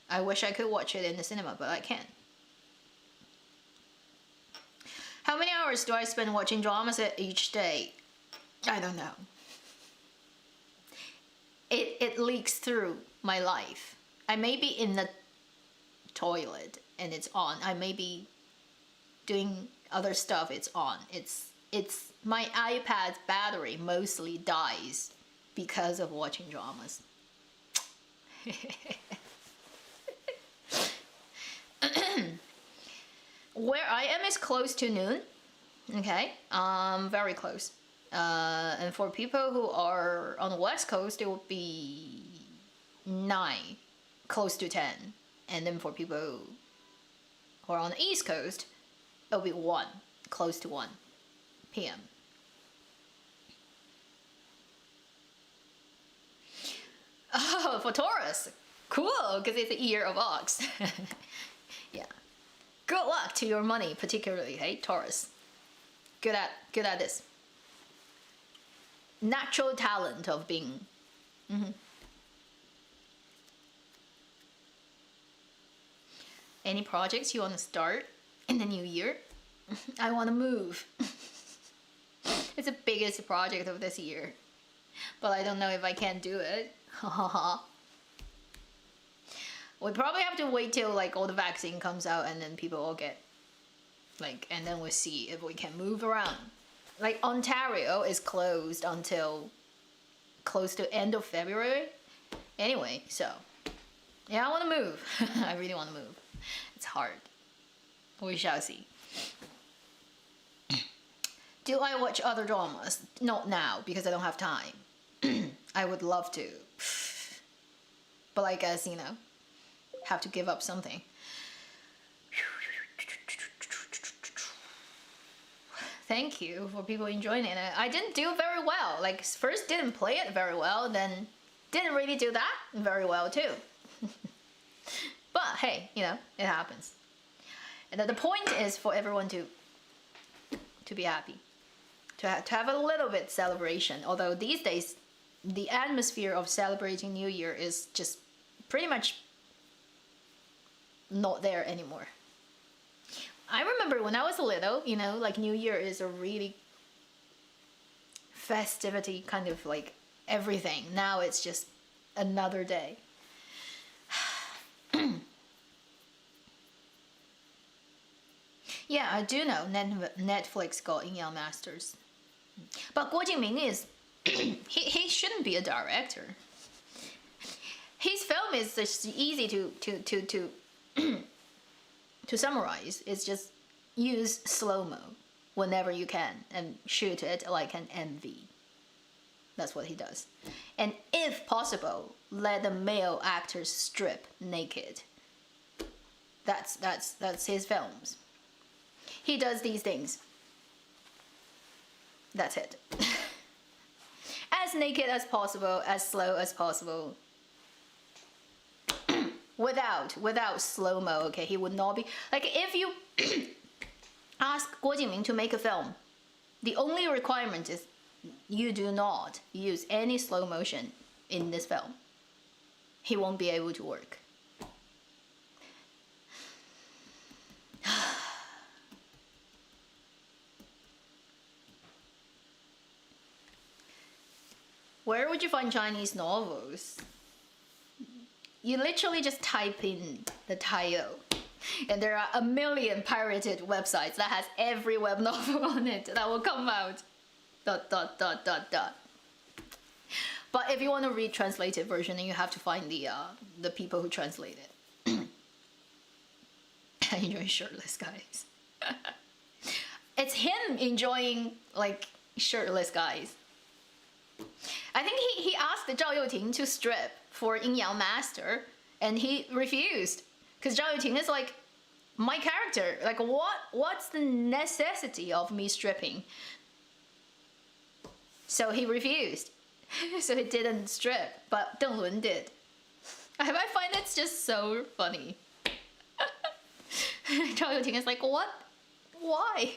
I wish I could watch it in the cinema, but I can't. How many hours do I spend watching dramas each day? I don't know. It leaks through my life. I may be in the toilet and it's on. I may be doing other stuff, it's on. It's my iPad's battery mostly dies because of watching dramas. Where I am is close to noon. Okay, very close. And for people who are on the West Coast, it would be 9, close to 10. And then for people who are on the East Coast, it'll be 1, close to 1 p.m. Oh, for Taurus, cool, because it's the year of ox. Yeah, good luck to your money, particularly, hey, Taurus. Good at this. Natural talent of being. Any projects you want to start in the new year? I want to move. It's the biggest project of this year, but I don't know if I can do it. We probably have to wait till like all the vaccine comes out and then people all get like, and then we'll see if we can move around. Like Ontario is closed until close to end of February. Anyway, so yeah, I want to move. I really want to move. It's hard. We shall see. Do I watch other dramas? Not now, because I don't have time. I would love to. But I guess, you know, have to give up something. Thank you for people enjoying it. I didn't do very well. Like, first didn't play it very well, then didn't really do that very well too. But hey, you know, it happens. And the point is for everyone to be happy. To have a little bit celebration. Although these days, the atmosphere of celebrating New Year is just pretty much not there anymore. I remember when I was little, you know, like New Year is a really festivity kind of like everything. Now it's just another day. Yeah, I do know Netflix got Yin Masters. But Guo Jingming is he shouldn't be a director. His film is just easy to summarize. It's just use slow-mo whenever you can and shoot it like an MV. That's what he does. And if possible, let the male actors strip naked. That's his films. He does these things. That's it. As naked as possible, as slow as possible. without slow-mo, okay? He would not be like, if you ask Guo Jingming to make a film, the only requirement is you do not use any slow motion in this film. He won't be able to work. Where would you find Chinese novels? You literally just type in the title, and there are a million pirated websites that has every web novel on it that will come out. ... But if you want to read translated version, then you have to find the people who translate it. I enjoy shirtless guys. It's him enjoying like shirtless guys. I think he asked Zhao Youting to strip for Yin Yang Master, and he refused. Because Zhao Youting is like, my character, like what's the necessity of me stripping? So he refused. So he didn't strip, but Deng Lun did. I find it's just so funny. Zhao Youting is like, what? Why?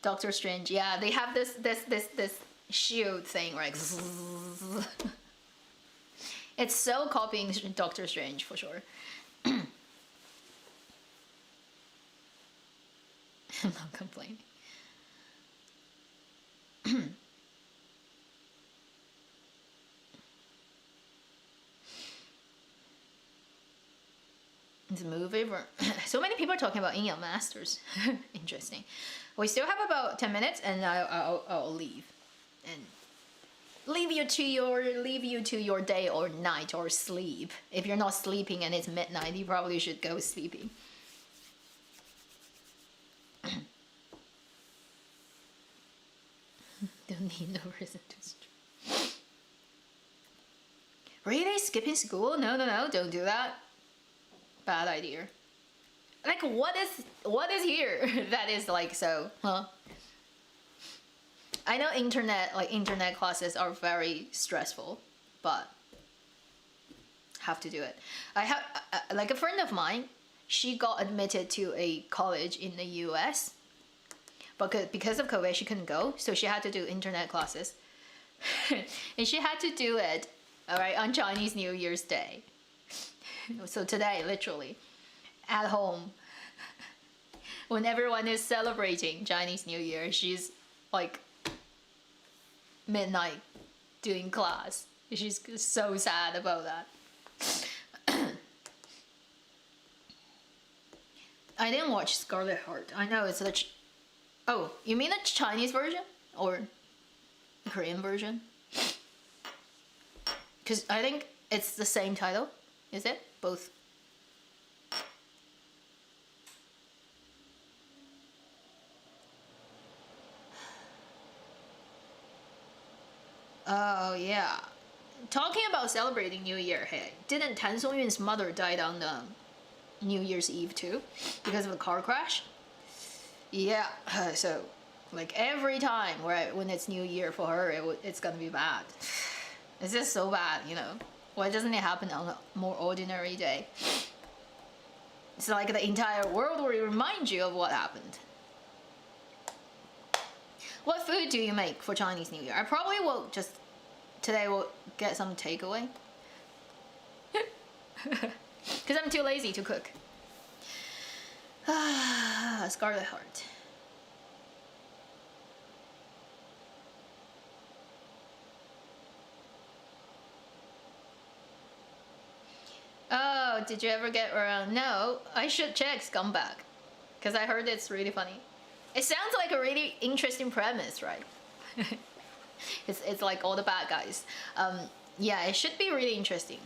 Doctor Strange, yeah, they have this shield thing, right? It's so copying Doctor Strange for sure. I'm not complaining. It's a movie. So many people are talking about Yin Yang Masters. Interesting. We still have about 10 minutes, and I'll leave, and leave you to your day or night or sleep. If you're not sleeping and it's midnight, you probably should go sleeping. Don't need no reason to strip. Really? Skipping school? No, don't do that. Bad idea. Like, what is here that is like so, huh? I know internet classes are very stressful, but have to do it. I have like a friend of mine, she got admitted to a college in the US, but because of COVID she couldn't go, so she had to do internet classes. And she had to do it, all right, on Chinese New Year's Day. So today, literally, at home, when everyone is celebrating Chinese New Year, she's like midnight doing class. She's so sad about that. I didn't watch Scarlet Heart. I know it's the oh, you mean the Chinese version or the Korean version? Because I think it's the same title. Is it? Both. Oh yeah. Talking about celebrating New Year, hey, didn't Tan Songyun's mother died on New Year's Eve too, because of a car crash? Yeah. So, like every time when it's New Year for her, it's gonna be bad. It's just so bad, you know. Why doesn't it happen on a more ordinary day? It's like the entire world will remind you of what happened. What food do you make for Chinese New Year? I probably will today we'll get some takeaway. Because I'm too lazy to cook. Scarlet Heart. Oh, did you ever get around? No, I should check Scumbag, because I heard it's really funny. It sounds like a really interesting premise, right? It's like all the bad guys. Yeah, it should be really interesting.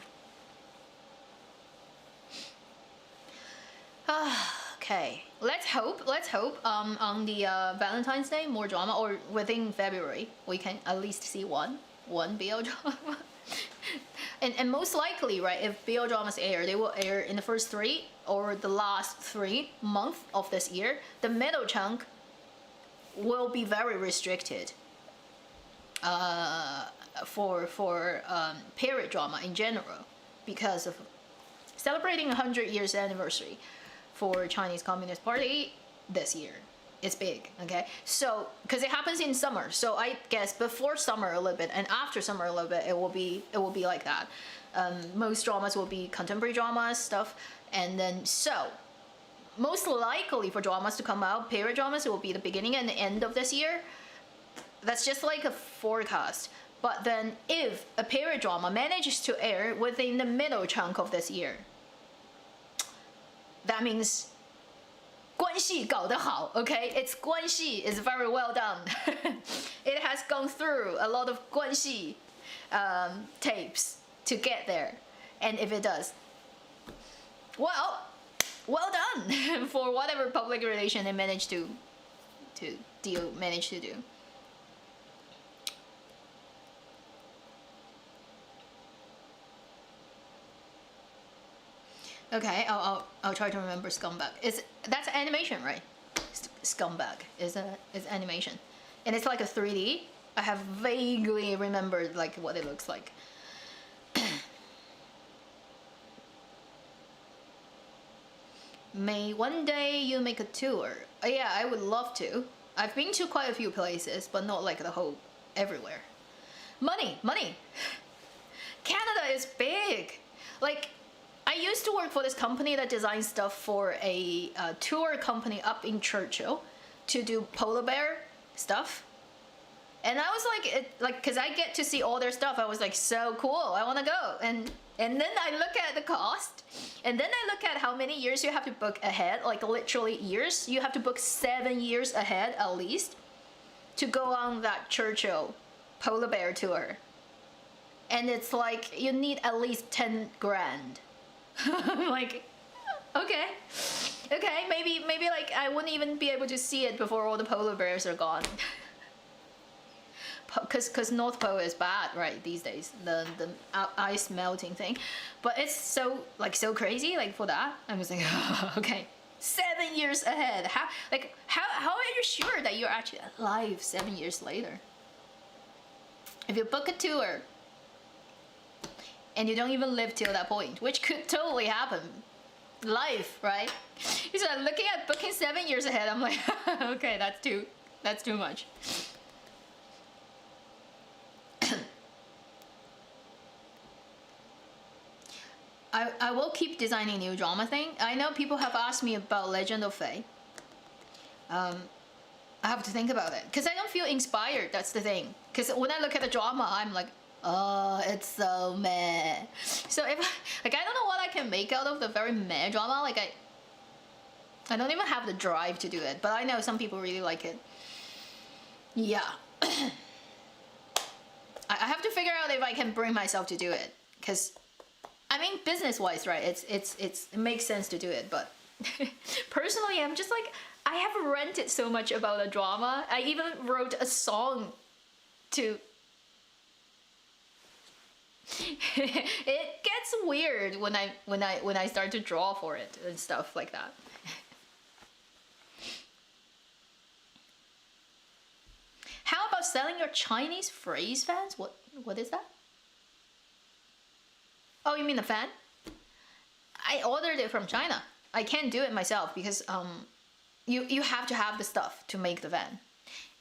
Okay, let's hope on the Valentine's Day more drama, or within February we can at least see one BL drama. and most likely, right, if BL dramas air, they will air in the first 3 or the last 3 months of this year. The middle chunk will be very restricted for period drama in general, because of celebrating 100 years anniversary for Chinese Communist Party this year. It's big, okay? So, because it happens in summer, so I guess before summer a little bit and after summer a little bit, it will be like that. Most dramas will be contemporary dramas stuff, and then so most likely for dramas to come out, period dramas, it will be the beginning and the end of this year. That's just like a forecast. But then if a period drama manages to air within the middle chunk of this year, that means 关系搞得好, okay? Its 关系 is very well done. It has gone through a lot of 关系tapes to get there. And if it does, well done for whatever public relation they managed to do. Okay, I'll try to remember Scumbag. That's animation, right? Scumbag is animation, and it's like a 3D. I have vaguely remembered like what it looks like. May one day you make a tour. Yeah, I would love to. I've been to quite a few places, but not like the whole everywhere. Money. Canada is big. Like, I used to work for this company that designs stuff for a tour company up in Churchill to do polar bear stuff. And I was like, cause I get to see all their stuff. I was like, so cool, I wanna go. And then I look at the cost, and then I look at how many years you have to book ahead, like literally years. You have to book 7 years ahead at least to go on that Churchill polar bear tour. And it's like, you need at least 10 grand. Like, okay, maybe like I wouldn't even be able to see it before all the polar bears are gone. Cause North Pole is bad, right, these days, the ice melting thing. But it's so crazy, like, for that. I was like, okay, 7 years ahead. How are you sure that you're actually alive 7 years later? If you book a tour and you don't even live till that point, which could totally happen. Life, right? So looking at booking 7 years ahead, I'm like, okay, that's too much. I will keep designing new drama thing. I know people have asked me about Legend of Fae. I have to think about it, because I don't feel inspired, that's the thing. Because when I look at the drama, I'm like, oh, it's so meh. So if I don't know what I can make out of the very meh drama. Like I don't even have the drive to do it, but I know some people really like it. Yeah. I have to figure out if I can bring myself to do it, because I mean, business-wise, right? It makes sense to do it, but personally, I'm just like, I have ranted so much about a drama. I even wrote a song to. It gets weird when I start to draw for it and stuff like that. How about selling your Chinese phrase fans? What is that? Oh, you mean the fan? I ordered it from China. I can't do it myself because you have to have the stuff to make the van.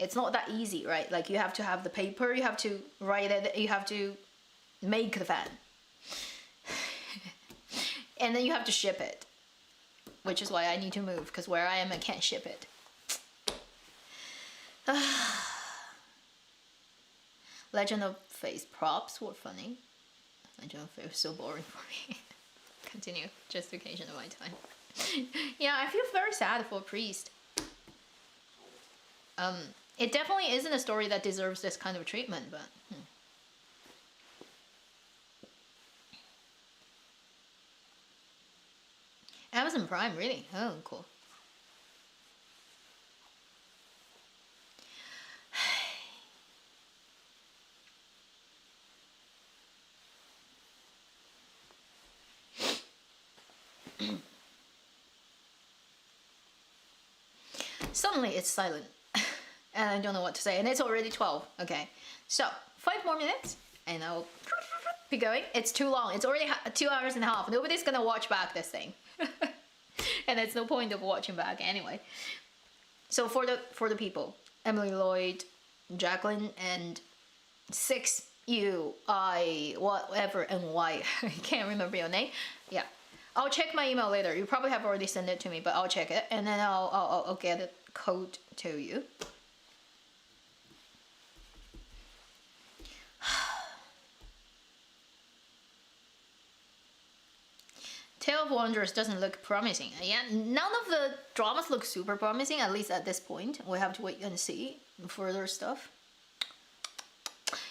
It's not that easy, right? Like, you have to have the paper, you have to write it, you have to make the fan. And then you have to ship it, which is why I need to move, because where I am, I can't ship it. Legend of Fae's props were funny. Legend of Fae was so boring for me. continue. Justification of my time. Yeah, I feel very sad for Priest. It definitely isn't a story that deserves this kind of treatment, but... Amazon Prime, really? Oh, cool. Suddenly it's silent. And I don't know what to say. And it's already 12. Okay. So, 5 more minutes. And I'll be going. It's too long. It's already 2 hours and a half. Nobody's gonna watch back this thing. And there's no point of watching back anyway. So for the people, Emily Lloyd, Jacqueline, and 6UI, whatever, and Y. I can't remember your name. Yeah. I'll check my email later. You probably have already sent it to me, but I'll check it. And then I'll get a code to you. Tale of Wanderers doesn't look promising. Yeah, none of the dramas look super promising, at least at this point. We have to wait and see further stuff.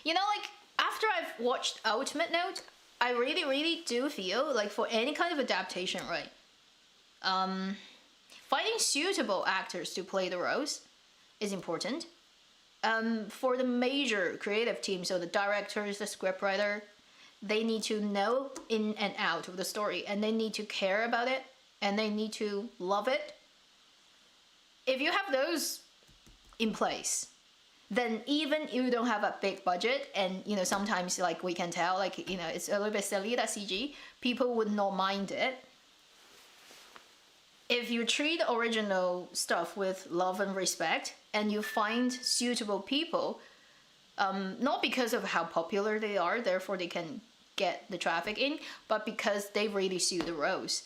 You know, like, after I've watched Ultimate Note, I really, really do feel like for any kind of adaptation, right? Finding suitable actors to play the roles is important. For the major creative team, so the directors, the scriptwriter, they need to know in and out of the story, and they need to care about it, and they need to love it. If you have those in place, then even you don't have a big budget, and you know, sometimes like we can tell, like, you know, it's a little bit silly, that CG, people would not mind it. If you treat original stuff with love and respect, and you find suitable people, not because of how popular they are, therefore they can get the traffic in, but because they really suit the roles.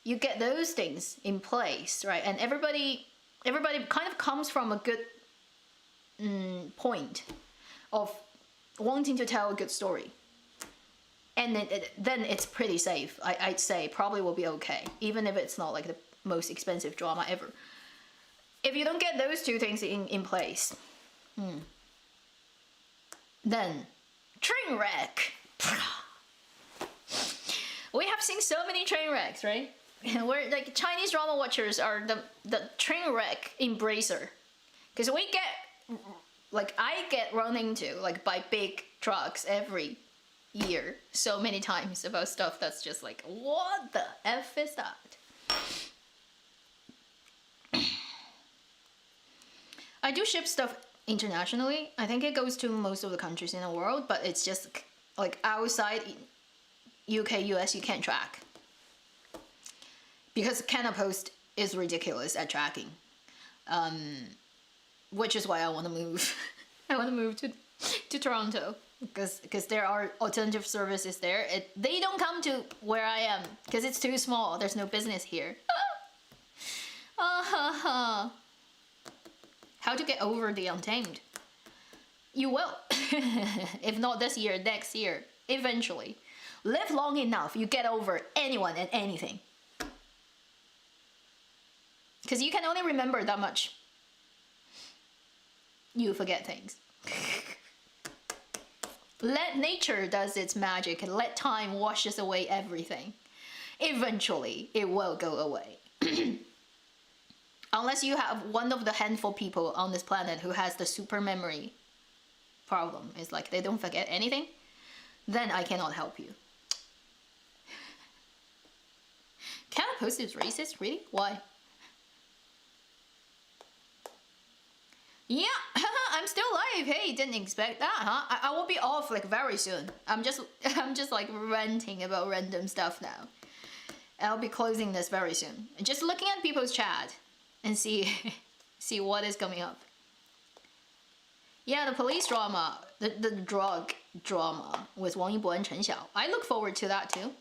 You get those things in place, right? And everybody kind of comes from a good point of wanting to tell a good story. And then it's pretty safe. I'd say probably will be okay, even if it's not like the most expensive drama ever. If you don't get those two things in place, then train wreck. We have seen so many train wrecks, right? We're like, Chinese drama watchers are the train wreck embracer, because we get, like, I get run into like by big trucks every year so many times about stuff that's just like, what the F is that? I do ship stuff internationally. I think it goes to most of the countries in the world, but it's just like outside UK, US, you can't track. Because Canada Post is ridiculous at tracking. Which is why I want to move. I want to move to Toronto. Because there are alternative services there. They don't come to where I am, because it's too small. There's no business here. How to get over the Untamed? You will. If not this year, next year. Eventually. Live long enough, you get over anyone and anything. Because you can only remember that much. You forget things. Let nature does its magic and let time washes away everything. Eventually, it will go away. Unless you have one of the handful of people on this planet who has the super memory problem. It's like they don't forget anything. Then I cannot help you. Canada Post is racist? Really? Why? Yeah, I'm still live. Hey, didn't expect that, huh? I will be off like very soon. I'm just like ranting about random stuff now. I'll be closing this very soon. Just looking at people's chat and see what is coming up. Yeah, the police drama, the drug drama with Wang Yibo and Chen Xiao. I look forward to that too.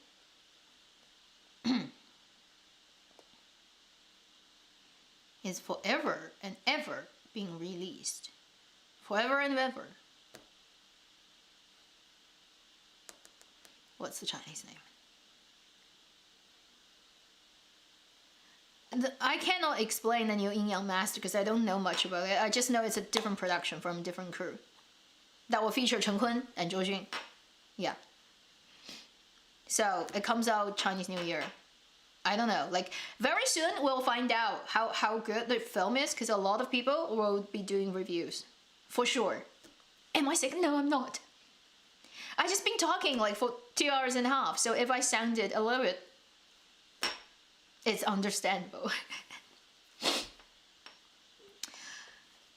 Is forever and ever being released. Forever and ever. What's the Chinese name? I cannot explain the new Yin Yang Master because I don't know much about it. I just know it's a different production from a different crew that will feature Chen Kun and Zhou Jun. Yeah. So it comes out Chinese New Year. I don't know. Like very soon we'll find out how good the film is because a lot of people will be doing reviews for sure. Am I sick? No, I'm not. I just been talking like for 2.5 hours, so if I sounded a little bit, it's understandable.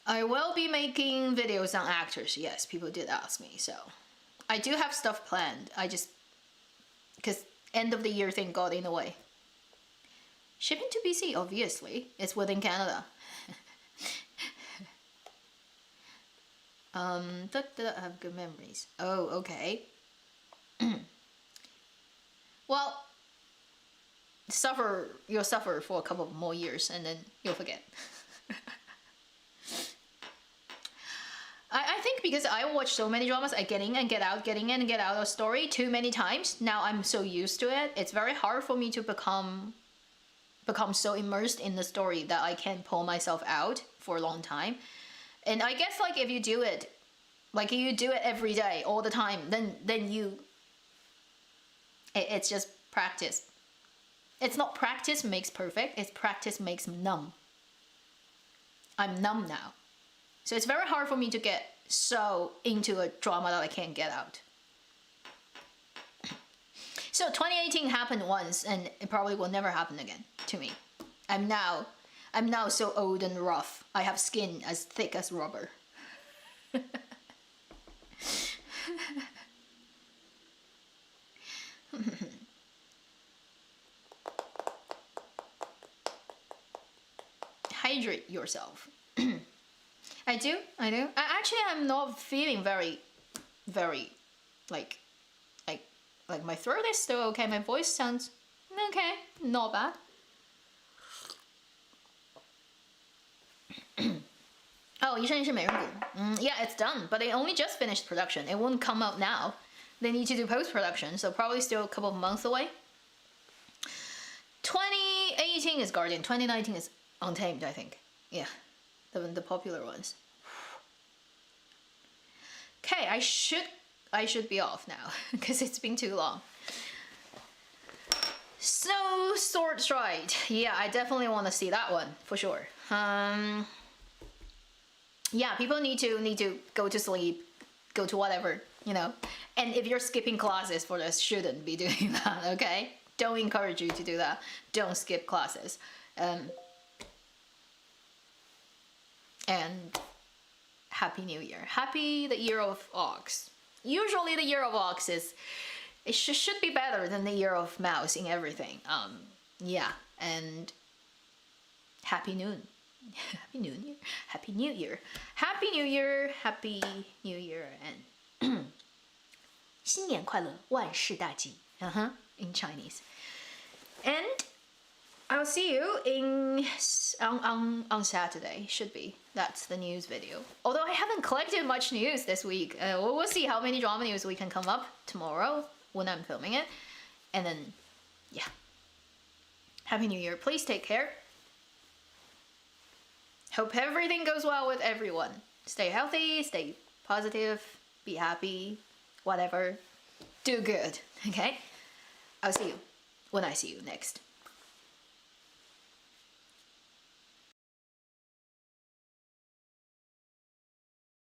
I will be making videos on actors. Yes, people did ask me, so I do have stuff planned. I just because end of the year thing got in the way. Shipping to BC, obviously, it's within Canada. I have good memories. Oh, okay. Well, you'll suffer for a couple more years and then you'll forget. I think because I watch so many dramas, I get in and get out, getting in and get out of story too many times. Now I'm so used to it. It's very hard for me to become so immersed in the story that I can't pull myself out for a long time. And I guess like if you do it, like you do it every day, all the time, then it's just practice. It's not practice makes perfect, it's practice makes numb. I'm numb now. So it's very hard for me to get so into a drama that I can't get out. So 2018 happened once and it probably will never happen again to me. I'm now so old and rough. I have skin as thick as rubber. Hydrate yourself. I do. I'm not feeling very like my throat is still okay. My voice sounds okay, not bad. Oh, 一生一世美人骨. Yeah, it's done, but they only just finished production. It won't come out now. They need to do post-production, so probably still a couple of months away. 2018 is Guardian. 2019 is Untamed, I think. Yeah, the popular ones. Okay, I should be off now because it's been too long. So Sword Stride. Yeah, I definitely want to see that one for sure. Yeah, people need to go to sleep, go to whatever, you know. And if you're skipping classes for this, shouldn't be doing that, okay? Don't encourage you to do that. Don't skip classes. And Happy New Year. Happy the Year of Ox. Usually the Year of Ox should be better than the Year of Mouse in everything. Yeah, and Happy Noon. Happy New Year. Happy New Year. Happy New Year. Happy New Year. And 新年快乐，万事大吉. In Chinese. And I'll see you on Saturday. Should be. That's the news video. Although I haven't collected much news this week. We'll see how many drama news we can come up tomorrow when I'm filming it. And then, yeah. Happy New Year. Please take care. Hope everything goes well with everyone. Stay healthy, stay positive, be happy, whatever. Do good, okay? I'll see you when I see you next.